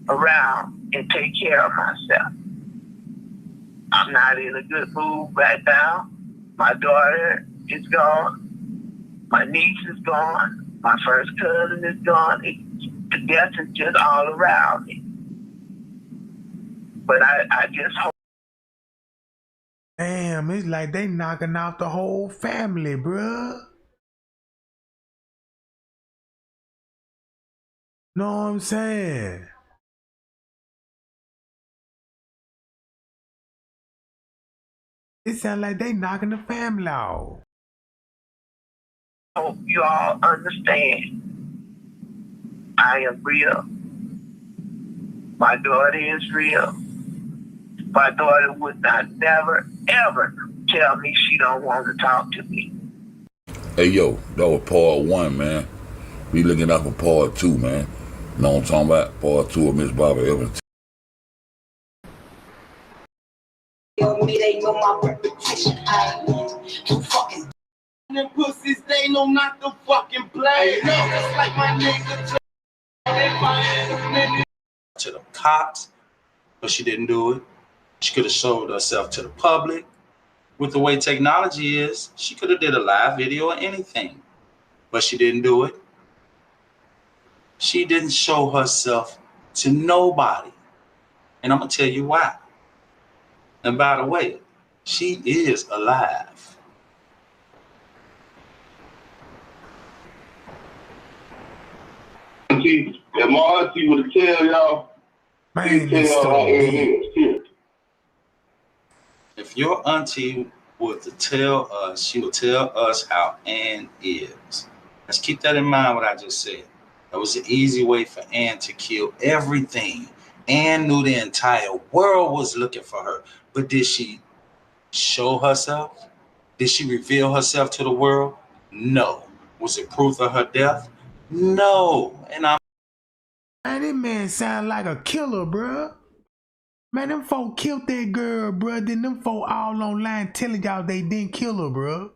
around and take care of myself. I'm not in a good mood right now. My daughter is gone. My niece is gone. My first cousin is gone. The death is just all around me. But I just hope. Damn, it's like they knocking out the whole family, bruh. Know what I'm saying? It sounds like they knocking the family out. Hope you all understand. I am real. My daughter is real. My daughter would not never, ever tell me she don't want to talk to me. Hey, yo, that was part 1, man. We looking out for part 2, man. You know what I'm talking about? Part 2 of Miss Bobby Evans. Me, they know my reputation. I ain't too fucking. Them pussies, they know not to fucking play. No, just like my nigga. To the cops, but she didn't do it. She could have showed herself to the public. With the way technology is, she could have did a live video or anything, but she didn't do it. She didn't show herself to nobody, and I'm gonna tell you why. And by the way, she is alive. If my auntie would tell y'all, man, if your auntie were to tell us, she would tell us how Ann is. Let's keep that in mind, what I just said. That was an easy way for Ann to kill everything. Ann knew the entire world was looking for her. But did she show herself? Did she reveal herself to the world? No. Was it proof of her death? No. And man, that man sound like a killer, bruh. Man, them folk killed that girl, bruh. Then them folk all online telling y'all they didn't kill her, bruh.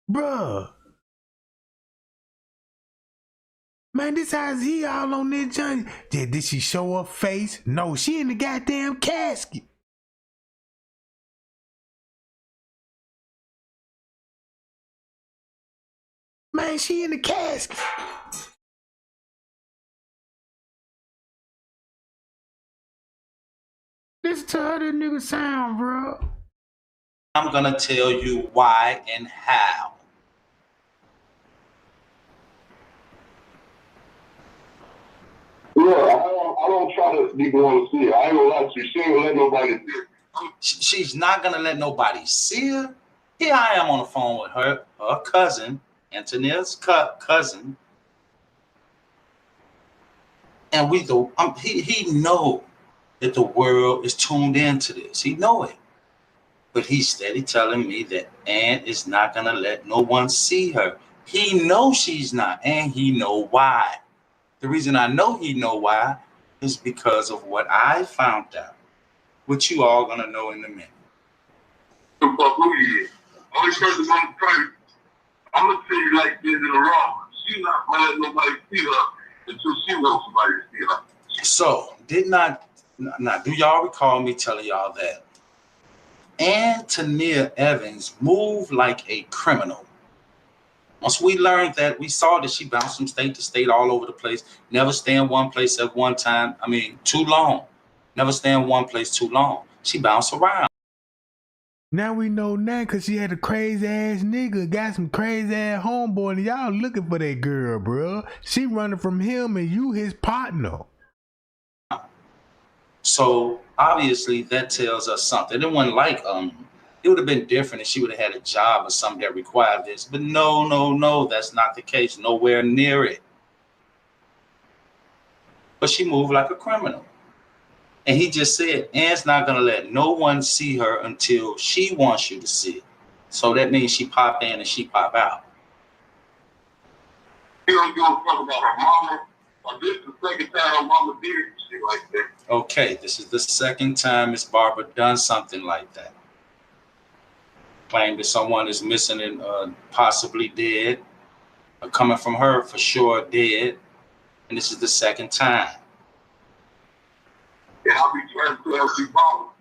Bruh. Man, this how's he all on this journey? Did she show her face? No, she in the goddamn casket. Man, she in the casket. Listen to how that nigga sound, bro. I'm gonna tell you why and how. Yeah, I don't try to be going to see her. I ain't gonna lie to you. She ain't gonna let nobody see her. She's not gonna let nobody see her. Here I am on the phone with her cousin, Antonia's cousin, and he know that the world is tuned into this. He know it, but he's steady telling me that Ann is not gonna let no one see her. He knows she's not, and he know why. The reason I know he know why is because of what I found out, which you all gonna know in a minute. Only person on the planet, I'm gonna tell you like this in the wrong. She's not gonna let nobody see her until she wants somebody to see her. So, do y'all recall me telling y'all that Tania Evans moved like a criminal. Once we learned that, we saw that she bounced from state to state all over the place, never stay in one place at one time. I mean, too long. Never stay in one place too long. She bounced around. Now we know now because she had a crazy ass nigga, got some crazy ass homeboy, and y'all looking for that girl, bro. She running from him and you his partner. So obviously that tells us something. It wasn't like it would have been different if she would have had a job or something that required this. But no, that's not the case. Nowhere near it. But she moved like a criminal. And he just said, Ann's not going to let no one see her until she wants you to see it. So that means she pop in and she pop out. You don't give a fuck about her mama. Or this is the second time her mama did shit like that. Okay, this is the second time Miss Barbara done something like that. Claimed that someone is missing and possibly dead. Coming from her, for sure dead. And this is the second time. And I'll be trying to tell people,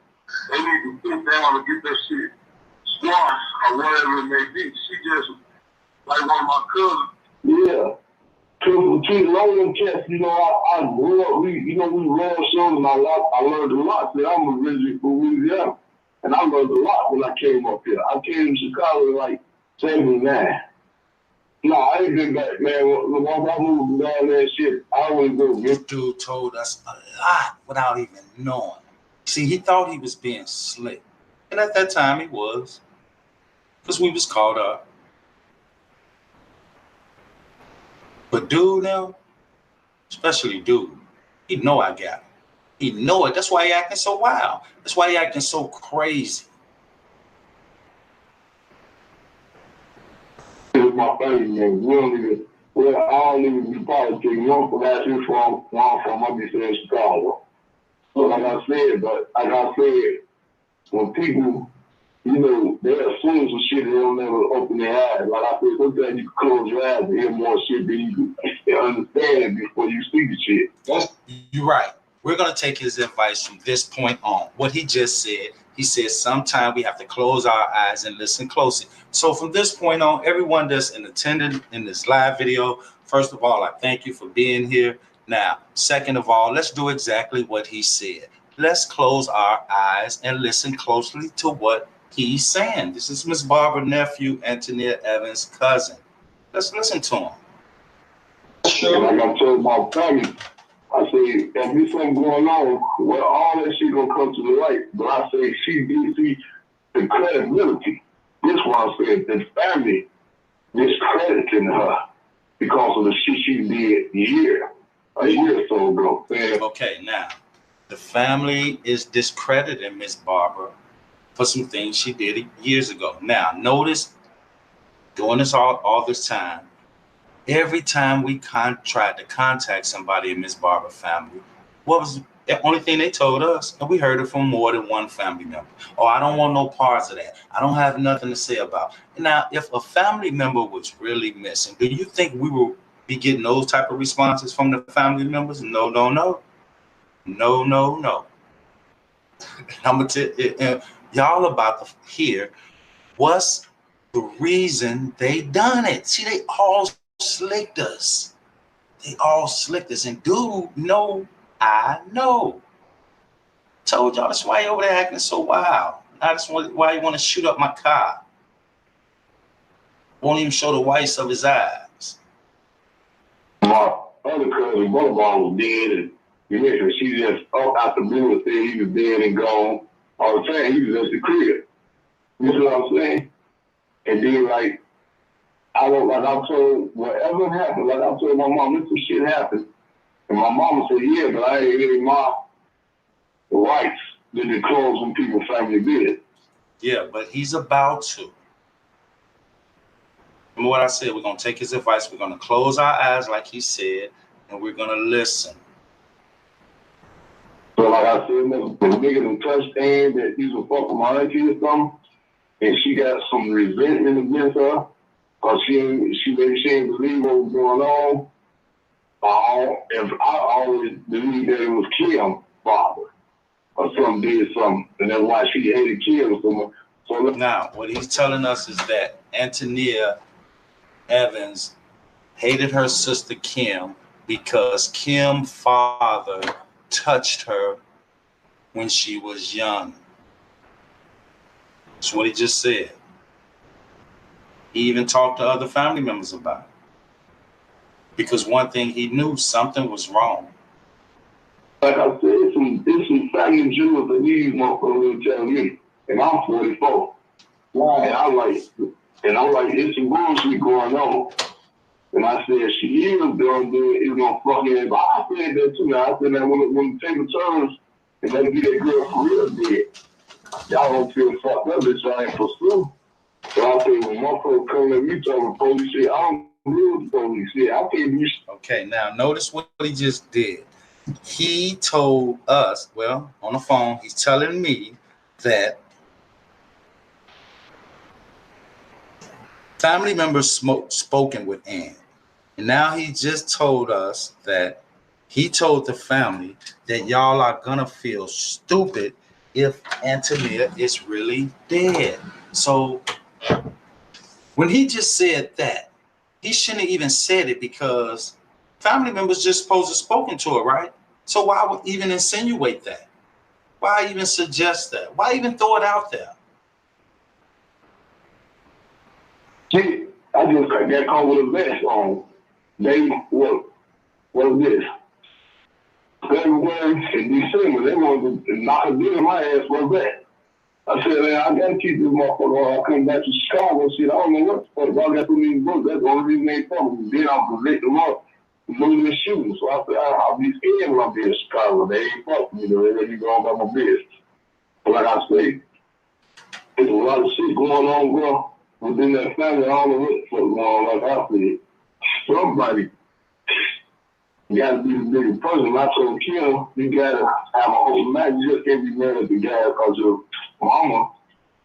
they need to sit down and get that shit squashed or whatever it may be. She just, like one of my cousins. Yeah. Between Logan and Kess, you know, I grew up, we ran shows and I learned a lot. See, I'm originally from Louisiana. And I learned a lot when I came up here. I came to Chicago in like 79. No, I ain't been back, man. When I moved down there and shit, I always go. This dude told us a lot without even knowing. See, he thought he was being slick. And at that time, he was. Because we was caught up. But dude now, especially dude, he know I got him. He know it. That's why he acting so wild. That's why he acting so crazy. It's my favorite, man. I don't even be politicking. One for that shit where I'm from, I be saying Chicago. So like I said, when people, you know, they assume some shit, they don't never open their eyes. Like I said, sometimes you can close your eyes and hear more shit than you can understand it before you see the shit. You're right. We're going to take his advice from this point on. What he just said, he said sometimes we have to close our eyes and listen closely. So from this point on, everyone that's in attendance in this live video, first of all, I thank you for being here. Now, second of all, let's do exactly what he said. Let's close our eyes and listen closely to what he's saying. This is Miss Barbara's nephew, Antonia Evans' cousin. Let's listen to him. Like I told my family, I say, if there's something going on, well, all that shit gonna come to the light. But I say, she did see the credibility. This one said the family discrediting her because of the shit she did a year or so ago. Okay, now, the family is discrediting Miss Barbara for some things she did years ago. Now, notice, doing this all this time, every time we tried to contact somebody in Miss Barbara's family, what was the only thing they told us? And we heard it from more than one family member. Oh, I don't want no parts of that. I don't have nothing to say about it. Now, if a family member was really missing, do you think we will be getting those type of responses from the family members? No. I'm going to tell y'all about to hear what's the reason they done it. See, they all slicked us. And dude, no, I know. Told y'all that's why you over there acting so wild. That's why you want to shoot up my car. Won't even show the whites of his eyes. My other cousin, brother-in-law, was dead, and you mentioned she just up out the blue and said he was dead and gone. All the time, he was at the crib. You see what I'm saying? And then, like I told, whatever happened, like I told my mom, this shit happened. And my mama said, yeah, but I ain't getting my rights to disclose when people's family did. Yeah, but he's about to. Remember what I said, we're going to take his advice, we're going to close our eyes like he said, and we're going to listen. So like I said, the nigga done touched Ann that he was fucking my auntie or something, and she got some resentment against her, because she didn't believe what was going on. And I always believed that it was Kim's father. or something did something, and that's why she hated Kim so much. So now, what he's telling us is that Antonia Evans hated her sister Kim because Kim's father touched her when she was young. That's what he just said. He even talked to other family members about it. Because one thing he knew, something was wrong. Like I said, it's some family jewels that these motherfuckers will tell me. And I'm 44. Wow. And I'm like, it's some bullshit going on. And I said, she is gonna do it, it's gonna fuck it. But I said that too. Now I said that when the table turns and they get that girl for real dead, y'all don't feel fucked up that y'all ain't pursue. So I said, when motherfuckers come at me talking police shit, I don't deal with police shit. I can't be. Okay, now notice what he just did. He told us, well, on the phone, he's telling me that family members spoken with Ann. And now he just told us that he told the family that y'all are gonna feel stupid if Antonia is really dead. So when he just said that, he shouldn't have even said it because family members just supposed to spoken to her, right? So why would even insinuate that? Why even suggest that? Why even throw it out there? Shit, I just got that call with a vest on. They what is this? February and December, they wanted to knock a deal in my ass for that. I said, man, I gotta keep this motherfucker on. I come back to Chicago, shit, I don't know what the fuck. I got too many books. That's the only reason they fucking. Then I'm protect them up, losing the shooting. So I said, I'll be scared when I be in Chicago. They ain't fucking me, though. They let me go on about my business. But like I say, there's a lot of shit going on, bro, within that family. I don't know what the fuck going on, like I said. Somebody gotta be the bigger person. I told Kim, you gotta have a whole match. You just can't be mad at the guy because your mama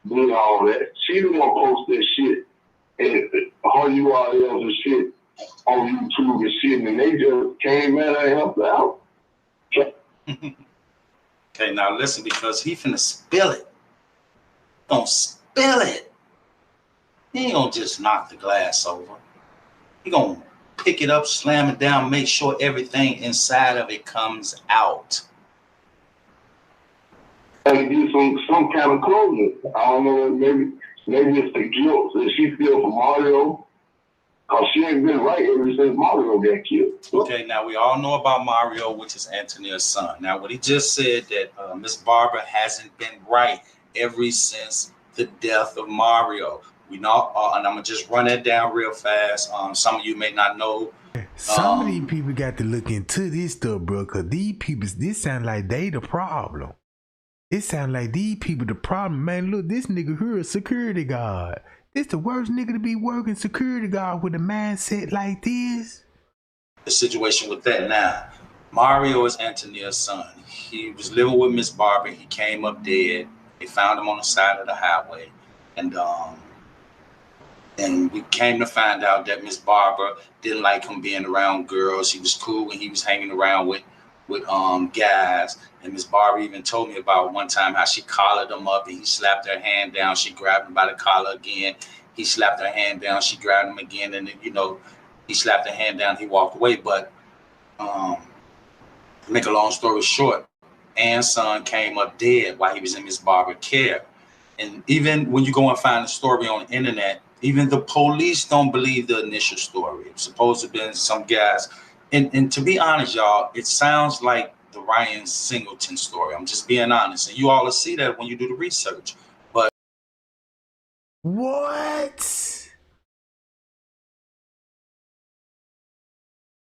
doing all that. She the one post that shit and all you all else and shit on YouTube and shit, and they just came in and helped out. Okay, now listen, because he finna spill it. He gonna spill it. He ain't gonna just knock the glass over. He gonna pick it up, slam it down, make sure everything inside of it comes out. And do some kind of closing. I don't know, maybe it's the guilt that she feels for Mario, because she ain't been right ever since Mario got killed. Okay, now we all know about Mario, which is Antonia's son. Now, what he just said that Miss Barbara hasn't been right ever since the death of Mario. We know, and I'm gonna just run that down real fast. Some of you may not know. Some of these people got to look into this stuff, bro, because these people, this sound like they the problem. It sound like these people the problem. Man, look, this nigga here a security guard. This the worst nigga to be working security guard with a mindset like this. The situation with that now. Mario is Antonia's son. He was living with Miss Barbara. He came up dead. They found him on the side of the highway. And we came to find out that Miss Barbara didn't like him being around girls. He was cool when he was hanging around with guys. And Miss Barbara even told me about one time how she collared him up and he slapped her hand down. She grabbed him by the collar again. He slapped her hand down. She grabbed him again. And then, he slapped her hand down. He walked away. But to make a long story short, Ann's son came up dead while he was in Miss Barbara's care. And even when you go and find the story on the internet, even the police don't believe the initial story. It's supposed to have been some guys. And to be honest, y'all, it sounds like the Ryan Singleton story. I'm just being honest. And you all will see that when you do the research. But what?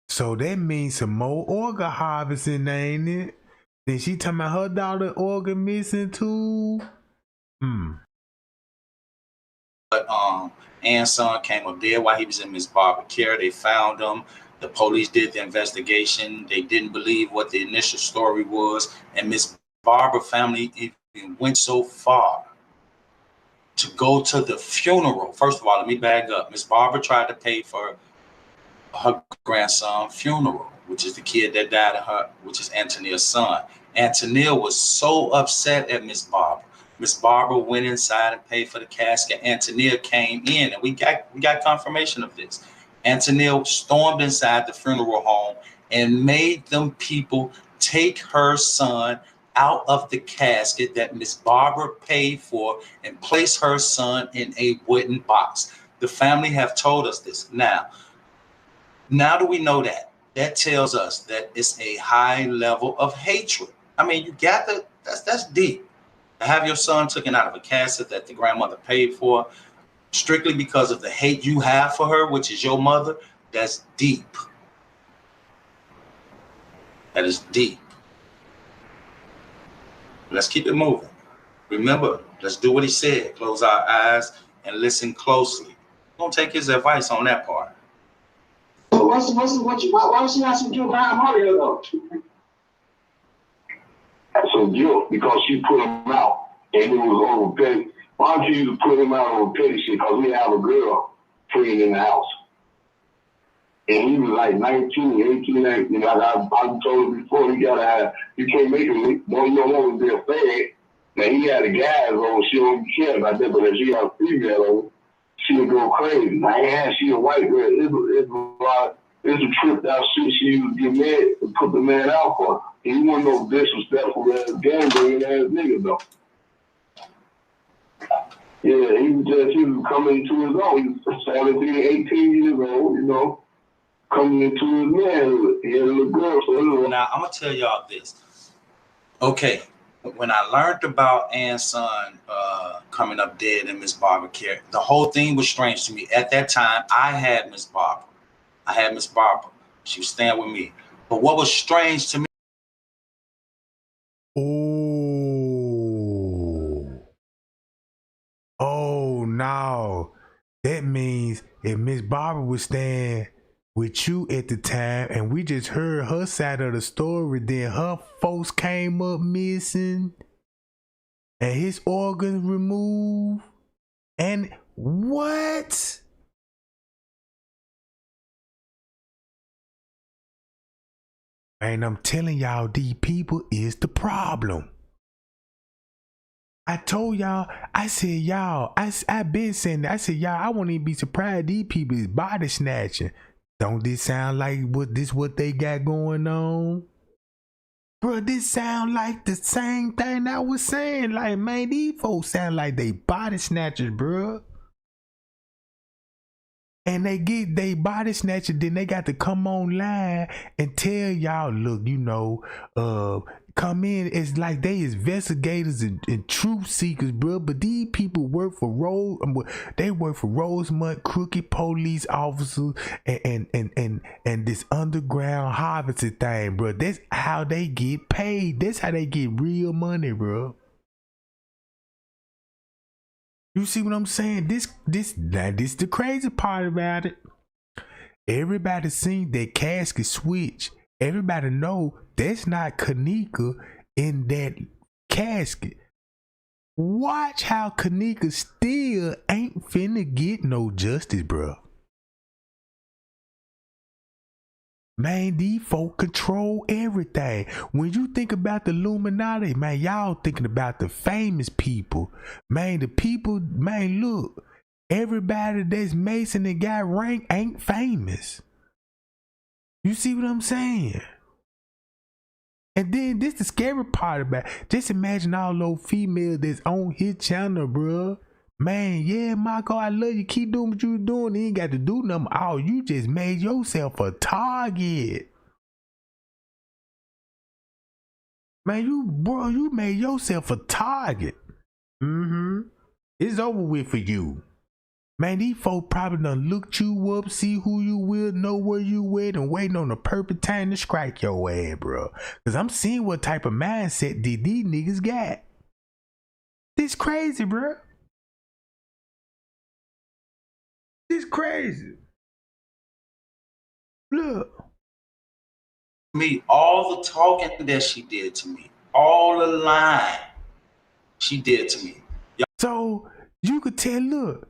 So that means some more organ harvesting, ain't it? Then she talking about her daughter organ missing too. But Ann's son came up dead while he was in Miss Barbara's care. They found him. The police did the investigation. They didn't believe what the initial story was. And Miss Barbara's family even went so far to go to the funeral. First of all, let me back up. Miss Barbara tried to pay for her grandson's funeral, which is the kid that died of her, which is Antonia's son. And Tennille was so upset at Miss Barbara. Miss Barbara went inside and paid for the casket. And Tennille came in, and we got confirmation of this. And Tennille stormed inside the funeral home and made them people take her son out of the casket that Miss Barbara paid for and place her son in a wooden box. The family have told us this. Now do we know that? That tells us that it's a high level of hatred. I mean, you got to, that's deep. To have your son taken out of a casket that the grandmother paid for strictly because of the hate you have for her, which is your mother, that's deep. That is deep. Let's keep it moving. Remember, let's do what he said. Close our eyes and listen closely. Don't take his advice on that part. So why was she asking you behind Mario though? So guilt because she put him out and it was over petty. Why don't you put him out over petty shit? Because we have a girl friend in the house. And he was like 19, 18, 19. You know, I told him before, you can't make him, well, you don't want to be a fag. Now, he had a guys on, she don't care about that, but if she had a female on, she would go crazy. Now, she a white girl. It's a tripped out shit she would get mad and put the man out for. And he wasn't no disrespectful ass gang-banging ass nigga, though. Yeah, he was coming to his own. He was 17, 18 years old, you know. Coming into his manhood. He had a little girl. So now, I'm going to tell y'all this. Okay, when I learned about Ann's son coming up dead in Miss Barbara care, the whole thing was strange to me. At that time, I had Miss Barbara. She was staying with me. But what was strange to me. Oh, no. That means if Miss Barbara was staying with you at the time and we just heard her side of the story, then her folks came up missing and his organs removed. And what? And I'm telling y'all, these people is the problem. I told y'all, I said, y'all, I been saying that. I said, y'all, I won't even be surprised these people is body snatching. Don't this sound like what they got going on? Bro, this sound like the same thing I was saying. Like, man, these folks sound like they body snatchers, bro. And they body snatchers, then they got to come online and tell y'all, look, you know, come in. It's like they investigators and truth seekers, bro. But these people work for Rosemont crooked police officers and this underground harvesting thing, bro. That's how they get paid. That's how they get real money, bro. You see what I'm saying? This the crazy part about it. Everybody seen that Caskit switch. Everybody know that's not Kenneka in that casket. Watch how Kenneka still ain't finna get no justice, bro. Man, these folk control everything. When you think about the Illuminati, man, y'all thinking about the famous people. Man, the people, man, look, everybody that's Mason and got rank ain't famous. You see what I'm saying? And then this the scary part about it. Just imagine all those females that's on his channel, bro. Man, yeah, Michael, I love you. Keep doing what you doing. You ain't got to do nothing. Oh, you just made yourself a target. Man, you made yourself a target. It's over with for you. Man, these folks probably done looked you up, see who you will, know where you with, and waiting on the perfect time to strike your ass, bro. Because I'm seeing what type of mindset these niggas got. This crazy, bro. This crazy. Look. Me, all the talking that she did to me, all the lying she did to me. So you could tell, look,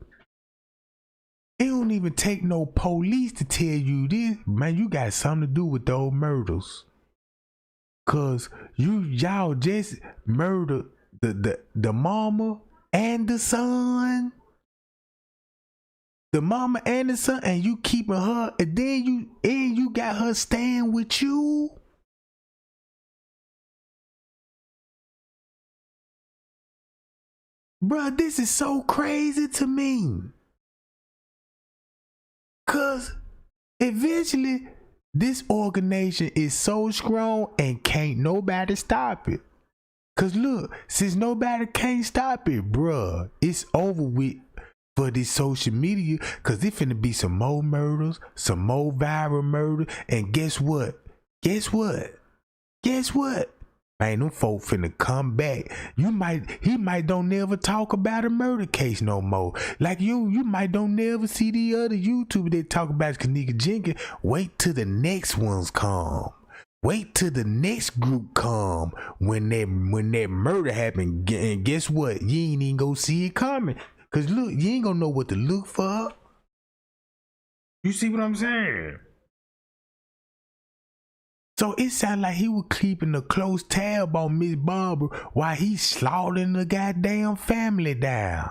it don't even take no police to tell you this. Man, you got something to do with those murders. Cause y'all just murdered the mama and the son. The mama and the son, and you keeping her, and then you got her staying with you. Bruh, this is so crazy to me. Cause eventually this organization is so strong and can't nobody stop it. Cause look, since nobody can't stop it, bruh, it's over with for this social media. Cause it finna be some more murders, some more viral murders, and guess what? Man, them folk finna come back. He might don't never talk about a murder case no more. Like you might don't never see the other YouTuber that talk about Kenneka Jenkins. Wait till the next ones come. Wait till the next group come when that murder happened. And guess what? You ain't even gonna see it coming. Cause look, you ain't gonna know what to look for. You see what I'm saying? So it sounded like he was keeping a close tab on Miss Barbara while he slaughtering the goddamn family down.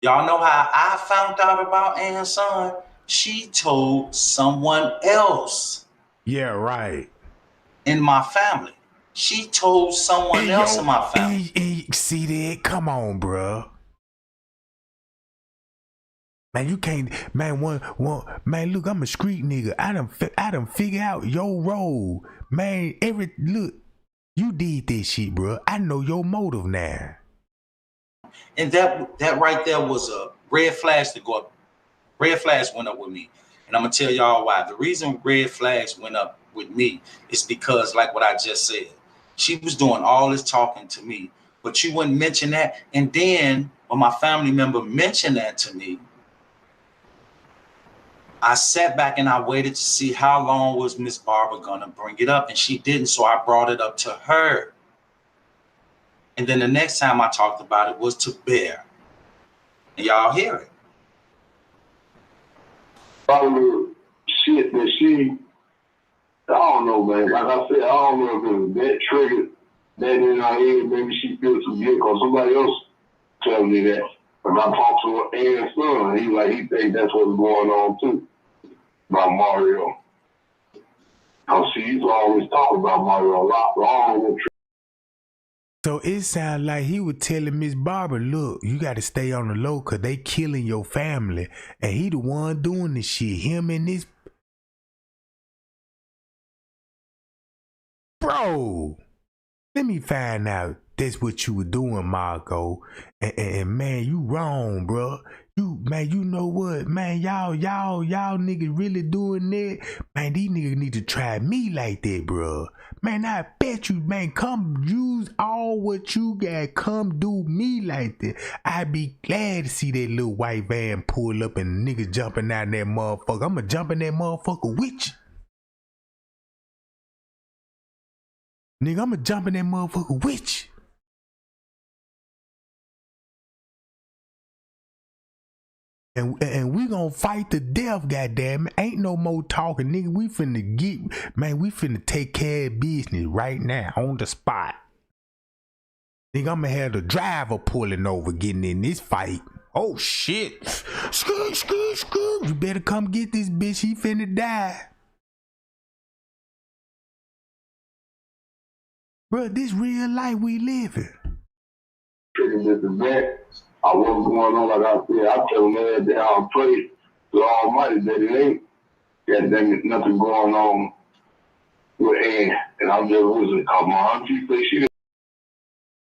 Y'all know how I found out about Ann's son? She told someone else. Yeah, right. In my family. She told someone else in my family. See that? Come on, bruh. Man, you can't, man, man, look, I'm a street nigga. I done figure out your role. Man, look, you did this shit, bro. I know your motive now. And that right there was a red flags to go up. Red flags went up with me. And I'm gonna tell y'all why. The reason red flags went up with me is because, like what I just said, she was doing all this talking to me, but you wouldn't mention that. And then when my family member mentioned that to me, I sat back and I waited to see how long was Miss Barbara gonna bring it up, and she didn't, so I brought it up to her. And then the next time I talked about it was to Bear. And y'all hear it. Probably shit that she, I don't know, man. Like I said, I don't know if it was that triggered that in her head. Maybe she feels some guilt because somebody else told me that. But I talked to her Ann's son, and he think that's what's going on too. About Mario. She used to always talk about Mario a lot wrong. So it sounds like he was telling Miss Barbara, look, you got to stay on the low because they killing your family. And he the one doing this shit. Him and this. Bro, let me find out that's what you were doing, Marco. And man, you wrong, bro. You know what, man, y'all niggas really doing that? Man, these niggas need to try me like that, bro. Man, I bet you, man, come use all what you got. Come do me like that. I'd be glad to see that little white van pull up and niggas jumping out in that motherfucker. I'ma jump in that motherfucker with you. Nigga, I'ma jump in that motherfucker with you. And we gonna fight to death, goddamn it. Ain't no more talking, nigga. We finna take care of business right now on the spot. Nigga, I'ma have the driver pulling over, getting in this fight. Oh shit. Skirt. You better come get this bitch. He finna die. Bro, this real life we living. I wasn't going on like I said. I tell man that I'll pray to the Almighty that it ain't nothing going on with Ann. And I'm just listening. My auntie say she.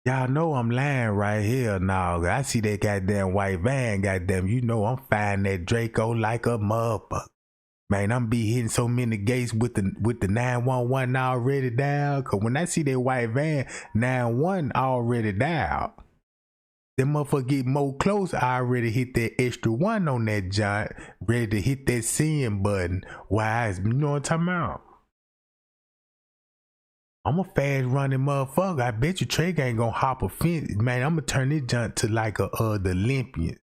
Y'all know I'm lying right here now. I see that goddamn white van, goddamn. You know I'm firing that Draco like a motherfucker. Man, I'm be hitting so many gates with the 911 already down. Cause when I see that white van, 911 already down. Them motherfucker get more close. I already hit that extra one on that giant, ready to hit that send button. Why? You know what I'm talking about? I'm a fast running motherfucker. I bet you Trey ain't gonna hop a fence. Man, I'm gonna turn this junk to like the Olympian.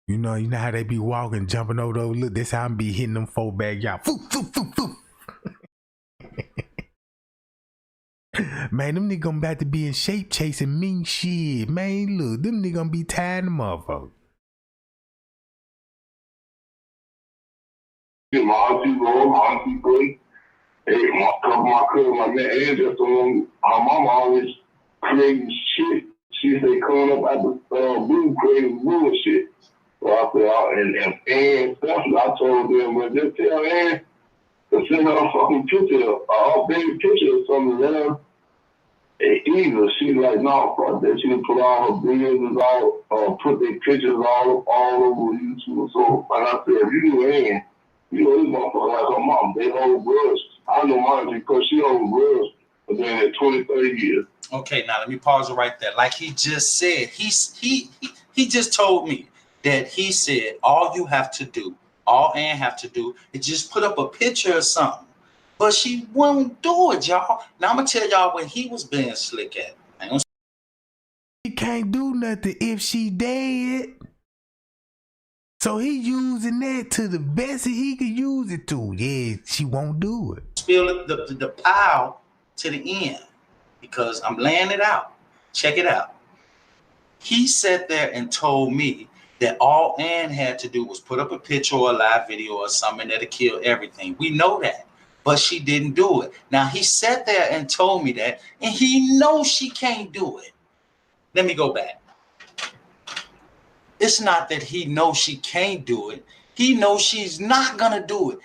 You know how they be walking, jumping over those. Look, this how I'm be hitting them 4 back, y'all. Foop, foop, foop, foop. Man, them niggas gonna back to be in shape chasing me shit. Man, look, them niggas gonna be tired of motherfuckers. My auntie Roy, my auntie Gray, hey, my cousin, my man, and just the one, her mama always creating shit. She say coming up at the blue creating bullshit. So I said, and especially I told them, well, just tell Ann to send her a fucking picture, a baby picture or something, let her either. She's like, no, fuck that. She would put all her business all, put their pictures all over YouTube. So, like I said, if you do Ann, you know, this motherfucker like her mom, they hold grudge. I know mine because she hold grudge for then at 20, 30 years. Okay, now let me pause it right there. Like he just said, he just told me that he said all you have to do, all Ann have to do is just put up a picture or something. But she won't do it, y'all. Now I'm gonna tell y'all when he was being slick at. He can't do nothing if she dead. So he using that to the best that he could use it to. Yeah, she won't do it. Spill the pile to the end because I'm laying it out. Check it out. He sat there and told me that all Ann had to do was put up a picture or a live video or something that'll kill everything. We know that, but she didn't do it. Now he sat there and told me that, and he knows she can't do it. Let me go back. It's not that he knows she can't do it. He knows she's not gonna do it.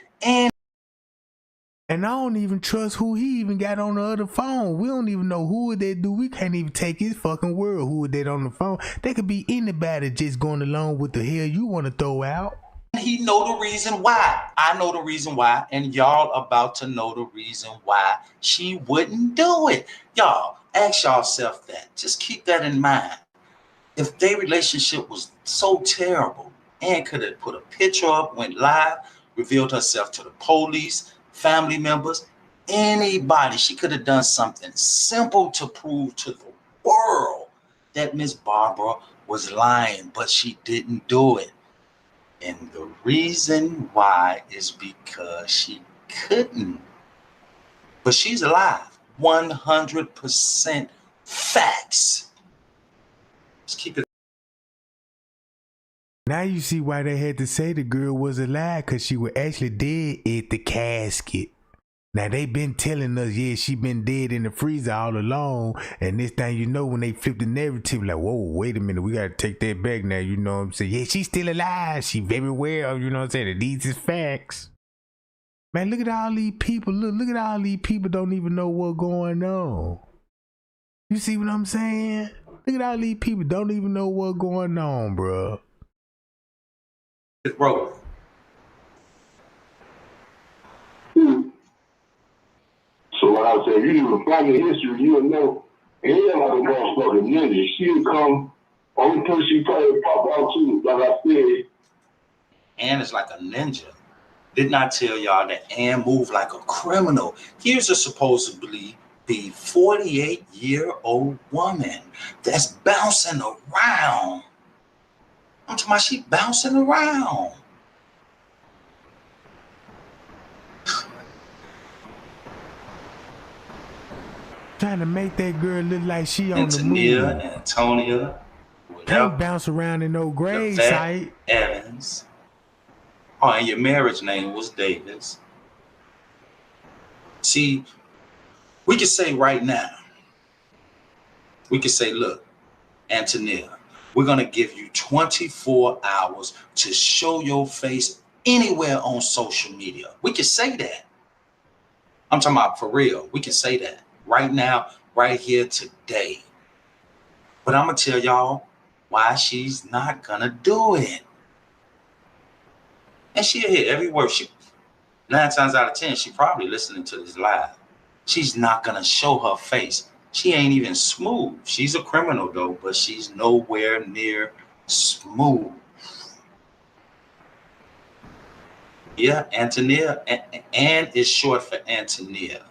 And I don't even trust who he even got on the other phone. We don't even know who they do. We can't even take his fucking word who they on the phone. They could be anybody just going along with the hell you want to throw out. He know the reason why. I know the reason why. And y'all about to know the reason why she wouldn't do it. Y'all, ask yourself that. Just keep that in mind. If their relationship was so terrible, Ann could have put a picture up, went live, revealed herself to the police, family members, anybody. She could have done something simple to prove to the world that Miss Barbara was lying, but she didn't do it. And the reason why is because she couldn't. But she's alive. 100% facts. Let's keep it. Now you see why they had to say the girl was alive, because she was actually dead at the casket. Now they been telling us, yeah, she been dead in the freezer all along. And this thing, you know, when they flip the narrative, like, whoa, wait a minute, we gotta take that back now, you know what I'm saying? Yeah, she's still alive. She very well, you know what I'm saying? These is facts. Man, look at all these people. Look at all these people don't even know what's going on. You see what I'm saying? Look at all these people don't even know what's going on, bro. Bro. So like I said, you do the family history, you'll know. And yeah, like a motherfucking ninja. She'll come, only place she probably pop out too, like I said. Ann is like a ninja. Didn't I tell y'all that Ann moved like a criminal? Here's a supposedly be 48-year-old woman that's bouncing around. I'm talking about she bouncing around. Trying to make that girl look like she on the move. Antonia, can't bounce around in no grave site. Evans. Oh, and your marriage name was Davis. See, we could say right now, we could say, look, Antonia, we're going to give you 24 hours to show your face anywhere on social media. We can say that. I'm talking about for real. We can say that right now, right here today. But I'm going to tell y'all why she's not going to do it. And she'll hear every word. 9 times out of 10, she probably listening to this live. She's not going to show her face. She ain't even smooth. She's a criminal, though, but she's nowhere near smooth. Yeah, Antonia. Ann is short for Antonia.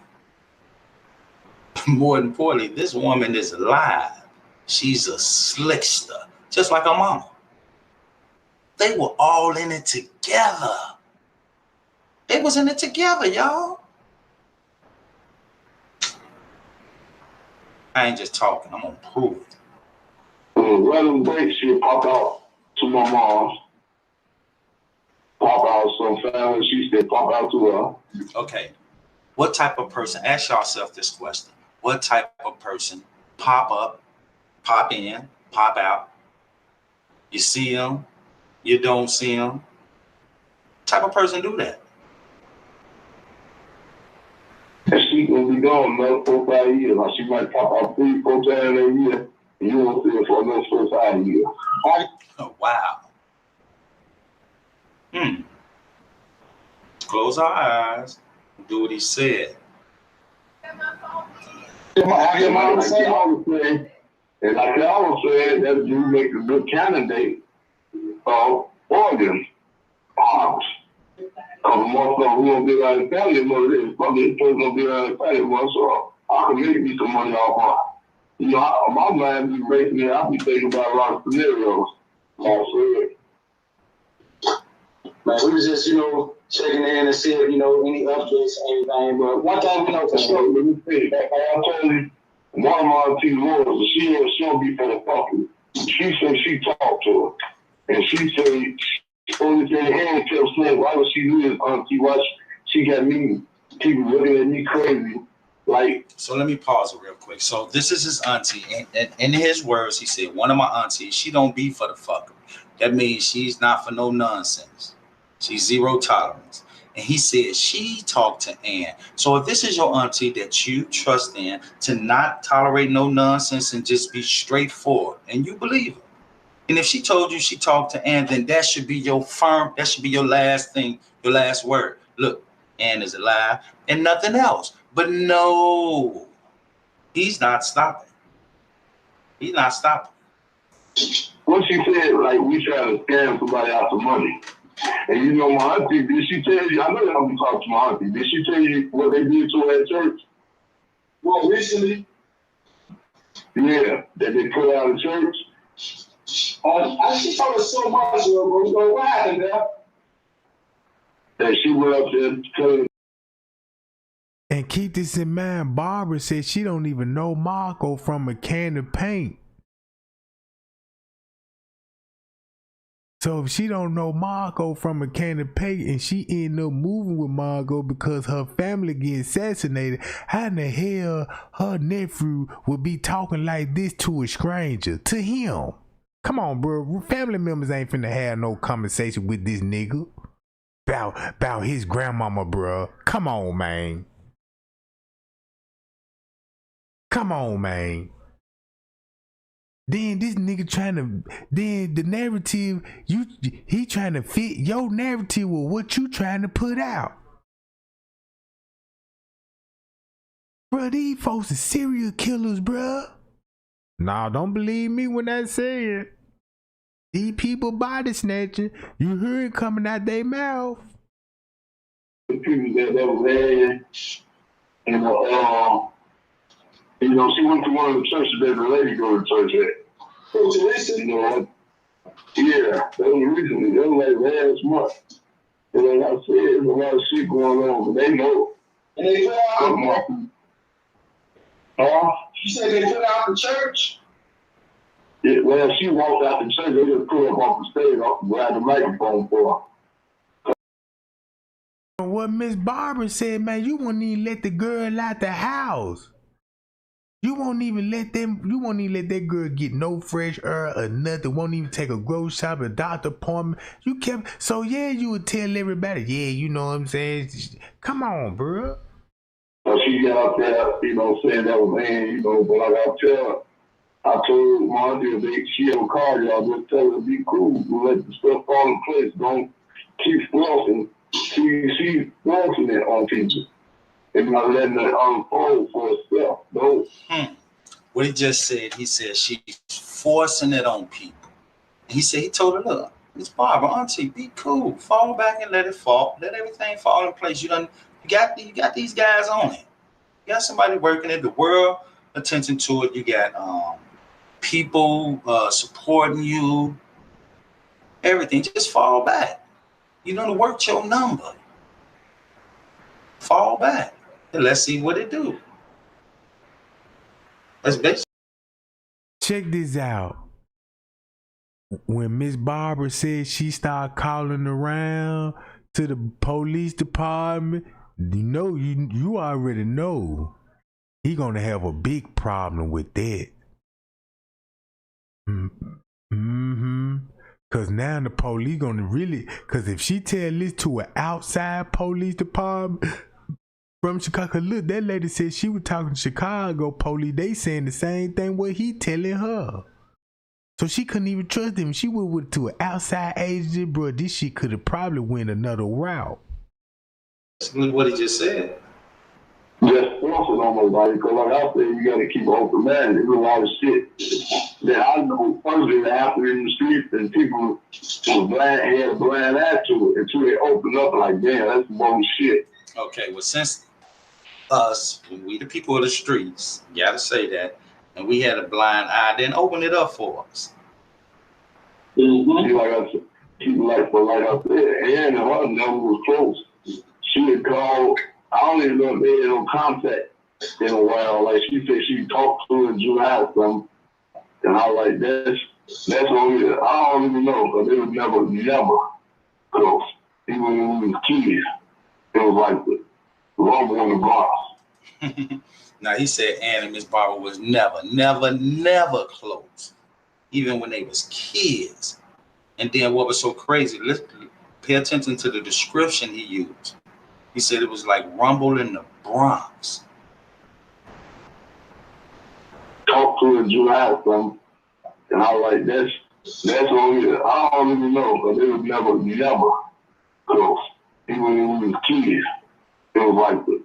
More importantly, this woman is alive. She's a slickster, just like her mama. They were all in it together. They was in it together, y'all. I ain't just talking. I'm gonna prove it. Random break, she'll pop out to my mom. Pop out some family. She said pop out to her. Okay. What type of person? Ask yourself this question. What type of person pop up, pop in, pop out? You see them, you don't see them. What type of person do that? And she gonna be gone another 4 or 5 years. Like she might pop out 3 or 4 times a year, and you won't see her for another 4 or 5 years. Oh, wow. Close our eyes. Do what he said. And like I was saying, that you make a good candidate of organs. Because motherfucker who gonna be around the family more than fucking person gonna be around the family more, so I can make me some money off her. You know, my mind be racing and I be thinking about a lot of scenarios. Man, we was just, checking in and see if, any updates and anything. But one thing we know for sure. Let me see. Like I told you, one of my auntie Laura, she'll be for the fucking. She said she talked to her. And she said, only thing hand kept saying, why was she doing auntie? Why she got me, people looking at me crazy. Like. So let me pause it real quick. So this is his auntie. And in his words, he said, one of my aunties, she don't be for the fucker. That means she's not for no nonsense. She's zero tolerance. And he said she talked to Ann. So if this is your auntie that you trust in to not tolerate no nonsense and just be straightforward, and you believe her. And if she told you she talked to Ann, then that should be your that should be your last thing, your last word. Look, Ann is alive and nothing else. But no, he's not stopping. He's not stopping. What she said, like, we trying to scam somebody out some money. And my auntie, did she tell you, I know y'all be talking to my auntie, did she tell you what they did to her at church? Well, recently? Yeah, that they put out of church. She told us so much, but what happened there? That she went up there to tell. And keep this in mind, Barbara said she don't even know Marco from a can of paint. So if she don't know Marco from a can of paint and she end up moving with Marco because her family get assassinated, how in the hell her nephew would be talking like this to a stranger, to him? Come on, bro. Family members ain't finna have no conversation with this nigga about his grandmama, bro. Come on, man. Come on, man. Then this nigga then the narrative, he trying to fit your narrative with what you trying to put out. Bro, these folks are serial killers, bro. Nah, don't believe me when I say it. These people body snatching, you hear it coming out their mouth. The people that was there, and she went to one of the churches that the lady go to church at. Yeah, that was recently. That was like last month. And like I said, there's a lot of shit going on, but they know. And they put out. You said they put out the church? Yeah, well, she walked out the church, they just put her up off the stage, grab the microphone for her. What Miss Barbara said, man, you won't even let the girl out the house. You won't even let that girl get no fresh air or nothing. Won't even take a grocery shop, a doctor appointment. So yeah, you would tell everybody, yeah, you know what I'm saying? Come on, bro. So she got up there, saying that was Ann, but like I told my auntie that she ever called y'all, just tell her to be cool. Let the stuff fall in place. Don't keep flossing. She's flossing it on people. And not letting it unfold for herself. No. What he just said, he said she's forcing it on people. And he told her, look, Miss Barbara, auntie, be cool. Fall back and let it fall. Let everything fall in place. You got these guys on it. You got somebody working it, the world attention to it. You got people supporting you. everything, just fall back. You know, to work your number. Fall back. And let's see what it do. That's basically. Check this out. When Miss Barbara said she started calling around to the police department, you already know he gonna have a big problem with that. Cause now the police gonna really, cause if she tell this to an outside police department from Chicago, look, that lady said she was talking to Chicago police. They saying the same thing what he telling her. So she couldn't even trust him. She went with to an outside agency, bro. This shit could have probably went another route. Basically what he just said. Just forcing on nobody, because like I said, you gotta keep an open mind. There's a lot of shit that I know personally happened in the streets, and people had a blind eye to it until they open up like, damn, that's bullshit. Okay, well, since us, we the people of the streets, you gotta say that, and we had a blind eye, then open it up for us. Mm-hmm. Like I said, and her number was close. She had called. I don't even know if they had no contact in a while. Like she said, she talked to her in July or something, and I was like, that's only. I don't even know, because they was never close. Even when we was kids, it was like the rumble in the bars. Now he said Ann and Miss Barbara was never close, even when they was kids. And then what was so crazy? Let's pay attention to the description he used. He said it was like rumble in the Bronx. Talked to her in July or something, and I was like, that's only. I don't even know, because they was never close. Even when we was kids, it was like the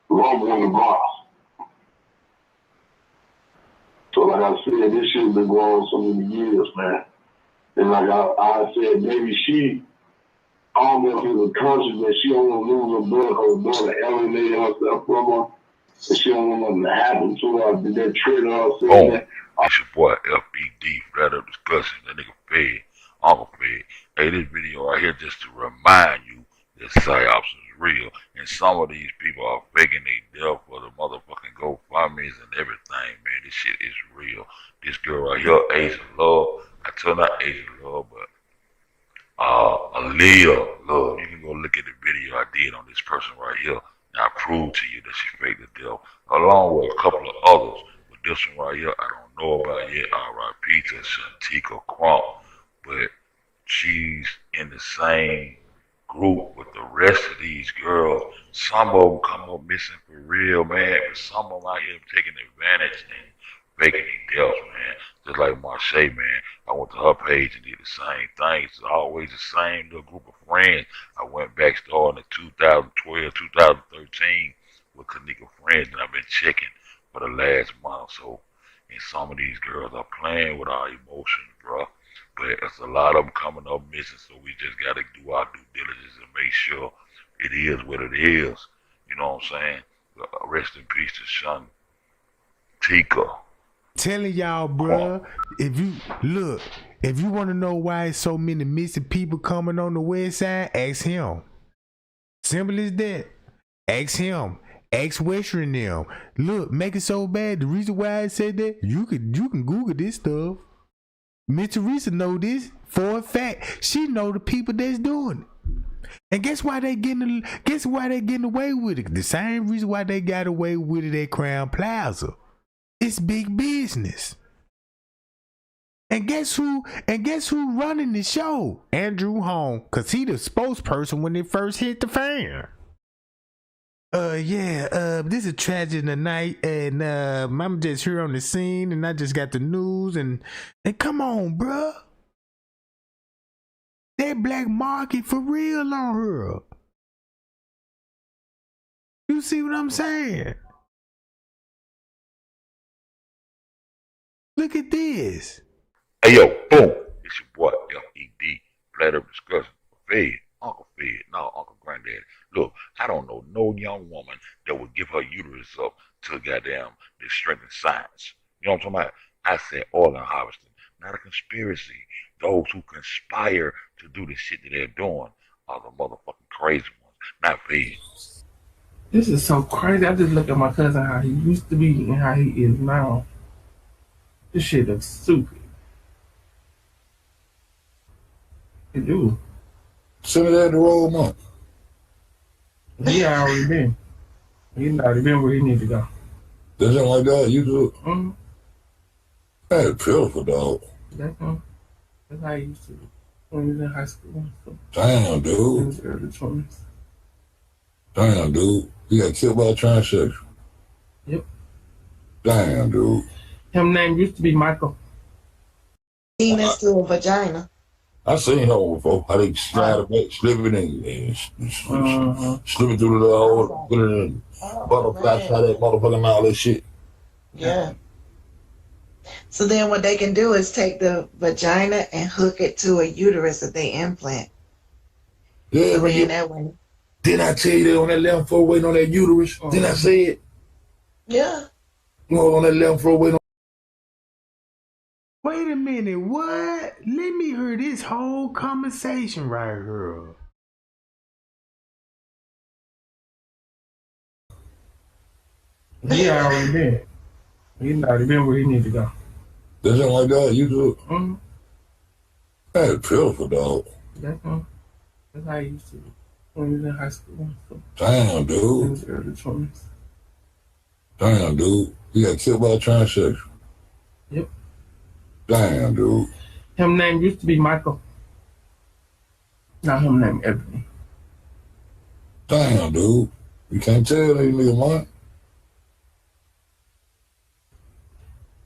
rumble in the Bronx. So like I said, this shit been going on so many years, man. And like I said, maybe she, I don't know if it was conscious that she don't want to lose her daughter alienated herself from her, and she don't want nothing to happen to her. Did that trigger her? It's your boy FBD, Flat Up Discussion, that nigga Fed, Uncle Fed. Hey, this video right here just to remind you that psyops is real, and some of these people are faking their death for the motherfucking GoFundMes and everything, man. This shit is real. This girl right here, Asian Love, I tell not Asian Love, but Aaliyah Love. You can go look at the video I did on this person right here, and I prove to you that she faked the death, along with a couple of others. But this one right here, I don't know about yet. R.I.P. to Shantika Crump, but she's in the same group with the rest of these girls. Some of them come up missing for real, man. But some of them out here taking advantage and faking their deaths, man. Just like Marche, man. I went to her page and did the same thing. It's always the same little group of friends. I went back starting in 2012, 2013 with Kenneka friends, and I've been checking for the last month or so. And some of these girls are playing with our emotions, bro. But there's a lot of them coming up missing, so we just got to do our due diligence and make sure it is what it is. You know what I'm saying? Rest in peace to Shantika. Telling y'all, bruh, if you want to know why so many missing people coming on the west side, ask him. Simple as that. Ask him. Ask Western them. Look, make it so bad. The reason why I said that, you can Google this stuff. Miss Teresa know this for a fact. She know the people that's doing it. And guess why they getting away with it? The same reason why they got away with it at Crown Plaza. It's big business. And guess who running the show? Andrew Home, cause he the spokesperson when it first hit the fan. This is a tragedy tonight, and I'm just here on the scene, and I just got the news, and come on, bruh. That black market for real on her. You see what I'm saying? Look at this. Hey, yo, boom. It's your boy, FED, Flat Up Discussion, Fed, Uncle Fed, no, Uncle Granddaddy. Look, I don't know no young woman that would give her uterus up to goddamn the strength of science. You know what I'm talking about? I said organ harvesting. not a conspiracy. Those who conspire to do the shit that they're doing are the motherfucking crazy ones, not feds. This is so crazy. I just look at my cousin, how he used to be and how he is now. This shit looks stupid. It do. Send it at the roll month. He already been. He's already been where he need to go. That's something like that. You do it. Mm-hmm. That's pitiful, dog. That's how he used to be when he was in high school. So. Damn, dude. In his early 20s. Damn, dude. He got killed by a transsexual. Yep. Damn, dude. His name used to be Michael. Penis to a vagina. I seen her before. How they slide it back, slip it in, slip it through the hole, put it in butterfly, try that motherfucker and all that shit. Yeah. So then what they can do is take the vagina and hook it to a uterus that they implant. Yeah, so man. that way. Didn't I tell you that on that 11-4 waiting on that uterus? Didn't I say it? Yeah. You know, on that 11-4 waiting on. Wait a minute, what? Let me hear this whole conversation right here. He already been. He's already been where he need to go. That's something like that. You do it. Mm-hmm. That's pitiful, dog. That's how he used to be when he was in high school. So. Damn, dude. In his early 20s. Damn, dude. He got killed by a transsexual. Yep. Damn, dude. His name used to be Michael. Now his name Ebony. Damn, dude. You can't tell that nigga mine.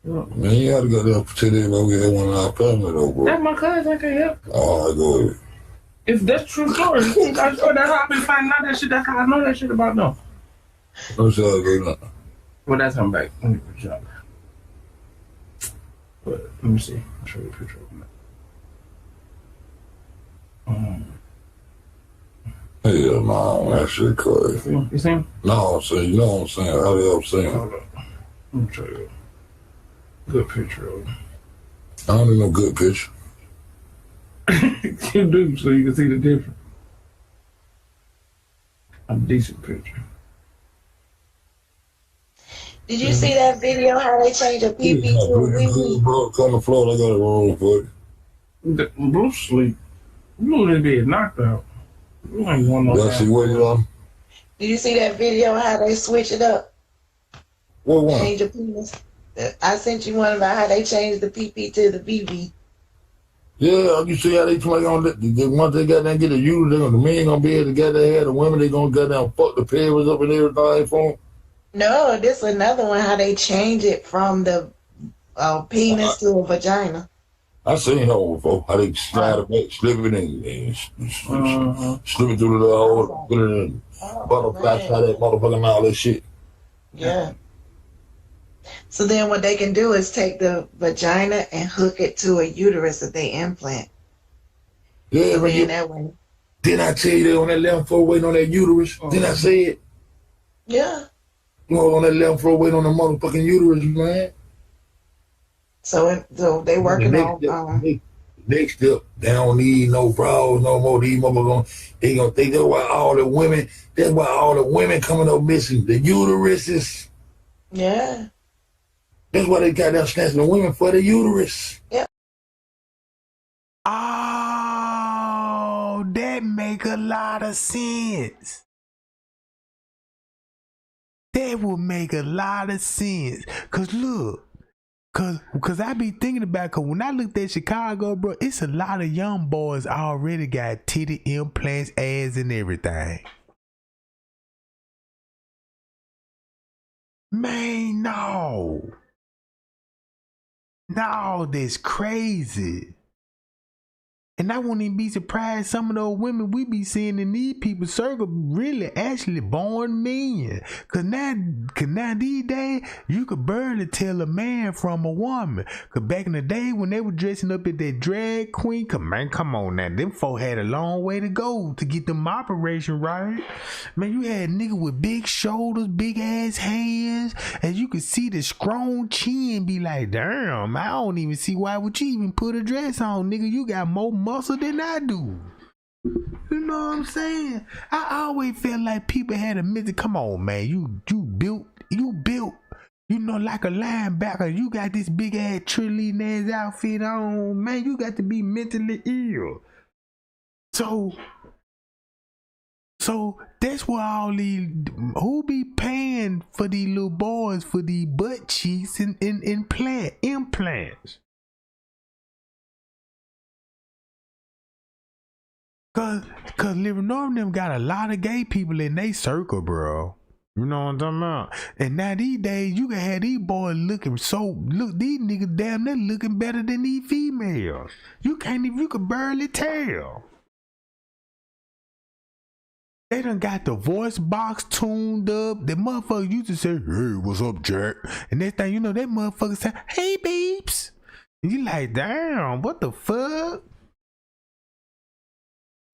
Yep. Man, you gotta go there and pretend that we had one of our family though, bro. That's my cousin, I can't help. Oh, I go ahead. If that's true story, that's how I've been finding out that shit. That's how I know that shit about them. I'm sorry, go now. Well, that's him back. Let me put you up. But let me see. I'll show you a picture of him. Hell no, that shit crazy. You see him? No, I'm saying, you know what I'm saying? How the hell I'm saying? Hold up. Let me show you a good picture of him. I don't need no good picture. You do, so you can see the difference. A decent picture. Did you see that video how they changed a pee to a wee-wee? Bro, come to Florida, I got it wrong for you. Bruce sleep. Blue little bit knocked out. You ain't going no see what you on? Did you see that video how they switch it up? What one? Change the penis. I sent you one about how they changed the PP to the BB. Yeah, you see how they play on that. Once they got down get a uterus, the men gonna be able to get their head. The women they gonna go down fuck the periods up and everything for them. No, this is another one how they change it from the penis to a vagina. I seen her before. How they slide it back, slip it in, slip it through the hole, put it in butterfly, try that motherfucker and all that shit. Yeah. So then what they can do is take the vagina and hook it to a uterus that they implant. Yeah, so then that way. Didn't I tell you that on that 11-4 waiting on that uterus? Didn't I say it? Yeah. You know, on that 11-4 waiting on the motherfucking uterus, man. So they working on next step, they don't need no bras no more. These motherfuckers they gonna think that's why all the women coming up missing. The uteruses. Yeah. That's why they got them snatching the women for the uterus. Yep. Oh, that make a lot of sense. That would make a lot of sense. Cause look, cause I be thinking about, cause when I looked at Chicago, bro, it's a lot of young boys already got titty implants, ass, and everything. Man, no. No, that's crazy. And I wouldn't even be surprised some of those women we be seeing in these people's circle really actually born men. Cause now these days, you could barely tell a man from a woman. Cause back in the day when they were dressing up as that drag queen, come on now, them folk had a long way to go to get them operation right. Man, you had niggas with big shoulders, big ass hands, and you could see the strong chin be like, damn, I don't even see why would you even put a dress on, nigga. You got more muscle than I do. You know what I'm saying? I always felt like people had a myth. Come on, man, you built, you know, like a linebacker. You got this big ass cheerleading ass outfit on, man. You got to be mentally ill. So that's why all these who be paying for these little boys for these butt cheeks and implants. Cause Living North them got a lot of gay people in they circle, bro. You know what I'm talking about? And now these days you can have these boys these niggas damn near looking better than these females. You could barely tell. They done got the voice box tuned up. The motherfucker used to say, hey, what's up, Jack? And next thing you know, that motherfucker say, hey, babes. And you like, damn, what the fuck?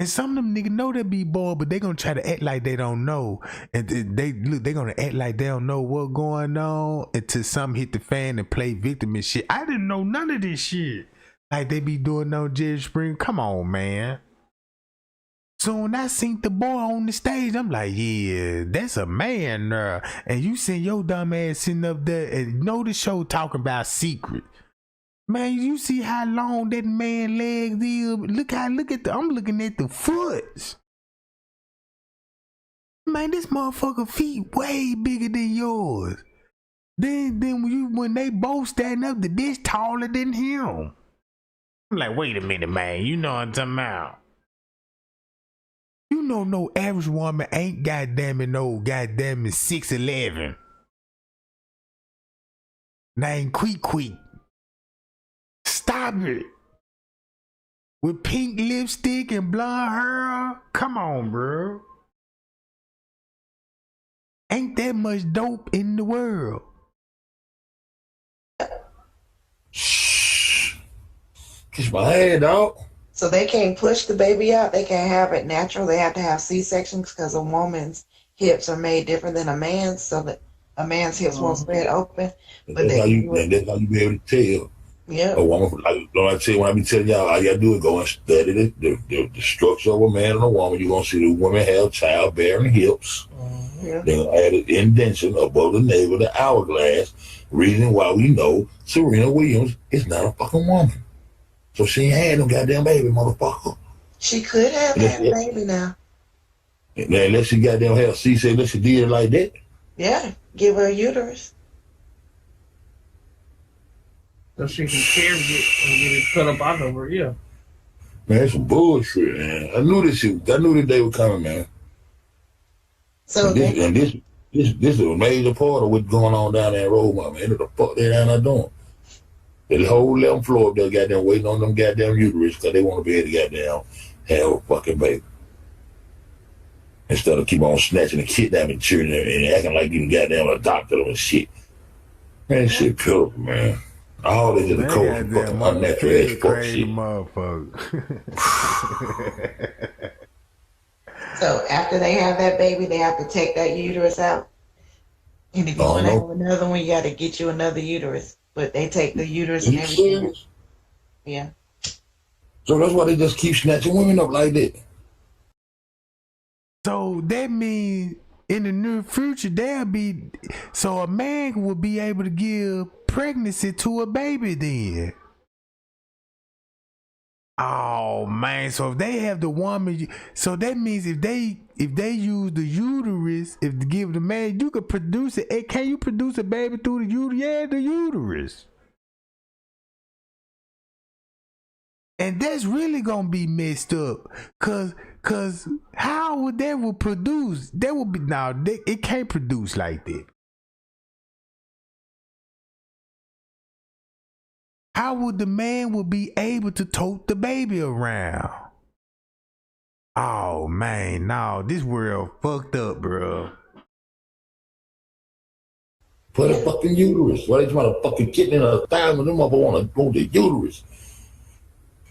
And some of them niggas know they be bored, but they gonna try to act like they don't know. And they gonna act like they don't know what's going on until something hit the fan and play victim and shit. I didn't know none of this shit. Like they be doing on Jerry Spring. Come on, man. So when I seen the boy on the stage, I'm like, yeah, that's a man there. And you seen your dumb ass sitting up there and know the show talking about secret. Man, you see how long that man legs is? I'm looking at the foot. Man, this motherfucker feet way bigger than yours. Then when they both stand up, the bitch taller than him. I'm like, wait a minute, man. You know what I'm talking about? You know no average woman ain't goddamn 6'11". Name Queek. Stop it. With pink lipstick and blonde hair. Come on, bro. Ain't that much dope in the world. Shh. Kiss my head, dog. So they can't push the baby out. They can't have it natural. They have to have C-sections because a woman's hips are made different than a man's, so that a man's hips won't spread open. But that's how you be able to tell. Yeah. A woman, like I tell you, when I be telling y'all, all you gotta do is go and study the structure of a man and a woman. You're gonna see the women have childbearing hips. Yeah. They're gonna add an indentation above the navel, the hourglass. Reason why we know Serena Williams is not a fucking woman. So she ain't had no goddamn baby, motherfucker. She could have had a baby now. Unless she goddamn have C-section, unless she did it like that. Yeah, give her a uterus. So she can carry it and get it cut up out of her, yeah. Man, that's some bullshit, man. I knew this day was coming, man. So this is a major part of what's going on down there in Rosemont, man. What the fuck they down there doing? The whole 11th floor up there goddamn waiting on them goddamn uterus because they want to be able to goddamn have a fucking baby. Instead of keep on snatching and kidnapping children and acting like you goddamn adopted them and shit. Man, that shit pitiful, man. All this is the code for fucking unnatural ass fuck shit. So after they have that baby, they have to take that uterus out. And if you want to have another one, you got to get you another uterus. But they take the uterus and everything. Serious? Yeah. So that's why they just keep snatching women up like that. So that means in the near future so a man will be able to give pregnancy to a baby then. Oh man, so if they have the woman, so that means if they use the uterus, if they give the man, you could produce it. Can you produce a baby through the uterus? Yeah, the uterus. And that's really gonna be messed up, cause how would that produce? That would be it can't produce like that. how would the man would be able to tote the baby around? Oh man, no, this world fucked up, bro. For the fucking uterus. Why they trying to fucking kitten in a thigh when them motherfuckers want the uterus?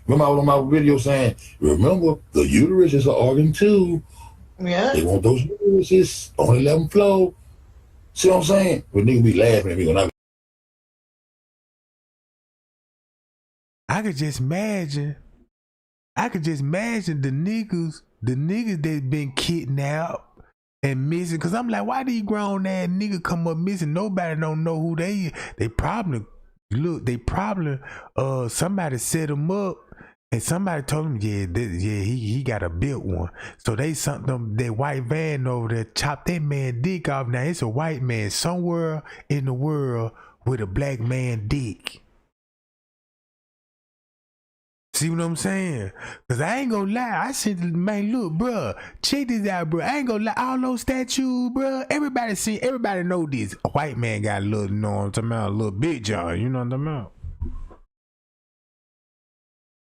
Remember I was on my video saying, remember, the uterus is an organ too. Yeah. They want those uteruses on 11th floor. See what I'm saying? But niggas be laughing at me when I could just imagine the niggas that been kidnapped and missing. Cause I'm like, why these grown ass niggas come up missing? Nobody don't know who they is. They probably somebody set them up and somebody told them, he got a built one. So they sent them that white van over there, chopped that man dick off. Now it's a white man somewhere in the world with a black man dick. See what I'm saying? Cause I ain't gonna lie, I said, man, look, bro, check this out, bro. I ain't gonna lie, all those statues, bro. Everybody know this. A white man got a little, you know what I'm talking about, a little big John, you know what I'm talking about?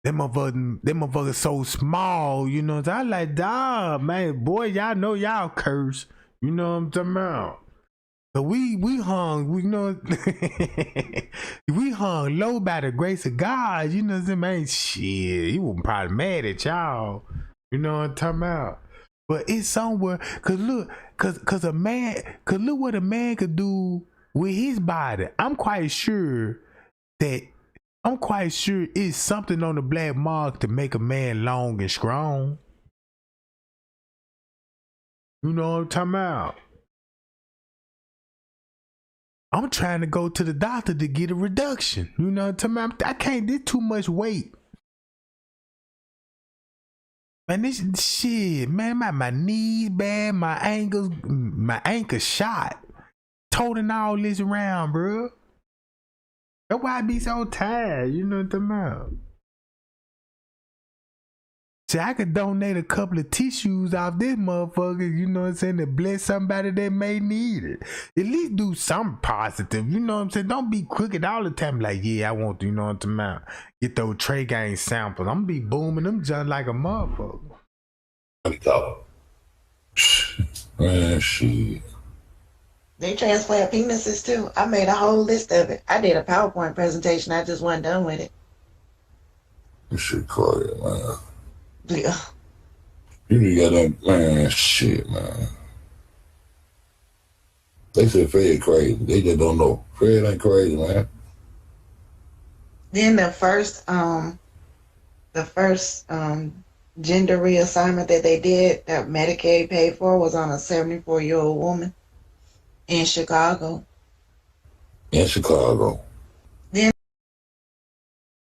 Them motherfuckers so small, you know. I like, dog, man, boy, y'all know y'all curse, you know what I'm talking about? So we hung, we know, we hung low by the grace of God, you know what I'm saying, man, shit, he was probably mad at y'all, you know what I'm talking about, but it's somewhere, cause look what a man could do with his body. I'm quite sure it's something on the black mark to make a man long and strong, you know what I'm talking about. I'm trying to go to the doctor to get a reduction. You know what I'm talking about? I can't, there's too much weight. Man, this shit, man, my knees bad, my ankle shot. Toting all this around, bro. That's why I be so tired, you know what I'm talking about? See, I could donate a couple of tissues off this motherfucker, you know what I'm saying, to bless somebody that may need it. At least do something positive, you know what I'm saying? Don't be crooked all the time like, yeah, I want to, you know what I'm talking about? Get those Trey Gang samples. I'm gonna be booming them just like a motherfucker. Man, shit. They transplant penises too. I made a whole list of it. I did a PowerPoint presentation. I just wasn't done with it. This shit crazy, man. Yeah. You got that, man, shit, man. They said Fred crazy. They just don't know. Fred ain't crazy, man. Then the first gender reassignment that they did that Medicaid paid for was on a 74-year-old woman in Chicago. In Chicago. Then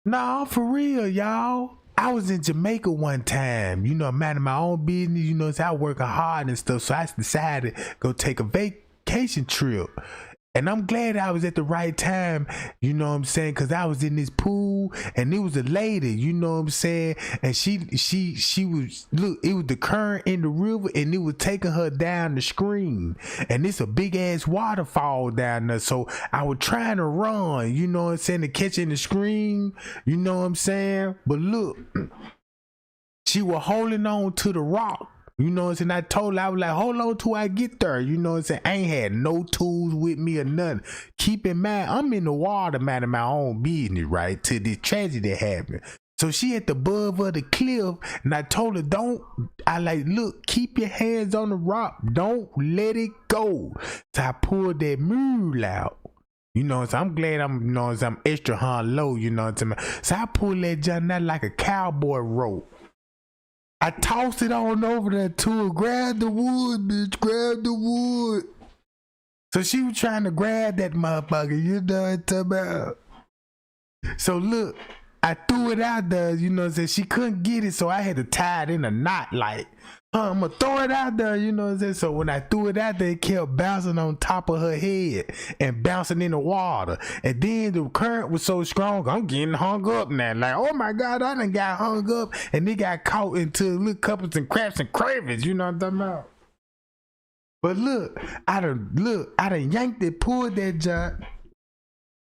No, for real, y'all. I was in Jamaica one time, you know, I'm minding my own business, you know, so I working hard and stuff, so I decided to go take a vacation trip. And I'm glad I was at the right time, you know what I'm saying, because I was in this pool and it was a lady, you know what I'm saying, and she was, look, it was the current in the river and it was taking her down the stream, and it's a big ass waterfall down there, so I was trying to run, you know what I'm saying, to catch in the stream, you know what I'm saying, but look, she was holding on to the rock. You know what I'm saying? I told her, I was like, hold on till I get there. You know what I'm saying? I ain't had no tools with me or nothing. Keep in mind, I'm in the water, minding my own business, right? Till this tragedy happened. So she at the above of the cliff, and I told her, look, keep your hands on the rock. Don't let it go. So I pulled that mule out. You know what I'm saying? I'm glad I'm extra hard low, you know what I'm saying? So I pulled that junk out like a cowboy rope. I tossed it on over there to her. Grab the wood, bitch. Grab the wood. So she was trying to grab that motherfucker. You know what I'm talking about? So look, I threw it out there, you know what I'm saying? She couldn't get it, so I had to tie it in a knot like, I'm gonna throw it out there, you know what I'm saying? So when I threw it out there, it kept bouncing on top of her head and bouncing in the water. And then the current was so strong, I'm getting hung up now. Like, oh my God, I done got hung up and they got caught into little couples and craps and cravings, you know what I'm talking about? But look, I done yanked it, pulled that junk.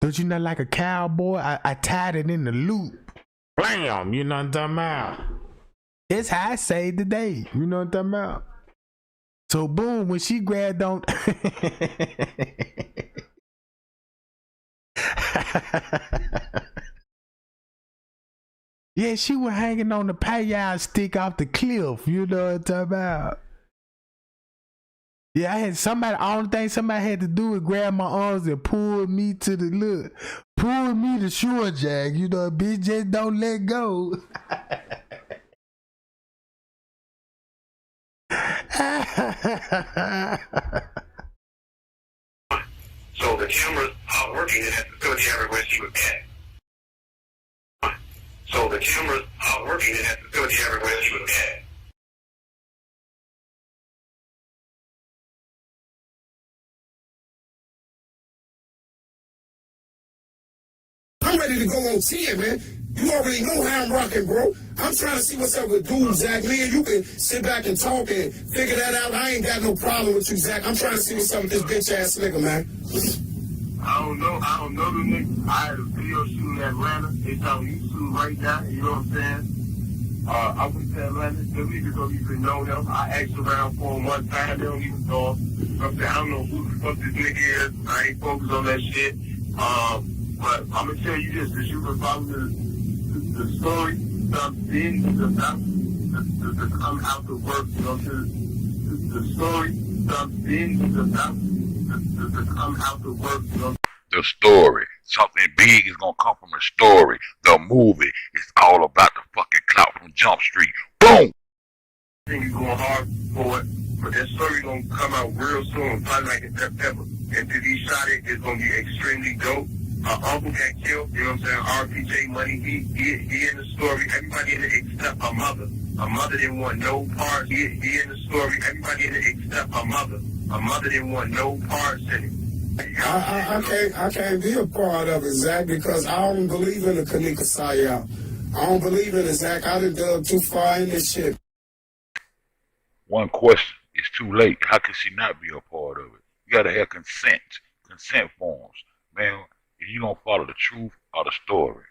Don't you know, like a cowboy? I tied it in the loop. Blam, you know what I'm talking about? That's how I saved the day. You know what I'm talking about? So boom, when she grabbed on yeah, she was hanging on the payout stick off the cliff. You know what I'm talking about? Yeah, I had somebody, all the thing somebody had to do was grab my arms and pull me to the look. Pull me to shore jack. You know, bitch, just don't let go. So the cameras are working at the facility everywhere she was at. So the cameras are working at the facility everywhere she was at. I'm ready to go on 10, man. You already know how I'm rocking, bro. I'm trying to see what's up with dude, Zach. Man, you can sit back and talk and figure that out. I ain't got no problem with you, Zach. I'm trying to see what's up with this bitch-ass nigga, man. I don't know the nigga. I had a video shoot in Atlanta. They told me you shoot right now, you know what I'm saying? I went to Atlanta. Them niggas don't even know them. I asked around for them one time. They don't even talk. I'm saying, I don't know who the fuck this nigga is. I ain't focused on that shit. But I'm gonna tell you this, because you can follow the story, something about to come out the work, you know, the story, something about to come out the work, you know. The story. Something big is gonna come from the story. The movie is all about the fucking clout from Jump Street. Boom! I think you're going hard for it, but that story gonna come out real soon, probably like in September. And to be shot it, it's gonna be extremely dope. Uncle got killed, you know what I'm saying? RPJ Money, he in the story. Everybody in it except her mother. Her mother didn't want no parts. He in the story. Everybody in it except her mother. Her mother didn't want no parts in it. I can't be a part of it, Zach, because I don't believe in the Kenneka Sayal. I don't believe in it, Zach. I done dug too far in this shit. One question. It's too late. How can she not be a part of it? You gotta have consent forms. Man, you don't follow the truth or the story.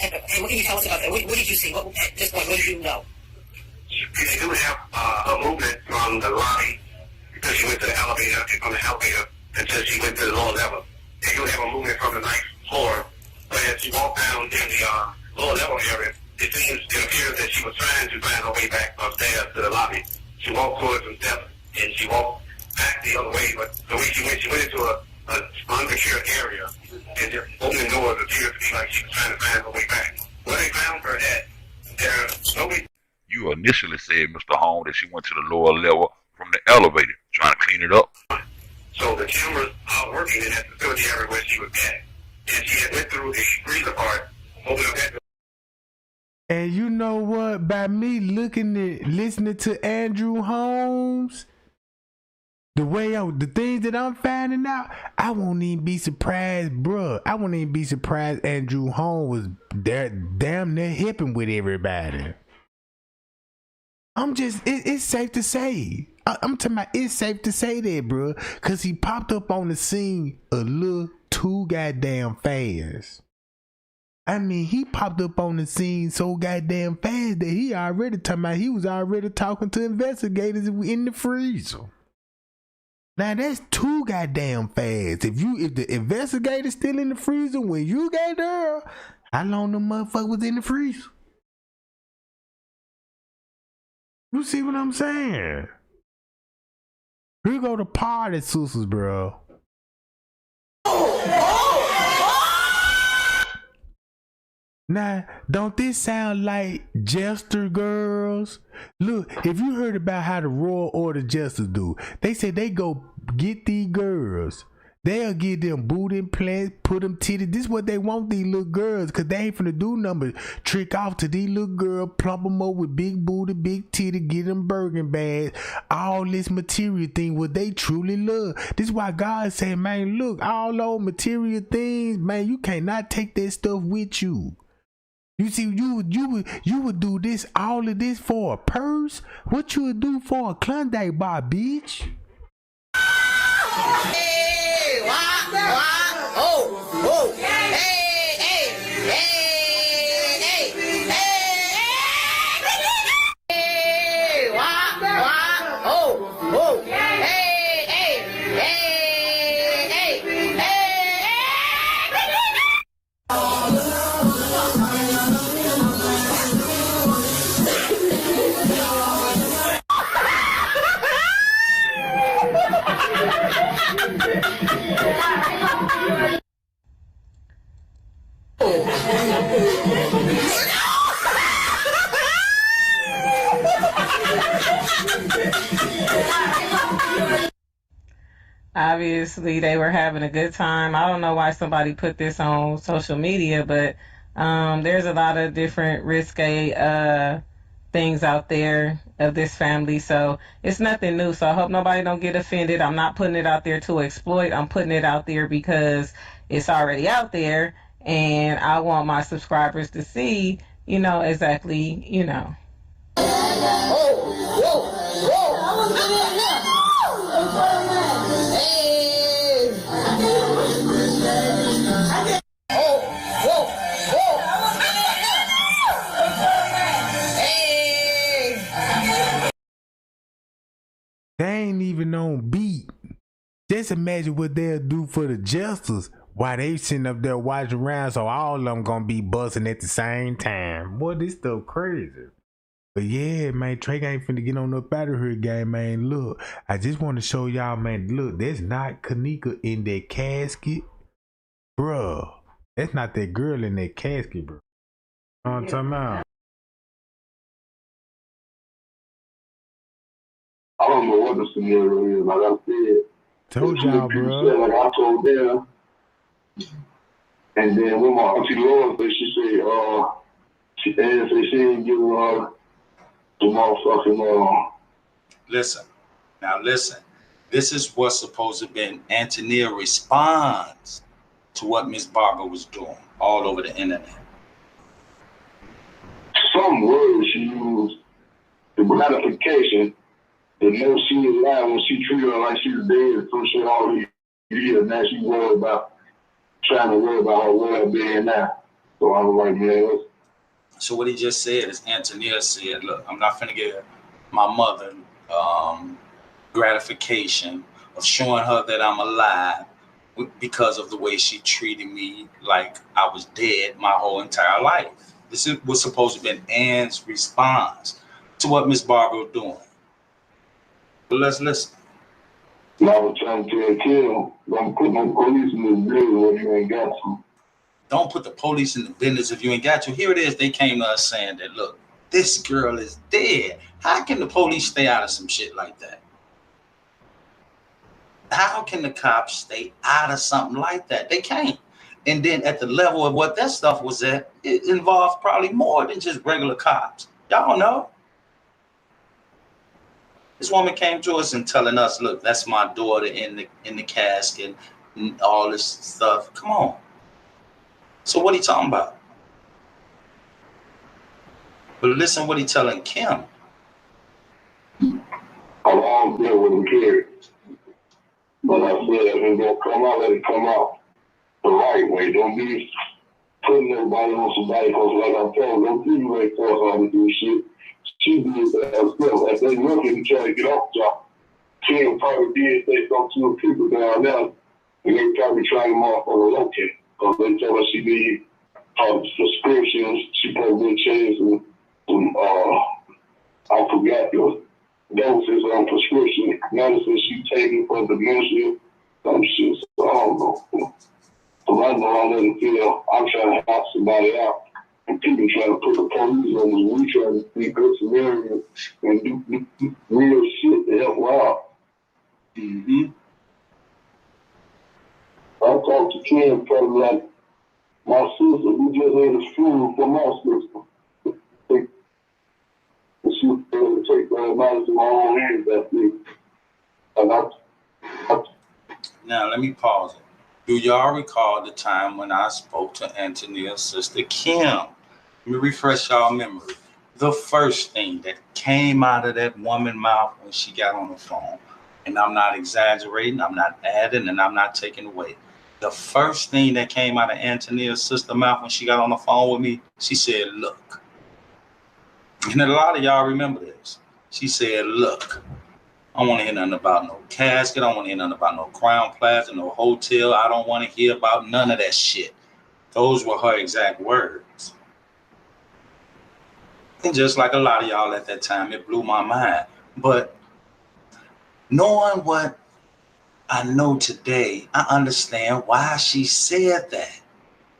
And what can you tell us about that? What did you see? At this point, what did you know? They do have a movement from the lobby because she went to the elevator, from the elevator until she went to the lower level. They do have a movement from the ninth floor, but as she walked down in the lower level area, it appears that she was trying to find her way back upstairs to the lobby. She walked towards some steps and she walked back the other way, but the way she went into an unsecured area. And the opening doors appeared to be like she was trying to find her way back. Where they found her at, there's nobody. You initially said, Mr. Holmes, that she went to the lower level from the elevator, trying to clean it up. So the cameras are working in that facility everywhere she was at. And she had went through the freezer part, opened up that. And you know what? By me listening to Andrew Holmes, the things that I'm finding out, I won't even be surprised, bruh. I won't even be surprised Andrew Holmes was damn near hipping with everybody. It's safe to say. I'm talking about, it's safe to say that, bruh. Cause he popped up on the scene a little too goddamn fast. I mean, he popped up on the scene so goddamn fast that he was already talking to investigators in the freezer. Now that's too goddamn fast. If the investigator's still in the freezer when you got there, how long the motherfucker was in the freezer? You see what I'm saying? Here go the party sisters, bro. Now, don't this sound like Jester girls? Look, if you heard about how the Royal Order Jesters do, they say they go get these girls. They'll give them booty implants, put them titties. This is what they want these little girls, because they ain't finna do nothing but trick off to these little girls, plump them up with big booty, big titty, get them Birkin bags, all this material thing, what they truly love. This is why God said, man, look, all those material things, man, you cannot take that stuff with you. You see, you would do this, all of this for a purse? What you would do for a Klondike bar, bitch? Hey, what? Oh, hey, hey, hey, hey, hey, hey, wah, oh, hey, hey, hey, hey, hey. Obviously, they were having a good time. I don't know why somebody put this on social media, but there's a lot of different risque things out there of this family, so it's nothing new. So I hope nobody don't get offended. I'm not putting it out there to exploit. I'm putting it out there because it's already out there, and I want my subscribers to see, exactly, They ain't even on beat. Just imagine what they'll do for the jesters while they sitting up there watching around, so all of them gonna be busting at the same time. Boy, this stuff crazy. But yeah, man, Trey ain't finna get on up out of here, gang, man. Look, I just want to show y'all, man, look, there's not Kenneka in that casket. Bruh, that's not that girl in that casket, bro. You know what I'm talking about? I don't know what the scenario is. Like I said, told y'all, bro. Said, like I told them, and then when my auntie Laura said, she said she didn't give her the motherfucking Listen. This is what's supposed to have been Antonia responds to what Miss Barbara was doing all over the internet. Some words she used, the gratification, to know she was lying when she treated her like she was dead and some shit all these years. Now she trying to worry about her well-being now. So I was like, man. So what he just said is Antonia said, look, I'm not finna give my mother gratification of showing her that I'm alive because of the way she treated me like I was dead my whole entire life. This was supposed to have been Ann's response to what Miss Barbara was doing. But let's listen. I was trying to tell Kim, don't put no police in this building where you ain't got to. Don't put the police in the business if you ain't got to. Here it is. They came to us saying that, look, this girl is dead. How can the police stay out of some shit like that? How can the cops stay out of something like that? They can't. And then at the level of what that stuff was at, it involved probably more than just regular cops. Y'all know. This woman came to us and telling us, look, that's my daughter in the casket and all this stuff. Come on. So what he talking about? But listen what he telling Kim. I don't deal with him, Kerry. But I said, if it's gonna come out, let it come out the right way. Don't be putting everybody on somebody, because like I told, don't people ain't force her to do shit. She did that herself. If they looking to try to get off the job, Kim probably did say something to the people down there, and they probably trying to motherfucker locate. Because they told her she need prescriptions. She probably changed some I forgot the doses on prescription medicine she taking for dementia, some shit. So I don't know. So I know I doesn't feel I'm trying to help somebody out. And people trying to put the police on us. We trying to be good Samaritans and do real shit to help her out. Mm-hmm. I talked to Kim probably like my sister. We just had a school for my sister. And she was able to take matters in my own hands that day. Now let me pause it. Do y'all recall the time when I spoke to Antonia's sister Kim? Let me refresh y'all memory. The first thing that came out of that woman's mouth when she got on the phone, and I'm not exaggerating, I'm not adding, and I'm not taking away. The first thing that came out of Antonia's sister mouth when she got on the phone with me, she said, look. And a lot of y'all remember this. She said, look, I don't want to hear nothing about no casket. I don't want to hear nothing about no Crown Plaza, no hotel. I don't want to hear about none of that shit. Those were her exact words. And just like a lot of y'all at that time, it blew my mind. But knowing what I know today, I understand why she said that.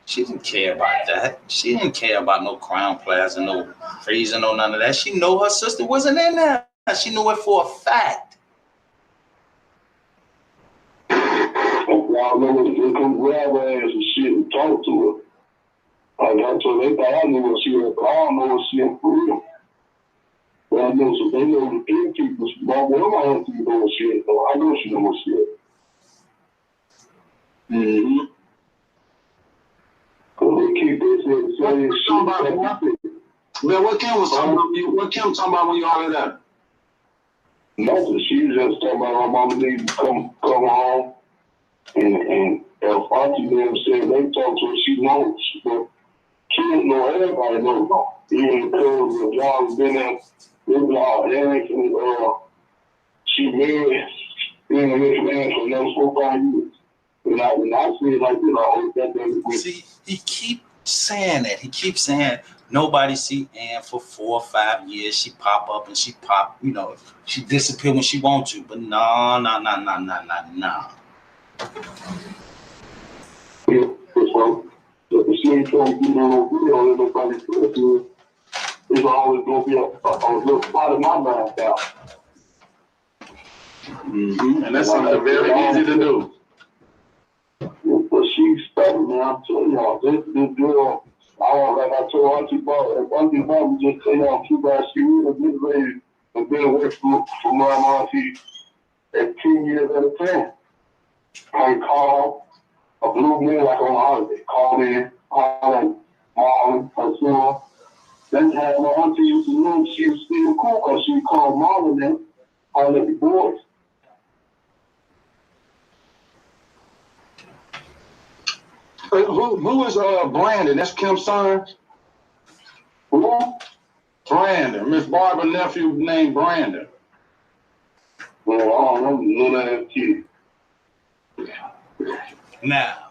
She didn't care about that. She didn't care about no Crown Plaza, no freezing, no none of that. She knew her sister wasn't in there. She knew it for a fact. Y'all know they couldn't grab her ass and shit and talk to her. So they thought I knew what she was, but I don't know what she was for real. But I know, so they know the three people. But one of my aunties know what she is, so I know she knows what she is. Mm-hmm. They keep this saying shit. Man, what Kim was talking about? What Kim talking about when you all of that? Nothing. She was just talking about her mama needs to come home. And if Auntie them said they talk to her, she knows. But she didn't know everybody knows. Even the cousins and John has been there. This is all Eric and she married in this man for those 4 or 5 years. When I see it like this, I hope that doesn't quit. See, he keeps saying that. He keeps saying nobody see Ann for 4 or 5 years. She pop up and she pop, she disappear when she want to. But no. Yeah, so the same thing, nobody Christmas, it's always going to be a little part of my mind now. Mm-hmm. And that's something very easy to do. But she's stubborn, man. I'm telling y'all, this girl, like I told Auntie Bob, just tell y'all too bad she was this lady has been away from my auntie at 10 years at a time. I call a blue man like on holiday, call in, Marlon, her son. That time my auntie used to know she was still cool because she called Marlon them, all of the boys. Who is Brandon? That's Kim's son? Who? Brandon. Miss Barbara's nephew named Brandon. Well, I don't know none of that kid. Now,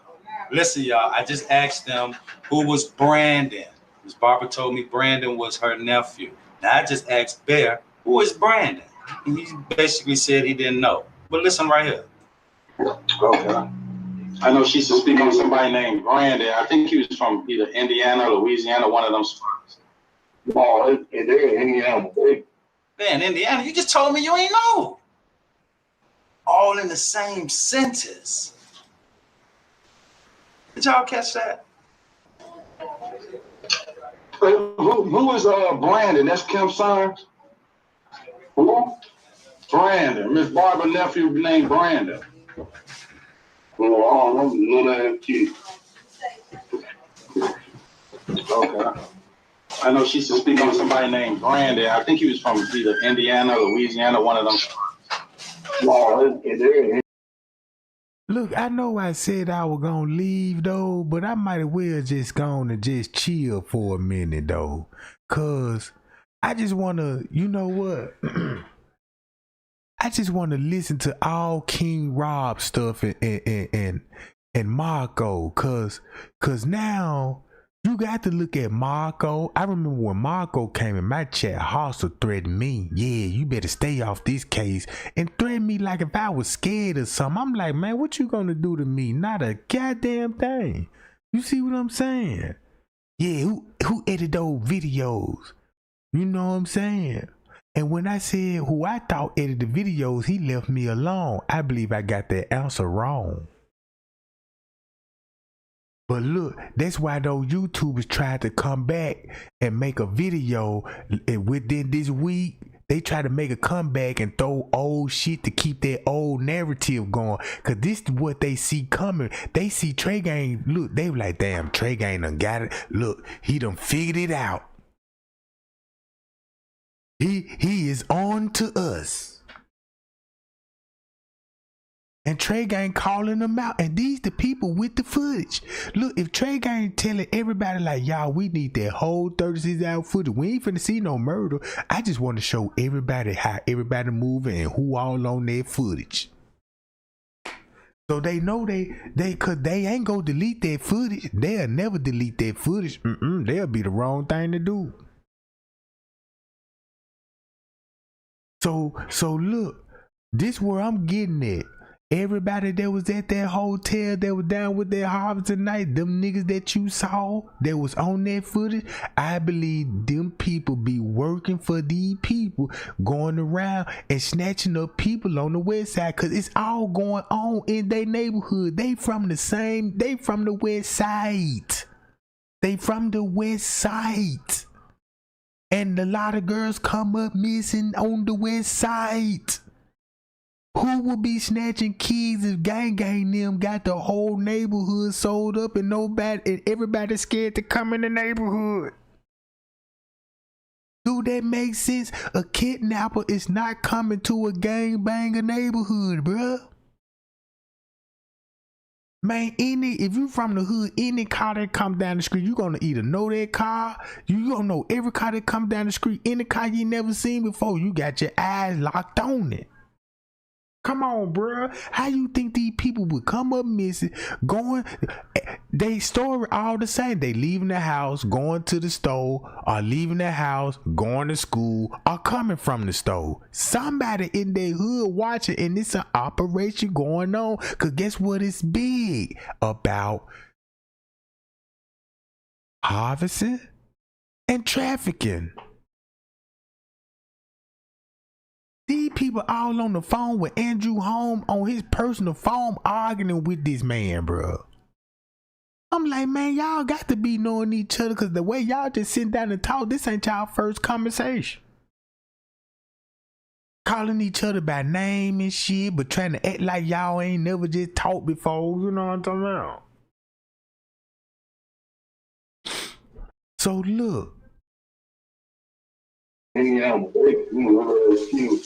listen, y'all. I just asked them who was Brandon. Miss Barbara told me Brandon was her nephew. Now, I just asked Bear, who is Brandon? And he basically said he didn't know. But listen right here. Okay. I know she used to speak on somebody named Brandon. I think he was from either Indiana or Louisiana, one of them spots. No, they're in Indiana. Man, Indiana, you just told me you ain't know. All in the same sentence. Did y'all catch that? Who is Brandon? That's Kim's son? Who? Brandon. Miss Barbara's nephew named Brandon. Well, I don't know none of that kid. Okay. I know she used to speak on somebody named Brandon. I think he was from either Indiana or Louisiana, one of them spots. No, they're Look, I know I said I was gonna leave though, but I might as well just go on and just chill for a minute though. Cause I just wanna, you know what? I just wanna listen to all King Rob stuff and Marco, cause now you got to look at Marco. I remember when Marco came in my chat, Hustle threatened me. Yeah, you better stay off this case. And threatened me like if I was scared or something. I'm like, man, what you gonna do to me? Not a goddamn thing. You see what I'm saying? Yeah, who edited those videos? You know what I'm saying? And when I said who I thought edited the videos, he left me alone. I believe I got that answer wrong. But look, that's why those YouTubers tried to come back and make a video within this week. They try to make a comeback and throw old shit to keep their old narrative going. Cause this is what they see coming. They see Trey Gang, look, they were like, damn, Trey Gang done got it. Look, he done figured it out. He is on to us. And Trey Gang calling them out. And these the people with the footage. Look, if Trey Gang telling everybody like, y'all, we need that whole 36-hour footage. We ain't finna see no murder. I just want to show everybody how everybody moving and who all on their footage. So they know cause they ain't gonna delete that footage. They'll never delete that footage. They'll be the wrong thing to do. So look, this where I'm getting at. Everybody that was at that hotel that was down with that Harvey tonight, them niggas that you saw that was on that footage, I believe them people be working for these people, going around and snatching up people on the west side, cause it's all going on in their neighborhood. They from the west side. They from the west side. And a lot of girls come up missing on the west side. Who will be snatching kids if Gang them got the whole neighborhood sold up and everybody's scared to come in the neighborhood? Do that make sense? A kidnapper is not coming to a gangbanger neighborhood, bruh. Man, if you from the hood, any car that come down the street, you gonna either know that car, you gonna know every car that come down the street, any car you never seen before, you got your eyes locked on it. Come on, bruh. How you think these people would come up missing, they story all the same. They leaving the house, going to the store, or leaving the house, going to school, or coming from the store. Somebody in their hood watching, and it's an operation going on. Cause guess what? It's big about harvesting and trafficking. These people all on the phone with Andrew Holmes on his personal phone arguing with this man, bro. I'm like, man, y'all got to be knowing each other, because the way y'all just sit down and talk, this ain't y'all first conversation. Calling each other by name and shit, but trying to act like y'all ain't never just talked before. You know what I'm talking about? So look. Yeah, cute.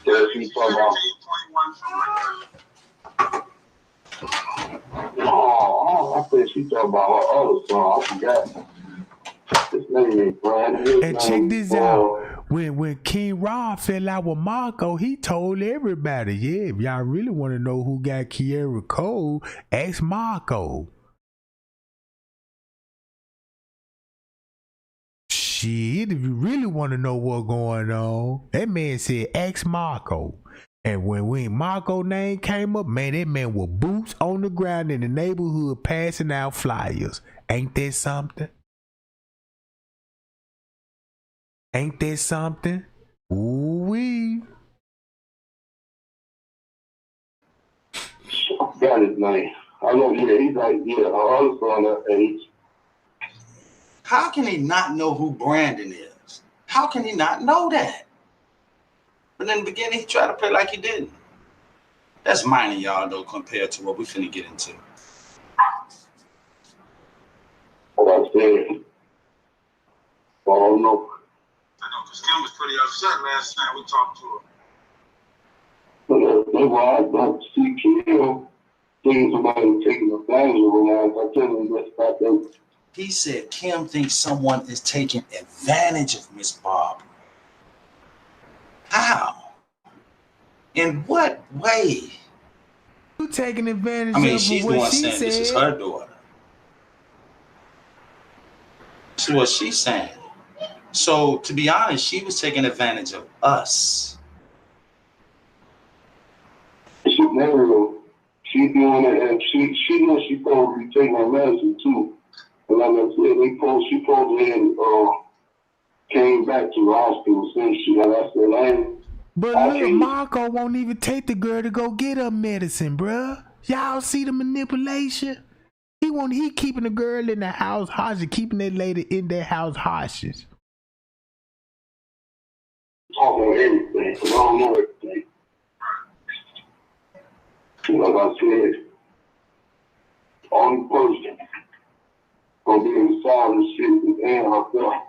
Yeah, she's talking about. Oh, I said she talking about her other song. I forgot. This name is Brian. And check this out. When King Rob fell out with Marco, he told everybody, yeah, if y'all really want to know who got Kiera Cole, ask Marco. Shit, if you really want to know what's going on, that man said, ask Marco. And when Marco name came up, man, that man with boots on the ground in the neighborhood passing out flyers. Ain't that something? Ain't that something? Ooh-wee. Got his name. I know, yeah, he's like, yeah, I was on that age. How can he not know who Brandon is? How can he not know that? But in the beginning, he tried to play like he didn't. That's minor, y'all, though, compared to what we finna get into. What I said. I don't know. I know, because Kim was pretty upset last time we talked to her. That's why I don't see Kim thinking somebody taking advantage of her. I tell him this about that. He said Kim thinks someone is taking advantage of Miss Barbara. How? In what way? You taking advantage I mean, of she's the what one she saying said. this is her daughter. This is what she's saying. So, to be honest, she was taking advantage of us. She doing it, and she knows she's supposed to be taking her medicine too. And like I said, she probably came back to the hospital since she, like I said, But look, Marco won't even take the girl to go get her medicine, bruh. Y'all see the manipulation? He keeping the girl in the house hostage, keeping that lady in their house hostage. Talking everything, because I don't know everything. Like I said, only person gonna be inside the shit is Ann herself.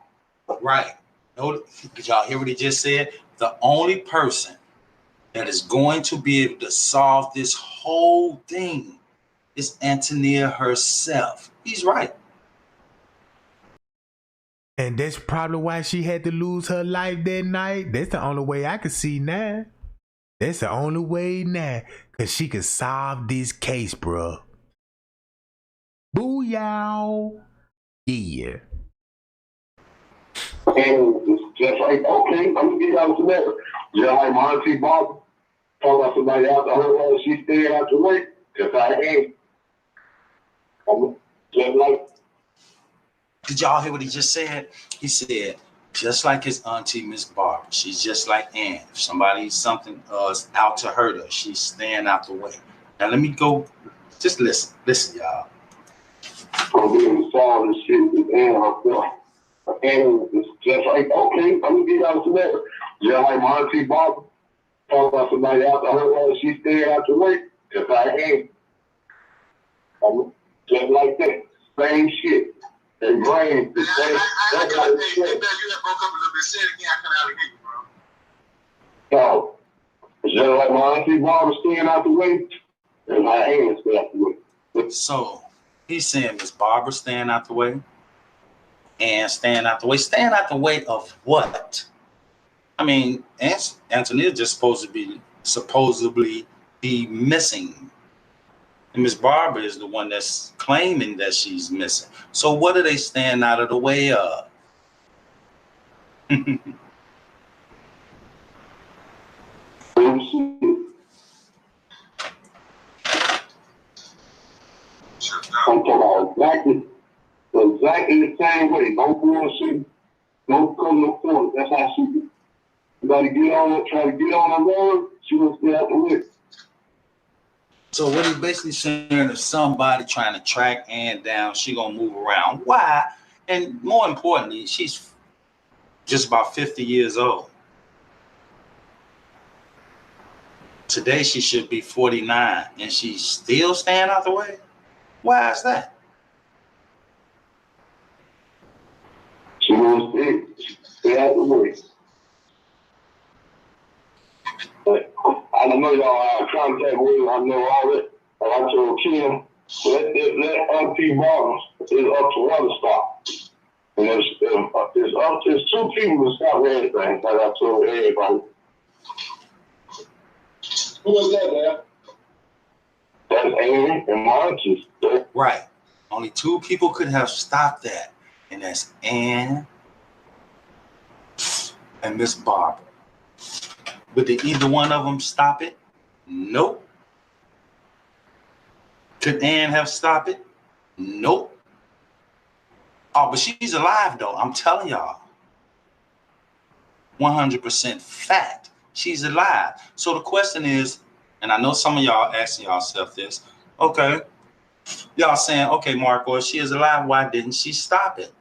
Right. No, did y'all hear what he just said? The only person that is going to be able to solve this whole thing is Antonia herself. He's right. And that's probably why she had to lose her life that night. That's the only way I could see now. That's the only way now. Cause she could solve this case, bro. Booyah. Yeah. And it's just like, okay, I'm gonna get out to that. Just like my auntie Bob talking about somebody out the her, she stayed out the way. Just I ain't. Just like. Did y'all hear what he just said? He said, just like his auntie, Miss Barbara, she's just like Ann. If something out to hurt her, she's staying out the way. Now let me go. Just listen, y'all. I'm being solved and shit with Ann herself. And it's just like, okay, I'm gonna get out to that. Just like my auntie Bob talking about somebody out the her, she stayed out the way. Just I ain't. Just like that. Same shit. They brain the same. That's how it's shit. You had broke up a little bit. Say it again. I couldn't hear you, bro. So, it's just like my auntie Bob was staying out the way. And my ain't stay out the way. So, he's saying Miss Barbara staying out the way. And staying out the way. Staying out the way of what? I mean, Antonia just supposedly be missing. And Miss Barbara is the one that's claiming that she's missing. So what are they staying out of the way of? I'm talking about exactly the same way. No bullshit. No come no forth. That's how she do. You gotta get on it, try to get on the road, she will stay out the way. So what he's basically saying is somebody trying to track Ann down, she gonna move around. Why? And more importantly, she's just about 50 years old. Today she should be 49 and she's still staying out the way? Why is that? She will stay out the way. But I don't know y'all have contact with her. I know all that. And I told Kim, let Auntie Barbara is up to one to stop. And there's two people to stop everything, like I told everybody. Who was that, man? That's Ann and my auntie. Right. Only two people could have stopped that. And that's Ann and Miss Barbara. But did either one of them stop it? Nope. Could Ann have stopped it? Nope. Oh, but she's alive though. I'm telling y'all. 100% fact. She's alive. So the question is, and I know some of y'all asking yourself this. Okay. Y'all saying, okay, Marco, if she is alive, why didn't she stop it?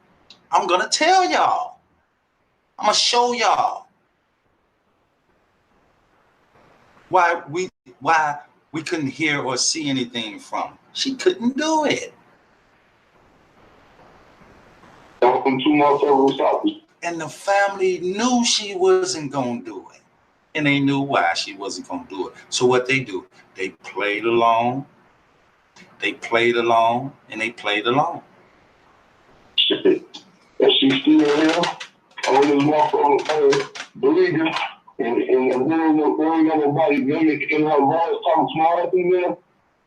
I'm going to tell y'all. I'm going to show y'all. Why we couldn't hear or see anything from her. She couldn't do it. And the family knew she wasn't going to do it. And they knew why she wasn't going to do it. So what they do, they played along. They played along and they played along. Shit. And she's still there. On this motherfucker, believe it. And the world of nobody mimic in her voice talking smart female.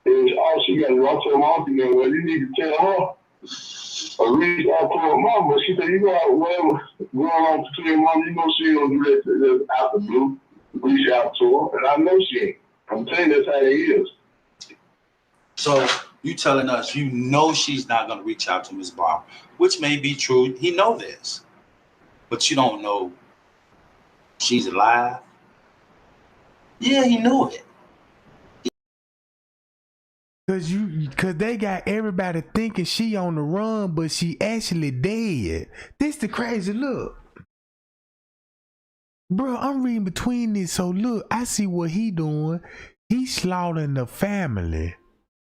And all she got to do, I told my auntie, man, well, you need to tell her. At least I told mama, she said, you know, whatever going on to tell mama, you know she don't do that out the blue. Reach out to her, and I know she ain't. I'm telling you, that's how it is. So you telling us you know she's not going to reach out to Miss Barbara, which may be true. He know this, but you don't know she's alive. Yeah, he knew it. Cause they got everybody thinking she on the run, but she actually dead. This the crazy look. Bro, I'm reading between this, so look, I see what he doing. He slaughtering the family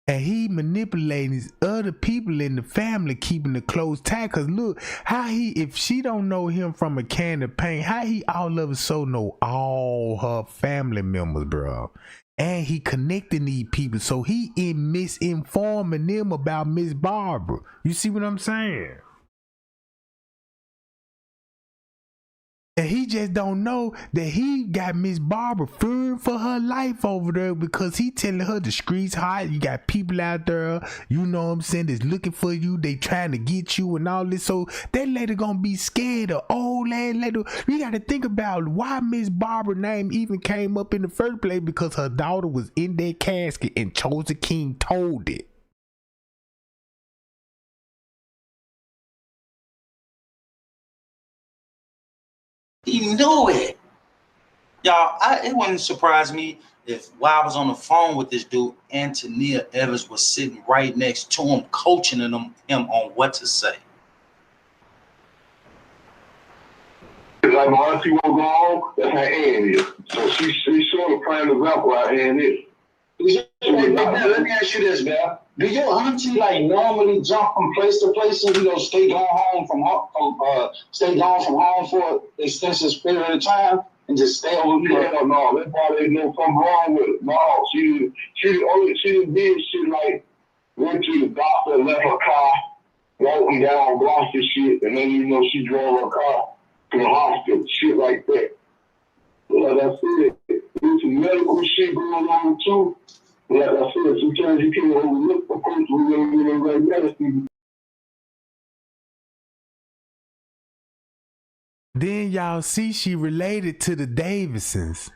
And he manipulating these other people in the family, keeping the close tight. Cause look, how he, if she don't know him from a can of paint, how he all of a sudden know all her family members, bro. And he connecting these people, so he misinforming them about Miss Barbara. You see what I'm saying? And he just don't know that he got Miss Barbara fearing for her life over there because he telling her the streets hot. You got people out there, you know what I'm saying, that's looking for you. They trying to get you and all this. So that lady gonna be scared of old ass lady. You got to think about why Miss Barbara name even came up in the first place, because her daughter was in that casket and Chosen King told it. He knew it. Y'all, it wouldn't surprise me if while I was on the phone with this dude, Antonia Evans was sitting right next to him, coaching him on what to say. Like my auntie won't go home, that's how Ann is. So she's sort of prime example how Ann is. Let me ask you this, man. Do your auntie like normally jump from place to place and stay gone from home for an extensive period of time and just stay over there? Hell no, that's why they know something wrong with it. No, she did shit like went to the doctor, left her car, walking down blocks and shit, and then she drove her car to the hospital, shit like that. Like I said, there's some medical shit going on too. Like I said, sometimes you can't overlook a person who don't get the right medicine. Then y'all see she related to the Davidsons.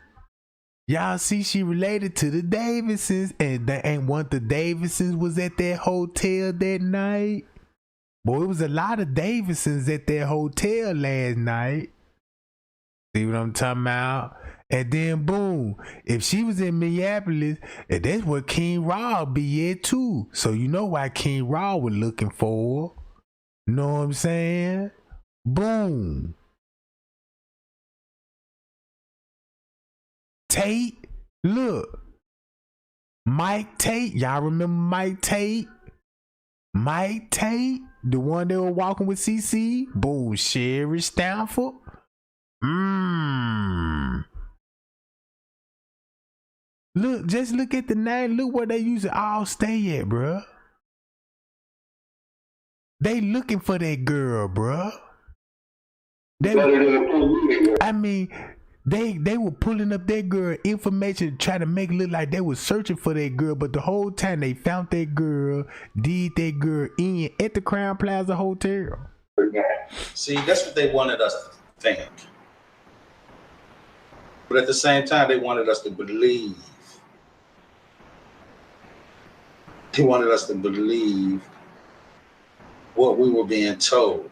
And one of the Davidsons was at that hotel that night. Boy, it was a lot of Davidsons at that hotel last night. See what I'm talking about? And then boom, if she was in Minneapolis, and that's where King Raw be at too. So you know why King Raw was looking for her. Know what I'm saying? Boom. Tate, look. Mike Tate, y'all remember Mike Tate? Mike Tate, the one that was walking with CC? Boom, Sherry Stanford. Look, just look at the name. Look where they used to all stay at, bruh. They looking for that girl, bruh. They were pulling up that girl information, trying to make it look like they were searching for that girl, but the whole time they found that girl, did that girl in at the Crown Plaza Hotel. See, that's what they wanted us to think. But at the same time, they wanted us to believe. They wanted us to believe what we were being told.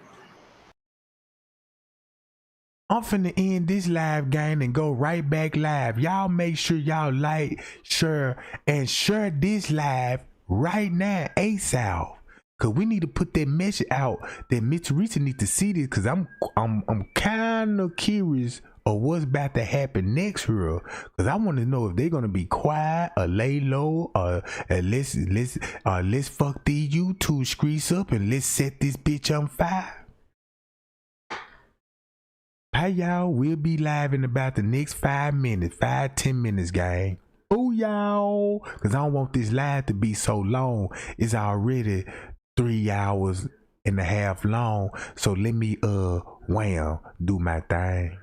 I'm finna end this live game and go right back live. Y'all make sure y'all like, share, and share this live right now, ASAP. Cause we need to put that message out that Mitch Teresa need to see this. Cause I'm kind of curious of what's about to happen next here. Cause I want to know if they're gonna be quiet or lay low or let's fuck these YouTube streets up and let's set this bitch on fire. Hey y'all, we'll be live in about the next 5 minutes, 5-10 minutes, gang. Oh y'all, cause I don't want this live to be so long. It's already 3 hours and a half long. So let me wham, do my thing.